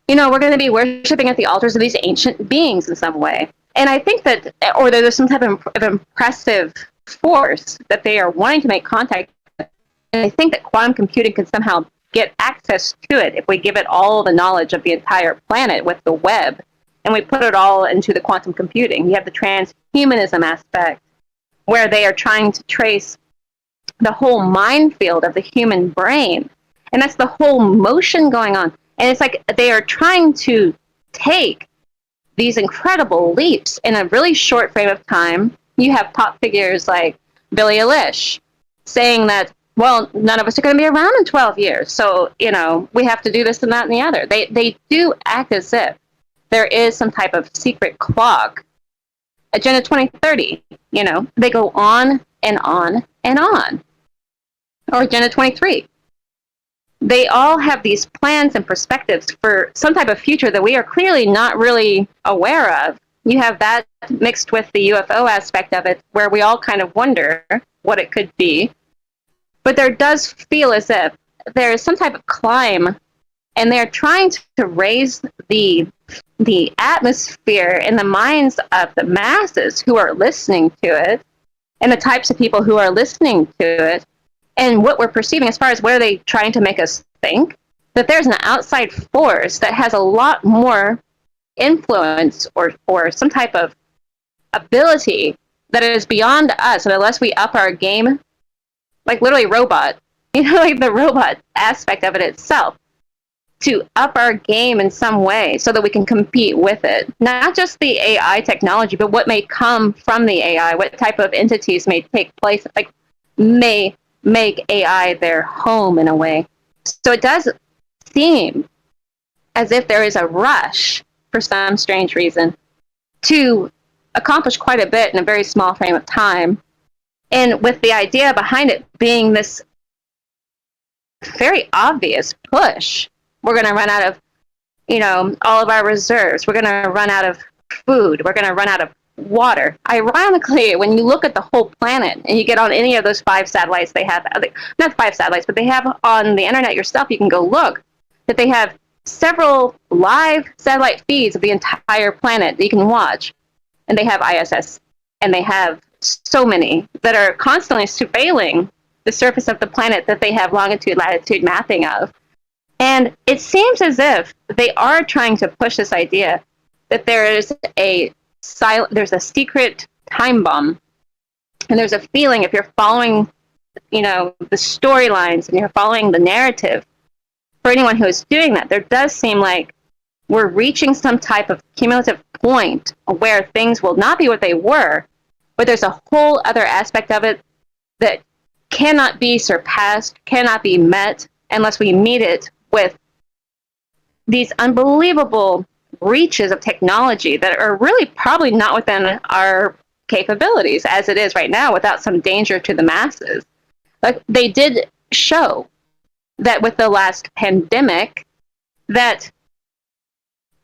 we're going to be worshiping at the altars of these ancient beings in some way. And I think that, or there's some type of impressive force that they are wanting to make contact with. And I think that quantum computing can somehow get access to it if we give it all the knowledge of the entire planet with the web, and we put it all into the quantum computing. You have the transhumanism aspect, where they are trying to trace the whole minefield of the human brain. And that's the whole motion going on. And it's like they are trying to take these incredible leaps in a really short frame of time. You have pop figures like Billie Eilish saying that, well, none of us are going to be around in 12 years. So, we have to do this and that and the other. They do act as if there is some type of secret clock. Agenda 2030, they go on and on and on. Or Agenda 23. They all have these plans and perspectives for some type of future that we are clearly not really aware of. You have that mixed with the UFO aspect of it, where we all kind of wonder what it could be. But there does feel as if there is some type of climb, and they're trying to raise the atmosphere in the minds of the masses who are listening to it, and the types of people who are listening to it, and what we're perceiving as far as what are they trying to make us think, that there's an outside force that has a lot more influence or some type of ability that is beyond us. And unless we up our game, like literally robot, like the robot aspect of it itself, to up our game in some way so that we can compete with it. Not just the AI technology, but what may come from the AI, what type of entities may take place, like may make AI their home in a way. So it does seem as if there is a rush, for some strange reason, to accomplish quite a bit in a very small frame of time. And with the idea behind it being this very obvious push, we're going to run out of, all of our reserves. We're going to run out of food. We're going to run out of water. Ironically, when you look at the whole planet and you get on any of those 5 satellites they have, not 5 satellites, but they have on the internet yourself, you can go look, that they have several live satellite feeds of the entire planet that you can watch. And they have ISS, and they have so many that are constantly surveilling the surface of the planet that they have longitude, latitude mapping of. And it seems as if they are trying to push this idea that there's a secret time bomb. And there's a feeling, if you're following, the storylines and you're following the narrative, for anyone who is doing that, there does seem like we're reaching some type of cumulative point where things will not be what they were, but there's a whole other aspect of it that cannot be surpassed, cannot be met, unless we meet it with these unbelievable reaches of technology that are really probably not within our capabilities as it is right now, without some danger to the masses. Like they did show that with the last pandemic, that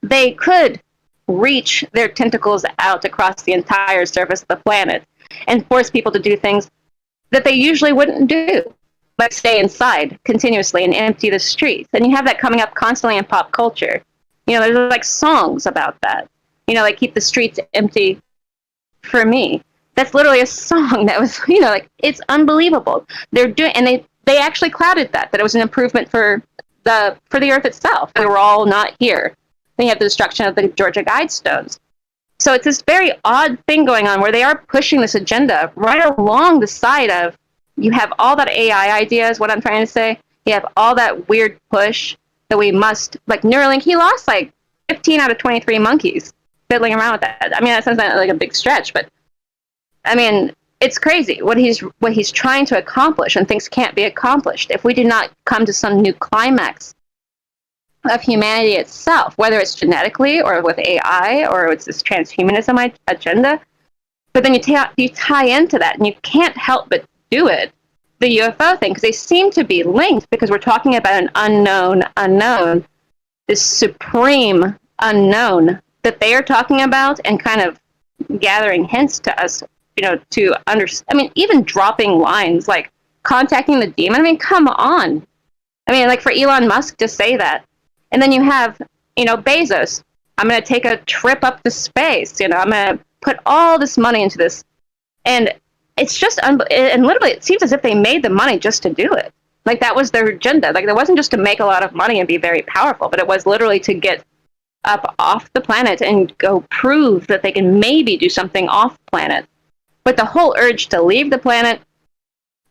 they could reach their tentacles out across the entire surface of the planet and force people to do things that they usually wouldn't do, like stay inside continuously and empty the streets. And you have that coming up constantly in pop culture. There's like songs about that. Like Keep the Streets Empty for Me. That's literally a song that was, it's unbelievable. They're doing, and they actually clouded that it was an improvement for the Earth itself. We were all not here. Then you have the destruction of the Georgia Guidestones. So it's this very odd thing going on where they are pushing this agenda right along the side of, you have all that AI ideas, what I'm trying to say. You have all that weird push that we must, like Neuralink, he lost like 15 out of 23 monkeys fiddling around with that. I mean, that sounds like a big stretch, but I mean, it's crazy what he's trying to accomplish, and things can't be accomplished if we do not come to some new climax of humanity itself, whether it's genetically or with AI or it's this transhumanism agenda. But then you tie into that, and you can't help but do it, the UFO thing, because they seem to be linked, because we're talking about an unknown, this supreme unknown that they are talking about and kind of gathering hints to us, to understand. I mean, even dropping lines like contacting the demon. I mean, come on. I mean, like for Elon Musk to say that. And then you have, Bezos. I'm going to take a trip up to space. I'm going to put all this money into this. And it's just, and literally it seems as if they made the money just to do it. Like that was their agenda. Like it wasn't just to make a lot of money and be very powerful, but it was literally to get up off the planet and go prove that they can maybe do something off planet. But the whole urge to leave the planet,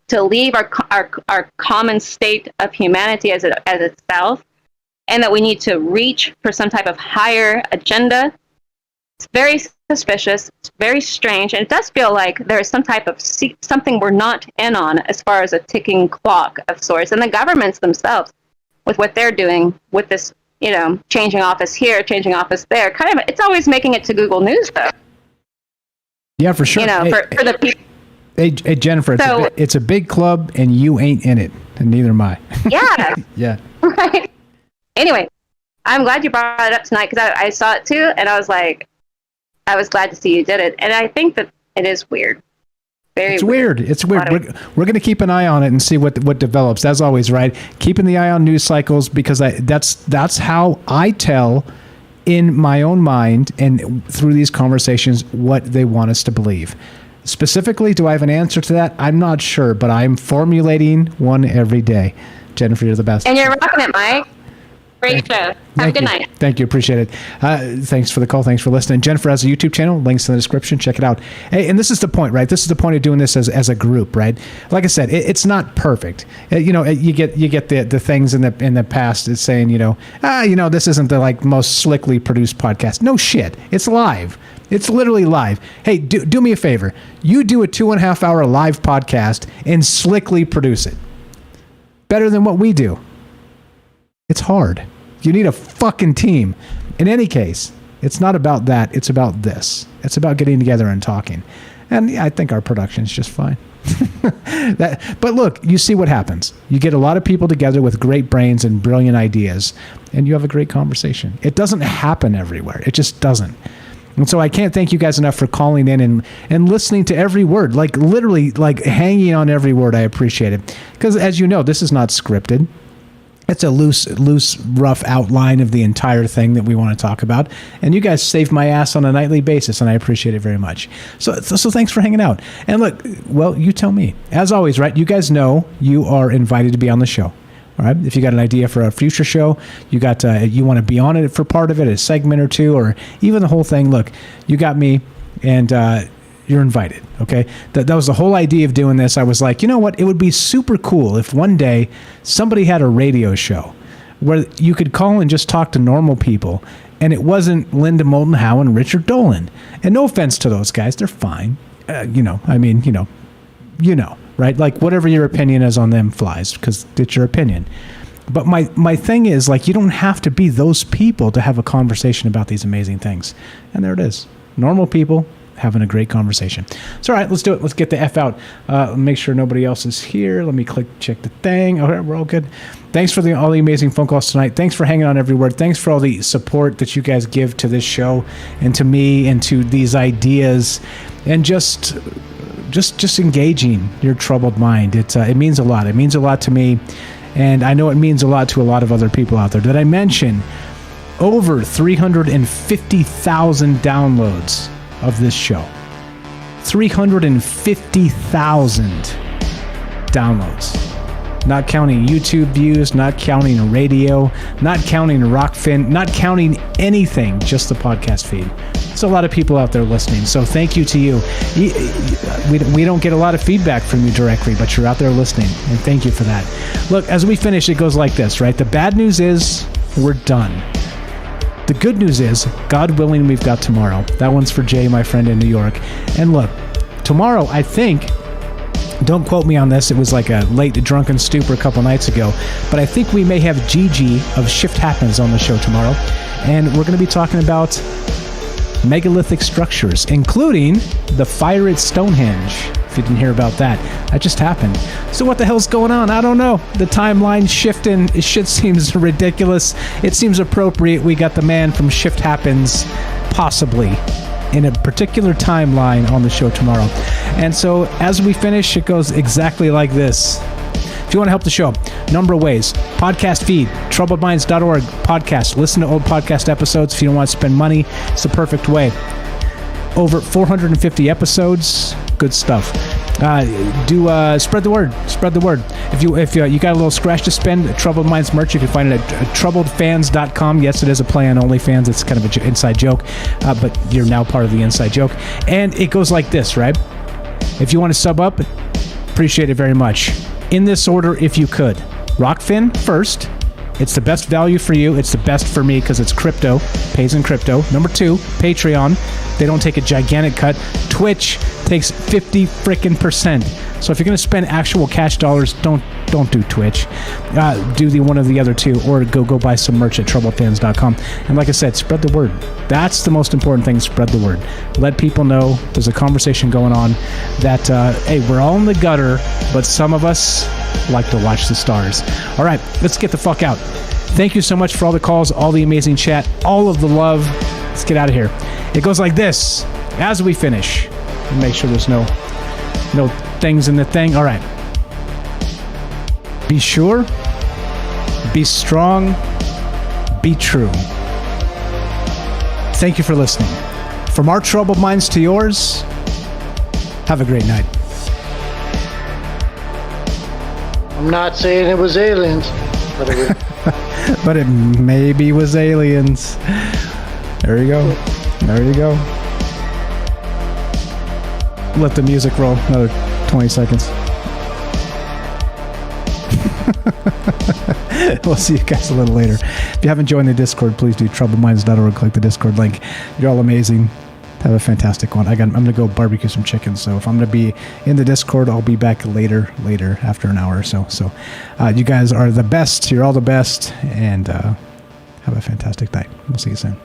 to leave our common state of humanity as itself, and that we need to reach for some type of higher agenda, it's very suspicious, it's very strange, and it does feel like there is some type of something we're not in on as far as a ticking clock of sorts. And the governments themselves, with what they're doing with this, changing office here, changing office there, kind of, it's always making it to Google News, though. Yeah, for sure. For the people. Hey, Jennifer, So- it's a big club, and you ain't in it, and neither am I. Yeah. Yeah. Right. Anyway, I'm glad you brought it up tonight because I saw it too, and I was like, I was glad to see you did it. And I think that it is weird. It's weird. It's weird. We're going to keep an eye on it and see what develops. As always, right? Keeping the eye on news cycles because that's how I tell in my own mind and through these conversations what they want us to believe. Specifically, do I have an answer to that? I'm not sure, but I'm formulating one every day. Jennifer, you're the best. And you're rocking it, Mike. Great show. Have a good night. Thank you. Appreciate it. Thanks for the call. Thanks for listening. Jennifer has a YouTube channel. Links in the description. Check it out. Hey, and this is the point, right? This is the point of doing this as a group, right? Like I said, it's not perfect. You get the things in the past that's saying, this isn't the most slickly produced podcast. No shit. It's live. It's literally live. Hey, do me a favor. You do a 2.5 hour live podcast and slickly produce it. Better than what we do. It's hard. You need a fucking team. In any case, it's not about that. It's about this. It's about getting together and talking. And I think our production's just fine. But look, you see what happens. You get a lot of people together with great brains and brilliant ideas, and you have a great conversation. It doesn't happen everywhere. It just doesn't. And so I can't thank you guys enough for calling in and listening to every word, literally hanging on every word. I appreciate it. Because as you know, this is not scripted. It's a loose, rough outline of the entire thing that we want to talk about. And you guys save my ass on a nightly basis, and I appreciate it very much. So thanks for hanging out. And look, well, you tell me. As always, right, you guys know you are invited to be on the show. All right. If you got an idea for a future show, you want to be on it for part of it, a segment or two, or even the whole thing. Look, you got me, and you're invited. Okay. That was the whole idea of doing this. I was like, you know what? It would be super cool if one day somebody had a radio show where you could call and just talk to normal people, and it wasn't Linda Moulton Howe and Richard Dolan. And no offense to those guys, they're fine. Right? Like whatever your opinion is on them flies because it's your opinion. But my thing is, you don't have to be those people to have a conversation about these amazing things. And there it is. Normal people having a great conversation. So, all right, let's do it. Let's get the F out. Make sure nobody else is here. Let me check the thing. Okay, we're all good. Thanks for all the amazing phone calls tonight. Thanks for hanging on every word. Thanks for all the support that you guys give to this show and to me and to these ideas and just engaging your troubled mind. It means a lot. It means a lot to me, and I know it means a lot to a lot of other people out there. Did I mention over 350,000 downloads of this show? 350,000 downloads. Not counting YouTube views, not counting radio, not counting Rockfin, not counting anything, just the podcast feed. There's a lot of people out there listening, so thank you to you. We don't get a lot of feedback from you directly, but you're out there listening, and thank you for that. Look, as we finish, it goes like this, right? The bad news is we're done. The good news is, God willing, we've got tomorrow. That one's for Jay, my friend in New York. And look, tomorrow, I think, don't quote me on this, it was like a late drunken stupor a couple nights ago, but I think we may have Gigi of Shift Happens on the show tomorrow. And we're going to be talking about megalithic structures, including the fire at Stonehenge. If you didn't hear about that just happened. So what the hell's going on? I don't know. The timeline's shifting. Shit seems ridiculous. It seems appropriate. We got the man from Shift Happens possibly, in a particular timeline on the show tomorrow. And so as we finish, it goes exactly like this. If you want to help the show, number of ways. Podcast feed, troubledminds.org podcast. Listen to old podcast episodes. If you don't want to spend money, it's the perfect way. Over 450 episodes. Good stuff. Spread the word. Spread the word. If you got a little scratch to spend, Troubled Minds merch, you can find it at troubledfans.com. Yes, it is a play on OnlyFans. It's kind of an inside joke, but you're now part of the inside joke. And it goes like this, right? If you want to sub up, appreciate it very much. In this order, if you could. Rockfin first. It's the best value for you. It's the best for me because it's crypto. Pays in crypto. Number 2, Patreon. They don't take a gigantic cut. Twitch takes 50% So if you're going to spend actual cash dollars, don't do Twitch. Do one of the other two, or go buy some merch at troubledfans.com. And like I said, spread the word. That's the most important thing. Spread the word. Let people know there's a conversation going on that, hey, we're all in the gutter, but some of us like to watch the stars. All right, let's get the fuck out. Thank you so much for all the calls, all the amazing chat, all of the love. Let's get out of here. It goes like this as we finish. Make sure there's no things in the thing. All right. Be sure, be strong, be true. Thank you for listening. From our troubled minds to yours, have a great night. I'm not saying it was aliens, but it was. But it maybe was aliens. There you go. There you go. Let the music roll another 20 seconds. We'll see you guys a little later. If you haven't joined the Discord, please do troubledminds.org. Click the Discord link. You're all amazing. Have a fantastic one. I'm going to go barbecue some chicken, so if I'm going to be in the Discord, I'll be back later after an hour or so. So you guys are the best. You're all the best, and have a fantastic night. We'll see you soon.